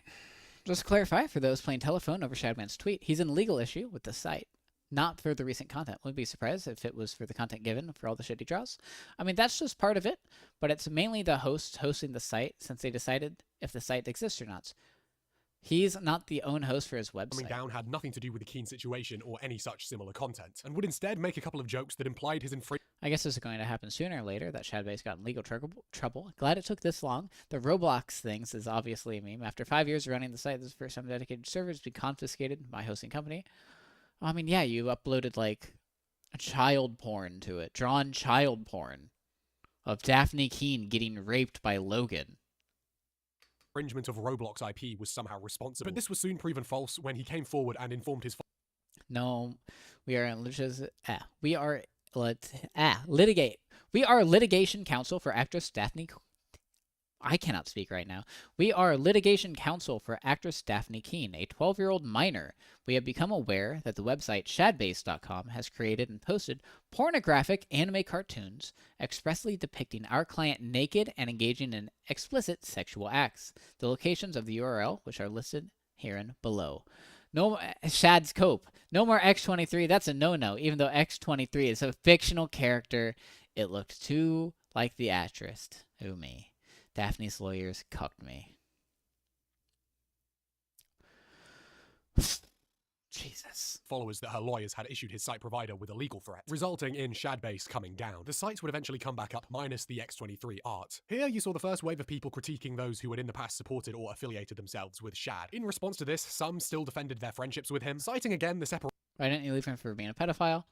Just to clarify, for those playing telephone over Shadman's tweet, he's in legal issue with the site. Not for the recent content. Wouldn't be surprised if it was for the content given for all the shit he draws. I mean, that's just part of it, but it's mainly the host hosting the site since they decided if the site exists or not. He's not the own host for his website. Coming down had nothing to do with the Keane situation or any such similar content, and would instead make a couple of jokes that implied his infringement. I guess this is going to happen sooner or later, that Shadbase got in legal trouble. Glad it took this long. The Roblox things is obviously a meme. After 5 years of running the site, this is the first time dedicated servers be confiscated by hosting company. I mean, yeah, you uploaded, like, child porn to it. Drawn child porn of Daphne Keane getting raped by Logan. Infringement of Roblox IP was somehow responsible. But this was soon proven false when he came forward and informed his... No, we are litigate. We are litigation counsel for actress Daphne... I cannot speak right now. We are litigation counsel for actress Daphne Keane, a 12-year-old minor. We have become aware that the website shadbase.com has created and posted pornographic anime cartoons expressly depicting our client naked and engaging in explicit sexual acts. The locations of the URL, which are listed herein below. No, Shad's Cope. No more X-23. That's a no-no, even though X-23 is a fictional character. It looked too like the actress. Ooh, me. Daphne's lawyers cucked me. Jesus. Followers that her lawyers had issued his site provider with a legal threat, resulting in Shadbase coming down. The sites would eventually come back up, minus the X-23 art. Here you saw the first wave of people critiquing those who had in the past supported or affiliated themselves with Shad. In response to this, some still defended their friendships with him, citing again the separation. Why didn't you leave him for being a pedophile?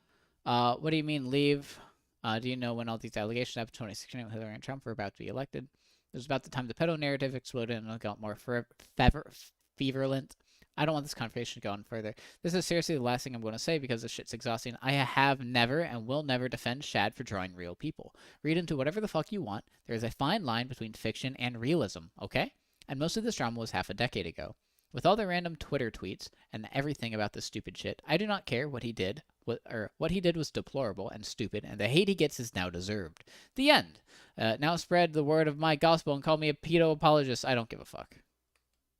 What do you mean leave? Do you know when all these allegations happened? 2016 when Hillary and Trump were about to be elected. It was about the time the pedo narrative exploded and it got more feverulent. I don't want this conversation to go on further. This is seriously the last thing I'm going to say because this shit's exhausting. I have never and will never defend Shad for drawing real people. Read into whatever the fuck you want. There is a fine line between fiction and realism, okay? And most of this drama was half a decade ago. With all the random Twitter tweets and everything about this stupid shit, I do not care what he did. What he did was deplorable and stupid, and the hate he gets is now deserved. The end. Now spread the word of my gospel and call me a pedo apologist. I don't give a fuck.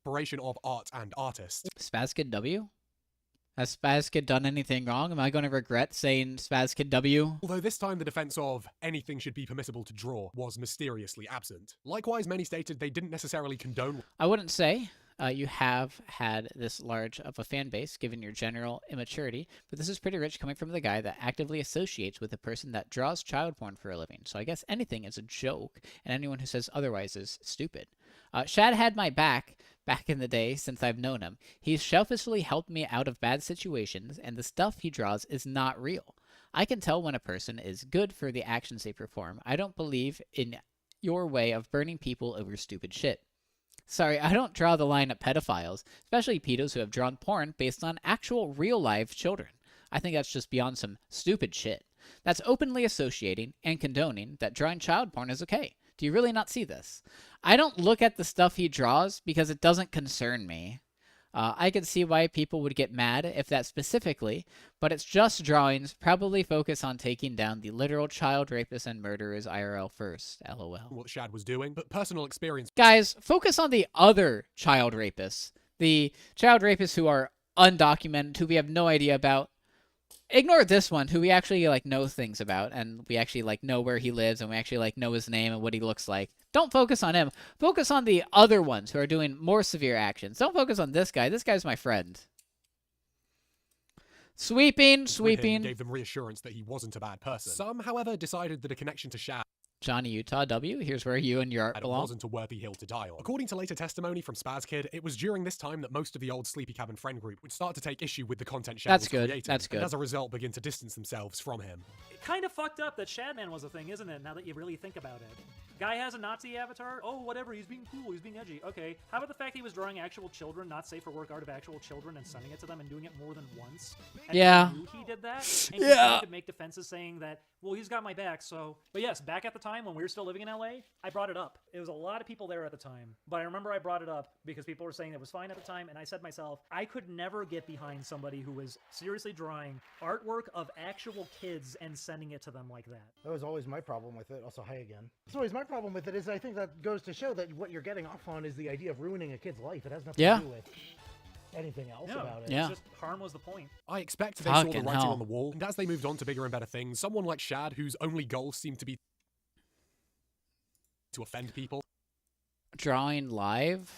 Separation of art and artists. Spazkid W? Has SpazKid done anything wrong? Am I going to regret saying SpazKid W? Although this time the defense of anything should be permissible to draw was mysteriously absent. Likewise, many stated they didn't necessarily condone. I wouldn't say you have had this large of a fan base given your general immaturity, but this is pretty rich coming from the guy that actively associates with a person that draws child porn for a living. So I guess anything is a joke, and anyone who says otherwise is stupid. Shad had my back in the day since I've known him. He's selfishly helped me out of bad situations, and the stuff he draws is not real. I can tell when a person is good for the actions they perform. I don't believe in your way of burning people over stupid shit. Sorry, I don't draw the line at pedophiles, especially pedos who have drawn porn based on actual real-life children. I think that's just beyond some stupid shit. That's openly associating and condoning that drawing child porn is okay. Do you really not see this? I don't look at the stuff he draws because it doesn't concern me. I can see why people would get mad if that specifically, but it's just drawings, probably focus on taking down the literal child rapists and murderers IRL first, lol. What Shad was doing, but personal experience. Guys, focus on the other child rapists. The child rapists who are undocumented, who we have no idea about. Ignore this one, who we actually know things about, and we actually know where he lives, and we actually know his name and what he looks like. Don't focus on him. Focus on the other ones who are doing more severe actions. Don't focus on this guy. This guy's my friend. Sweeping. Gave them reassurance that he wasn't a bad person. Some, however, decided that a connection to Shad Johnny Utah W, here's where you and your art belong. Wasn't a worthy hill to die on. According to later testimony from SpazKid, it was during this time that most of the old Sleepy Cabin friend group would start to take issue with the content Shad was creating. That's good. And as a result, begin to distance themselves from him. Kind of fucked up that Shadman was a thing, isn't it, now that you really think about it? Guy has a Nazi avatar? Oh, whatever, he's being cool, he's being edgy. Okay, how about the fact he was drawing actual children, not safe for work art of actual children, and sending it to them and doing it more than once? And yeah. He knew he did that? And yeah. He could make defenses saying that, well, he's got my back, so... But yes, back at the time when we were still living in LA, I brought it up. It was a lot of people there at the time, but I remember I brought it up because people were saying it was fine at the time, and I said to myself, I could never get behind somebody who was seriously drawing artwork of actual kids and sending it to them like that. That was always my problem with it. Also, hi again. It's always my problem with it is I think that goes to show that what you're getting off on is the idea of ruining a kid's life. It has nothing to do with anything else about it. Yeah. It's just harm was the point. I expect they saw the writing on the wall, and as they moved on to bigger and better things, someone like Shad, whose only goal seemed to be to offend people, drawing live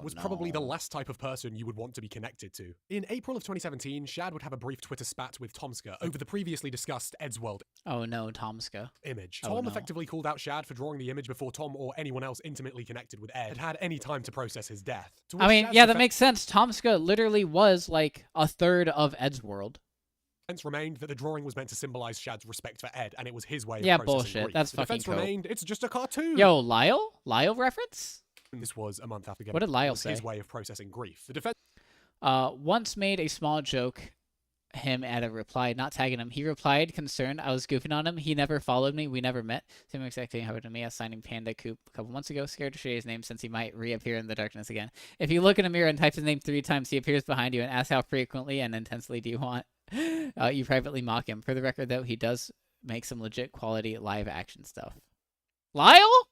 was probably the last type of person you would want to be connected to. In April of 2017, Shad would have a brief Twitter spat with Tomska over the previously discussed Eddsworld Tomska image. Tom effectively called out Shad for drawing the image before Tom or anyone else intimately connected with Ed had any time to process his death. I mean, yeah, that makes sense. Tomska literally was like a third of Eddsworld. Defense remained that the drawing was meant to symbolize Shad's respect for Ed, and it was his way of processing bullshit. grief. That's the fucking defense cool. remained, it's just a cartoon. Yo, Lyle? Lyle reference? This was a month after getting what did Lyle say? His way of processing grief. The defense once made a small joke him at a reply, not tagging him. He replied, concerned I was goofing on him. He never followed me. We never met. Same exact thing happened to me. I was signing Panda Coop a couple months ago. Scared to share his name since he might reappear in the darkness again. If you look in a mirror and type his name 3 times, he appears behind you and asks how frequently and intensely do you want. You privately mock him. For the record, though, he does make some legit quality live action stuff. Lyle?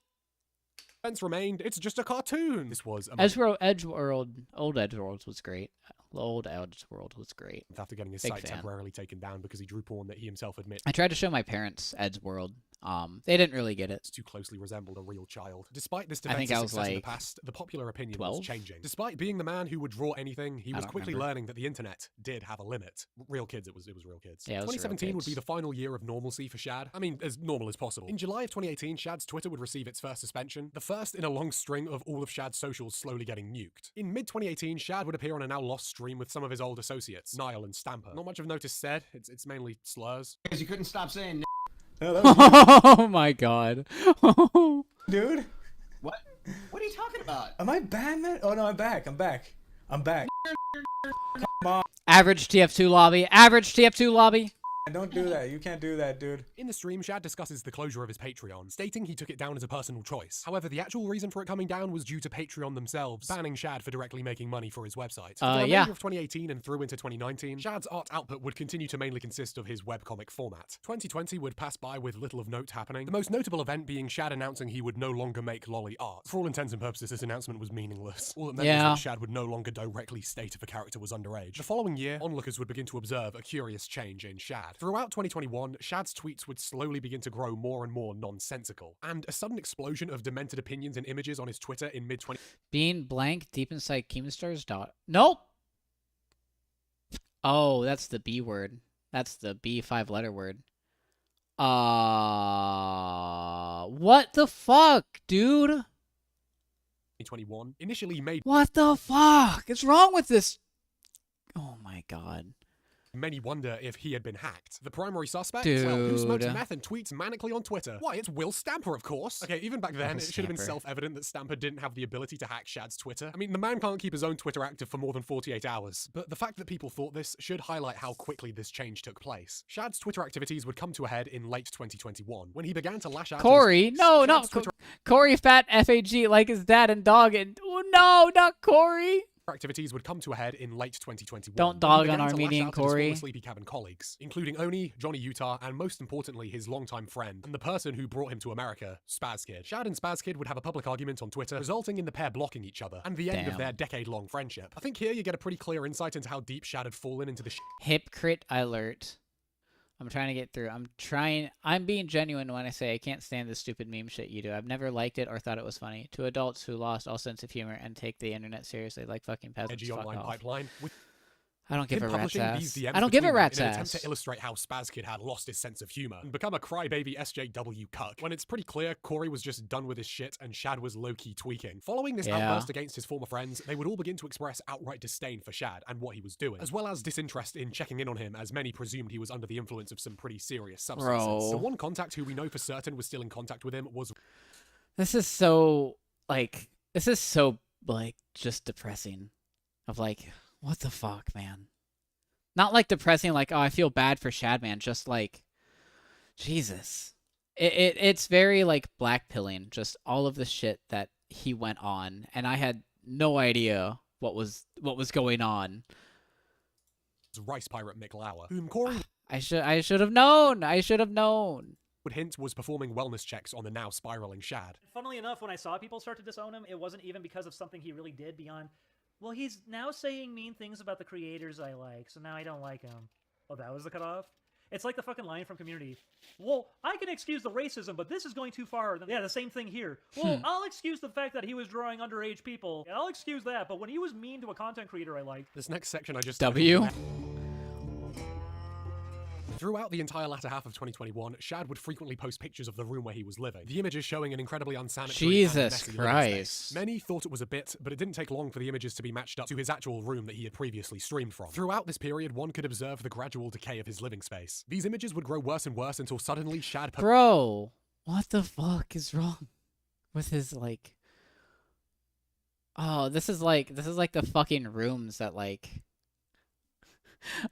Defense remained, it's just a cartoon. This was a Edgeworld, old Edgeworld was great. Old Edgeworld was great. After getting his Big site fan. temporarily taken down because he drew porn that he himself admits. I tried to show my parents Edgeworld. They didn't really get it. Too closely resembled a real child. Despite this I think defensive I was success in the like past, the popular opinion 12? was changing. Despite being the man who would draw anything, he was quickly remember. learning that the internet did have a limit. Real kids, it was real kids. Yeah, it was real 2017 would kids. be the final year of normalcy for Shad. I mean, as normal as possible. In July of 2018, Shad's Twitter would receive its first suspension, the first in a long string of all of Shad's socials slowly getting nuked. In mid-2018, Shad would appear on a now lost stream with some of his old associates, Niall and Stamper. Not much of notice said, it's mainly slurs. Because you couldn't stop saying Oh my god. dude. What? What are you talking about? Am I bad, man? Oh no, I'm back. I'm back. I'm back. Come on. Average TF2 lobby. Average TF2 lobby. Don't do that. You can't do that, dude. In the stream, Shad discusses the closure of his Patreon, stating he took it down as a personal choice. However, the actual reason for it coming down was due to Patreon themselves banning Shad for directly making money for his website. For the remainder of 2018 and through into 2019, Shad's art output would continue to mainly consist of his webcomic format. 2020 would pass by with little of note happening, the most notable event being Shad announcing he would no longer make lolly art. For all intents and purposes, this announcement was meaningless. All it meant was that Shad would no longer directly state if a character was underage. The following year, onlookers would begin to observe a curious change in Shad. Throughout 2021, Shad's tweets would slowly begin to grow more and more nonsensical, and a sudden explosion of demented opinions and images on his Twitter in mid-20... Being blank deep inside Keemstar's dot. Nope! Oh, that's the B word. That's the B 5-letter word. What the fuck, dude? 2021 initially made... What the fuck is wrong with this? Oh my god. Many wonder if he had been hacked. The primary suspect? Well, who smokes Dude. meth and tweets manically on Twitter? Why, it's Will Stamper, of course. Okay, even back then, Will it should have been Stamper. self-evident that Stamper didn't have the ability to hack Shad's Twitter. I mean, the man can't keep his own Twitter active for more than 48 hours. But the fact that people thought this should highlight how quickly this change took place. Shad's Twitter activities would come to a head in late 2021, when he began to lash out Corey? at his... No, Shad's not Twitter Corey Fat FAG like his dad and dog and... Oh, no, not Corey! activities would come to a head in late 2021. Don't when he dog began on to lash Armenian out at his former Corey. Sleepy Cabin colleagues, including Oni, Johnny Utah, and most importantly, his longtime friend, and the person who brought him to America, Spazkid. Shad and Spazkid would have a public argument on Twitter, resulting in the pair blocking each other, and the end of Damn. their decade-long friendship. I think here you get a pretty clear insight into how deep Shad had fallen into the Hypocrite alert. I'm trying to get through. I'm being genuine when I say I can't stand this stupid meme shit you do. I've never liked it or thought it was funny. To adults who lost all sense of humor and take the internet seriously like fucking peasants, edgy fuck online off. pipeline. With I don't give him a rat's publishing ass. these DMs I don't give a between them rat's in an attempt ass. to illustrate how Spazkid had lost his sense of humor and become a crybaby SJW cuck, when it's pretty clear Corey was just done with his shit and Shad was low-key tweaking. Following this Yeah. outburst against his former friends, they would all begin to express outright disdain for Shad and what he was doing, as well as disinterest in checking in on him, as many presumed he was under the influence of some pretty serious substances. Bro. The one contact who we know for certain was still in contact with him was... This is so just depressing. Of like, what the fuck, man? Not like depressing, like, oh, I feel bad for Shadman, just like, Jesus. It's very like black pilling, just all of the shit that he went on, and I had no idea what was going on. Rice Pirate Mick Lauer, whom Corey... I should have known. I should have known. would hint was performing wellness checks on the now spiraling Shad. Funnily enough, when I saw people start to disown him, it wasn't even because of something he really did beyond, well, he's now saying mean things about the creators I like, so now I don't like him. Oh, that was the cutoff? It's like the fucking line from Community. Well, I can excuse the racism, but this is going too far. Yeah, the same thing here. Well, I'll excuse the fact that he was drawing underage people. Yeah, I'll excuse that, but when he was mean to a content creator I liked... This next section I just... W? Throughout the entire latter half of 2021, Shad would frequently post pictures of the room where he was living. The images showing an incredibly unsanitary Jesus and messy living Christ. space. Many thought it was a bit, but it didn't take long for the images to be matched up to his actual room that he had previously streamed from. Throughout this period, one could observe the gradual decay of his living space. These images would grow worse and worse until suddenly Shad... Bro, what the fuck is wrong with his, like... Oh, this is like the fucking rooms that, like...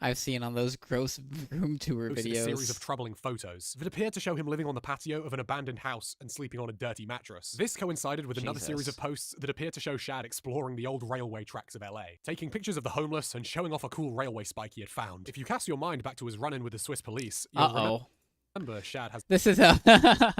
I've seen on those gross room tour posted videos. a series of troubling photos that appeared to show him living on the patio of an abandoned house and sleeping on a dirty mattress. This coincided with another series Jesus. of posts that appeared to show Shad exploring the old railway tracks of LA, taking pictures of the homeless and showing off a cool railway spike he had found. If you cast your mind back to his run-in with the Swiss police, you'll remember Shad has... This is a...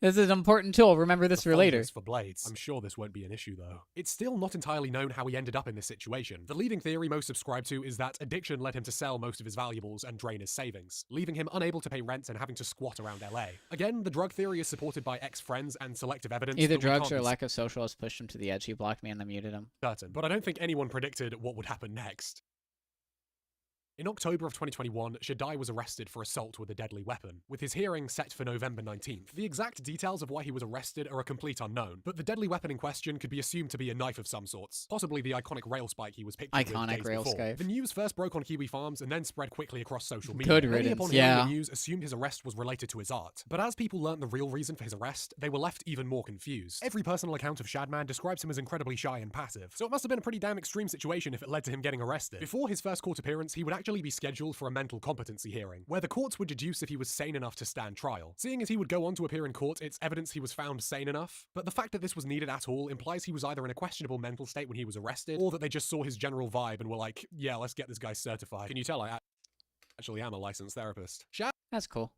This is an important tool. Remember this for later. For blades. I'm sure this won't be an issue, though. It's still not entirely known how he ended up in this situation. The leading theory most subscribed to is that addiction led him to sell most of his valuables and drain his savings, leaving him unable to pay rent and having to squat around LA. Again, the drug theory is supported by ex-friends and selective evidence. Either that we drugs can't or be lack of social has pushed him to the edge. He blocked me and then muted him. certain, but I don't think anyone predicted what would happen next. In October of 2021, Shaddai was arrested for assault with a deadly weapon, with his hearing set for November 19th. The exact details of why he was arrested are a complete unknown, but the deadly weapon in question could be assumed to be a knife of some sorts, possibly the iconic rail spike he was pictured with Iconic days rail before. spike. The news first broke on Kiwi Farms and then spread quickly across social media. Good Many riddance, upon hearing yeah. the news assumed his arrest was related to his art, but as people learnt the real reason for his arrest, they were left even more confused. Every personal account of Shadman describes him as incredibly shy and passive, so it must have been a pretty damn extreme situation if it led to him getting arrested. Before his first court appearance, he would actually actually be scheduled for a mental competency hearing, where the courts would deduce if he was sane enough to stand trial. Seeing as he would go on to appear in court, it's evidence he was found sane enough, but the fact that this was needed at all implies he was either in a questionable mental state when he was arrested, or that they just saw his general vibe and were like, yeah, let's get this guy certified. Can you tell I actually am a licensed therapist? That's cool.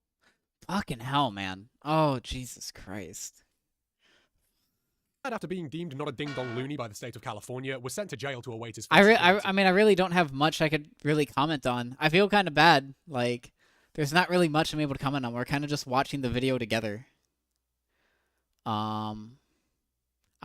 Fucking hell, man. Oh, Jesus Christ. After being deemed not a ding-dong loony by the state of California, was sent to jail to await his... I mean, I really don't have much I could really comment on. I feel kind of bad. Like, there's not really much I'm able to comment on. We're kind of just watching the video together.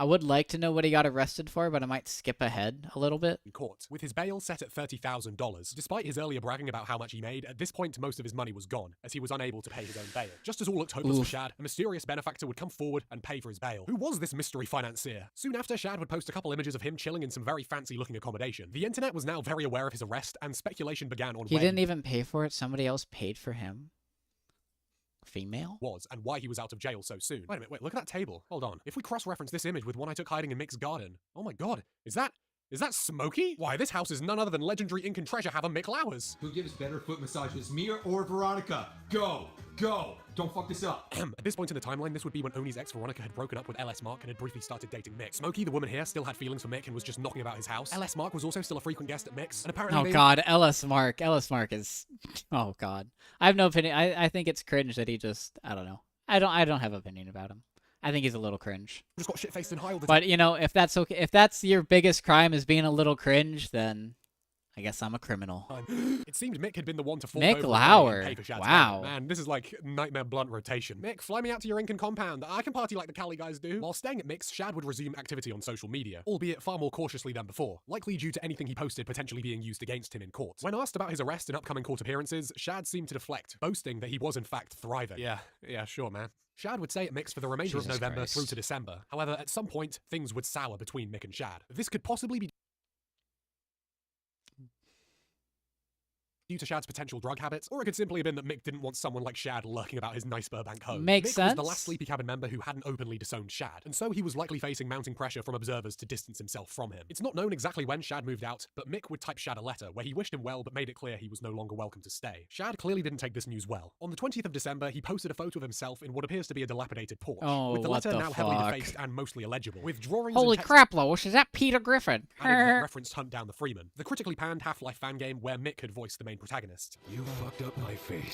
I would like to know what he got arrested for, but I might skip ahead a little bit. In court, with his bail set at $30,000. Despite his earlier bragging about how much he made, at this point most of his money was gone, as he was unable to pay his own bail. Just as all looked hopeless for Shad, a mysterious benefactor would come forward and pay for his bail. Who was this mystery financier? Soon after, Shad would post a couple images of him chilling in some very fancy-looking accommodation. The internet was now very aware of his arrest, and speculation began on He didn't even pay for it. Somebody else paid for him. Female? Was, and why he was out of jail so soon. Wait a minute, look at that table. Hold on. If we cross-reference this image with one I took hiding in Mick's garden. Oh my god, is that Smokey? Why, this house is none other than legendary Ink and Treasure haver Mick Lowers. Who gives better foot massages, me or Veronica? Go! Don't fuck this up. At this point in the timeline, this would be when Oni's ex Veronica had broken up with LS Mark and had briefly started dating Mick. Smokey, the woman here, still had feelings for Mick and was just knocking about his house. LS Mark was also still a frequent guest at Mick's, and apparently God, LS Mark is... Oh god. I have no opinion. I think it's cringe that he just... I don't know. I don't have an opinion about him. I think he's a little cringe. Just got shit-faced and high all the time. But, you know, if that's okay, if that's your biggest crime is being a little cringe, then I guess I'm a criminal. It seemed Mick had been the one to fall Mick over Lauer. and pay for Shad's Wow. bail. Man, this is like Nightmare Blunt rotation. Mick, fly me out to your Incan compound. I can party like the Cali guys do. While staying at Mick's, Shad would resume activity on social media, albeit far more cautiously than before, likely due to anything he posted potentially being used against him in court. When asked about his arrest and upcoming court appearances, Shad seemed to deflect, boasting that he was in fact thriving. Yeah, sure, man. Shad would stay at Mick's for the remainder of November through to December. However, at some point, things would sour between Mick and Shad. This could possibly be due to Shad's potential drug habits, or it could simply have been that Mick didn't want someone like Shad lurking about his nice Burbank home. Makes Mick sense. was the last Sleepy Cabin member who hadn't openly disowned Shad, and so he was likely facing mounting pressure from observers to distance himself from him. It's not known exactly when Shad moved out, but Mick would type Shad a letter where he wished him well but made it clear he was no longer welcome to stay. Shad clearly didn't take this news well. On the 20th of December, he posted a photo of himself in what appears to be a dilapidated porch, with the letter now heavily defaced and mostly illegible, with drawings Holy and crap, Lois, is that Peter Griffin? that referenced Hunt Down the Freeman, the critically panned Half-Life fan game where Mick had voiced the main protagonist. You fucked up my face.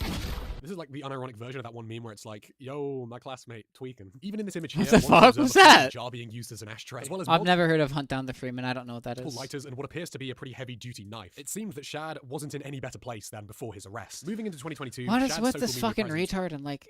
This is like the unironic version of that one meme where it's like, yo, my classmate, tweaking. Even in this image here, What the fuck was that? jar being used as an ashtray, as well as I've never heard of Hunt Down the Freeman. I don't know what that is. lighters and what appears to be a pretty heavy-duty knife. It seems that Shad wasn't in any better place than before his arrest. Moving into 2022, What is Shad's with social this media fucking presence retard and like...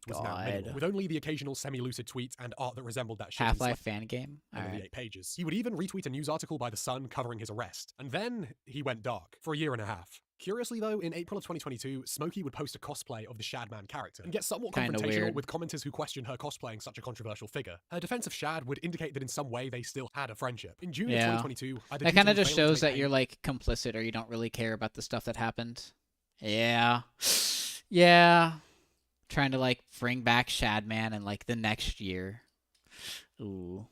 was now minimal, with only the occasional semi-lucid tweet and art that resembled that shit Half-Life fan game? on Alright. the 8 pages. He would even retweet a news article by The Sun covering his arrest. And then he went dark for a year and a half. Curiously though, in April of 2022, Smokey would post a cosplay of the Shadman character and get somewhat Kinda confrontational weird. with commenters who questioned her cosplaying such a controversial figure. Her defense of Shad would indicate that in some way they still had a friendship. In June of 2022, either that due kind to of just failing to shows make that you're like complicit or you don't really care about the stuff that happened. Yeah. Yeah. Trying to like bring back Shadman in like the next year. Ooh.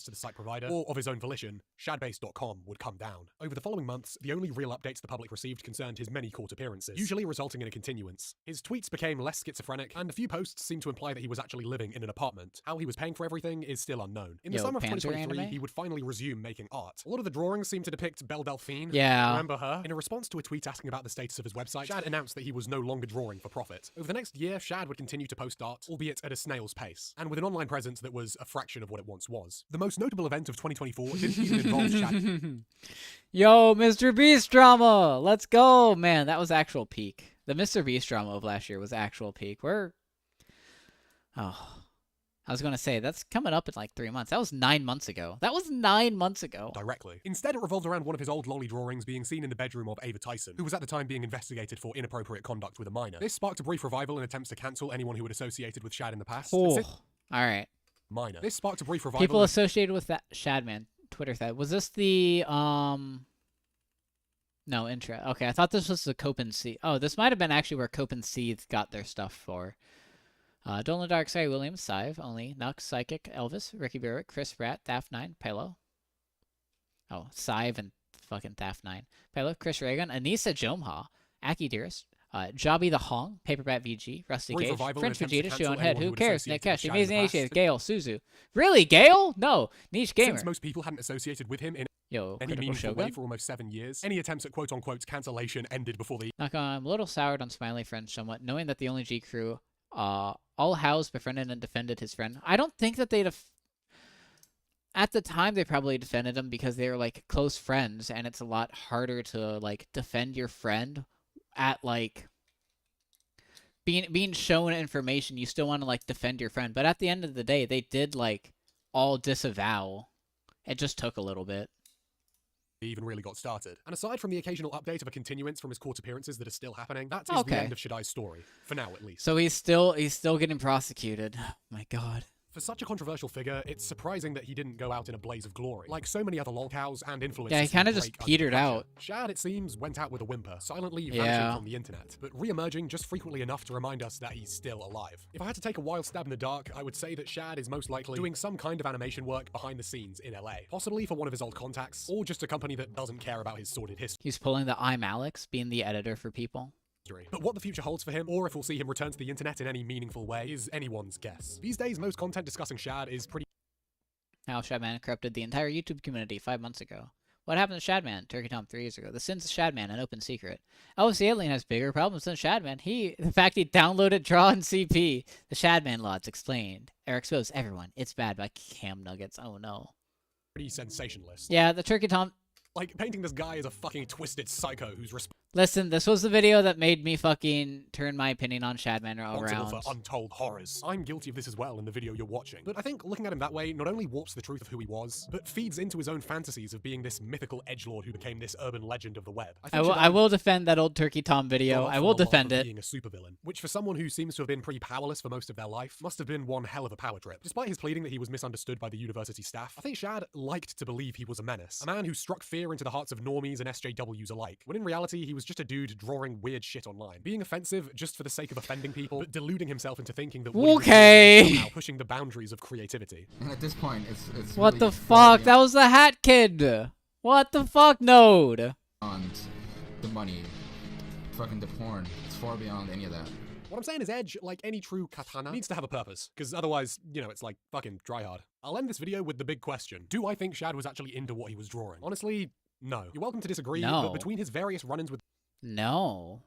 to the site provider, or of his own volition, shadbase.com would come down. Over the following months, the only real updates the public received concerned his many court appearances, usually resulting in a continuance. His tweets became less schizophrenic, and a few posts seemed to imply that he was actually living in an apartment. How he was paying for everything is still unknown. In the summer of 2023, he would finally resume making art. A lot of the drawings seem to depict Belle Delphine. Yeah. Remember her? In a response to a tweet asking about the status of his website, Shad announced that he was no longer drawing for profit. Over the next year, Shad would continue to post art, albeit at a snail's pace, and with an online presence that was a fraction of what it once was. The most notable event of 2024 didn't even involve Shad. Yo, Mr. Beast drama! Let's go! Man, that was actual peak. The Mr. Beast drama of last year was actual peak. Oh. I was going to say, that's coming up in like 3 months. That was 9 months ago. That was 9 months ago. Directly. Instead, it revolved around one of his old lolly drawings being seen in the bedroom of Ava Tyson, who was at the time being investigated for inappropriate conduct with a minor. This sparked a brief revival in attempts to cancel anyone who had associated with Shad in the past. Oh, alright. Minor. This sparked a brief revival. People associated with that Shadman Twitter thread. Was this the, no, intro. Okay, I thought this was the Cope and Seed. Oh, this might have been actually where Cope and Seed got their stuff for. Dolan Dark, Sky Williams, Sive, Only, Nux, Psychic, Elvis, Ricky Berwick, Chris Pratt, Daft9, Pelo. Oh, Sive and fucking Thaf9. Pelo, Chris Reagan, Anissa Jomha, Aki Dearest, Jobby the Hong, Paperbat VG, Rusty Brief Cage, revival French and attempts to Vegeta, cancel Show Head, anyone who Who would cares, Nick associate Cash, with The Amazing Shad in the Ace, past. Gale, Suzu. Really, Gale? No, Niche Gamer. Since most people hadn't associated with him in Yo, any Critical meaningful way Shogun. for almost 7 years, any attempts at quote-unquote cancellation ended before the... I'm a little soured on Smiley Friends somewhat, knowing that the only G crew, all housed, befriended, and defended his friend. I don't think that they'd have... At the time, they probably defended him because they were, like, close friends, and it's a lot harder to, like, defend your friend at, like... Being shown information, you still want to, like, defend your friend. But at the end of the day, they did, like, all disavow. It just took a little bit. Even really got started. And aside from the occasional update of a continuance from his court appearances that are still happening, that is the end of Shadai's story. For now, at least. So he's still getting prosecuted. Oh my god. For such a controversial figure, it's surprising that he didn't go out in a blaze of glory. Like so many other lolcows and influencers. Yeah, he kind of just petered out. Shad, it seems, went out with a whimper, silently vanishing from the internet, but re-emerging just frequently enough to remind us that he's still alive. If I had to take a wild stab in the dark, I would say that Shad is most likely doing some kind of animation work behind the scenes in LA. Possibly for one of his old contacts, or just a company that doesn't care about his sordid history. He's pulling the I'm Alex, being the editor for people. But what the future holds for him, or if we'll see him return to the internet in any meaningful way, is anyone's guess. These days, most content discussing Shad is pretty... How Shadman corrupted the entire YouTube community 5 months ago. What happened to Shadman? Turkey Tom 3 years ago. The sins of Shadman, an open secret. LC Alien has bigger problems than Shadman. The fact he downloaded Draw and CP. The Shadman Lots explained. Or exposed everyone. It's bad by Cam Nuggets. Oh no. Pretty sensationalist. Yeah, the Turkey Tom... Like, painting this guy as a fucking twisted psycho who's Listen, this was the video that made me fucking turn my opinion on Shadman around. for untold horrors. I'm guilty of this as well in the video you're watching. But I think looking at him that way not only warps the truth of who he was, but feeds into his own fantasies of being this mythical edgelord who became this urban legend of the web. I will defend that old Turkey Tom video. I will defend it. Being a supervillain, which for someone who seems to have been pretty powerless for most of their life, must have been one hell of a power trip. Despite his pleading that he was misunderstood by the university staff, I think Shad liked to believe he was a menace. A man who struck fear into the hearts of normies and SJWs alike, when in reality he was just a dude drawing weird shit online. Being offensive just for the sake of offending people, but deluding himself into thinking that what he was doing was somehow pushing the boundaries of creativity. And at this point, it's What really the fuck? That was the Hat Kid! What the fuck, Node? beyond the money, fucking the porn. It's far beyond any of that. What I'm saying is Edge, like any true katana, needs to have a purpose, because otherwise, you know, it's like fucking try hard. I'll end this video with the big question. Do I think Shad was actually into what he was drawing? Honestly, no. You're welcome to disagree, No. but between his various run-ins with No.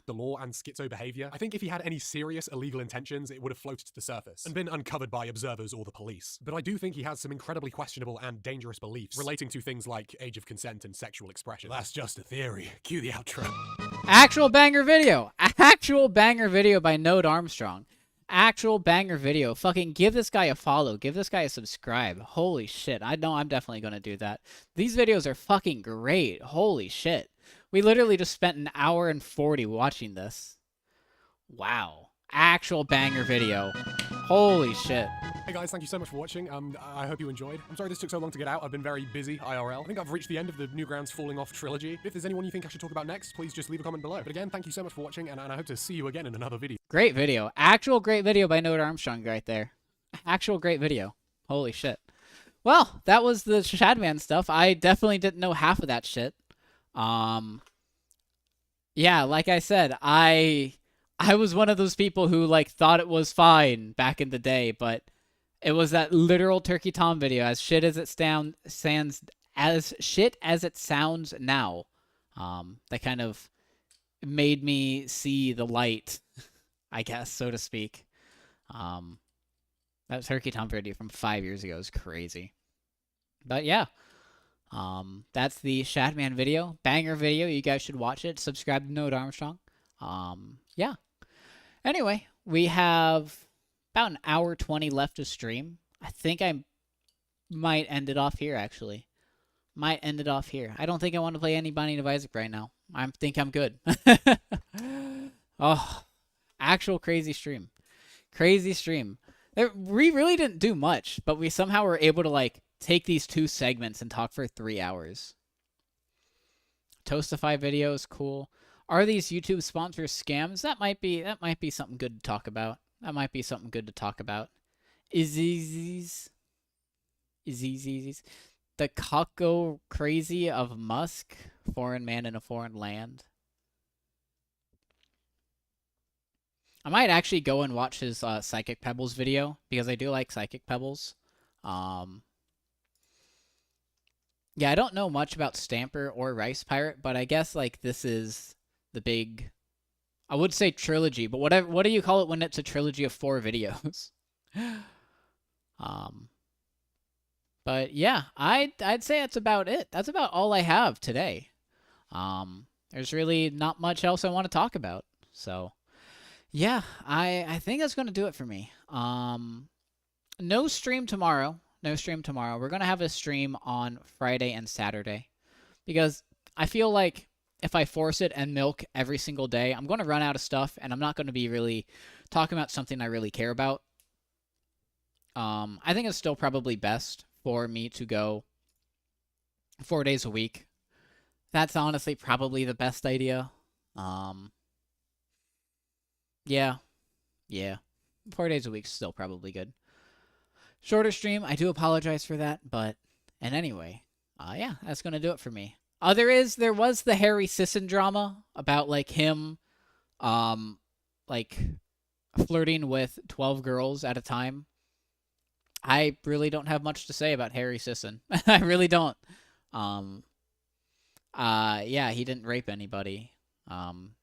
the law and schizo behavior, I think if he had any serious illegal intentions, it would have floated to the surface and been uncovered by observers or the police. But I do think he has some incredibly questionable and dangerous beliefs relating to things like age of consent and sexual expression. That's just a theory. Cue the outro. Actual banger video. Actual banger video by Node Armstrong. Actual banger video. Fucking give this guy a follow. Give this guy a subscribe. Holy shit. I know I'm definitely going to do that. These videos are fucking great. Holy shit. We literally just spent an hour and 40 watching this. Wow. Actual banger video. Holy shit. Hey guys, thank you so much for watching. I hope you enjoyed. I'm sorry this took so long to get out. I've been very busy IRL. I think I've reached the end of the Newgrounds Falling Off trilogy. If there's anyone you think I should talk about next, please just leave a comment below. But again, thank you so much for watching, and I hope to see you again in another video. Great video. Actual great video by Node Armstrong right there. Actual great video. Holy shit. Well, that was the Shadman stuff. I definitely didn't know half of that shit. Yeah, like I said, I was one of those people who like thought it was fine back in the day, but it was that literal Turkey Tom video, as shit as it sounds now, that kind of made me see the light, I guess, so to speak. That Turkey Tom video from 5 years ago is crazy. But yeah. That's the Shadman video. Banger video. You guys should watch it. Subscribe to Node Armstrong. Yeah. Anyway, we have about an hour 20 left to stream. I think I might end it off here, actually. Might end it off here. I don't think I want to play any Binding of Isaac right now. I think I'm good. Oh, actual crazy stream. Crazy stream. We really didn't do much, but we somehow were able to, like, take these 2 segments and talk for 3 hours. Toastify videos, cool. Are these YouTube sponsors scams? That might be something good to talk about. That might be something good to talk about. The Kako Crazy of Musk, Foreign Man in a Foreign Land. I might actually go and watch his Psychic Pebbles video, because I do like Psychic Pebbles. Yeah, I don't know much about Stamper or Rice Pirate, but I guess like this is the big, I would say trilogy, but what do you call it when it's a trilogy of 4 videos? But yeah, I'd say that's about it. That's about all I have today. There's really not much else I want to talk about. So yeah, I think that's going to do it for me. No stream tomorrow. No stream tomorrow. We're going to have a stream on Friday and Saturday, because I feel like if I force it and milk every single day, I'm going to run out of stuff, and I'm not going to be really talking about something I really care about. I think it's still probably best for me to go 4 days a week. That's honestly probably the best idea. Yeah. 4 days a week is still probably good. Shorter stream, I do apologize for that, but, and anyway, yeah, that's gonna do it for me. There was the Harry Sisson drama about, like, him, like, flirting with 12 girls at a time. I really don't have much to say about Harry Sisson. I really don't. Yeah, he didn't rape anybody.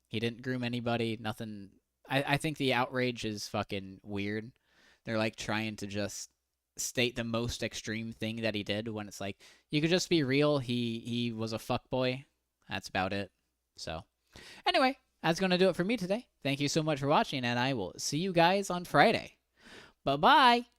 He didn't groom anybody, nothing. I think the outrage is fucking weird. They're, like, trying to just state the most extreme thing that he did, when it's like, you could just be real. He was a fuckboy. That's about it. So, anyway, that's going to do it for me today. Thank you so much for watching, and I will see you guys on Friday. Bye-bye.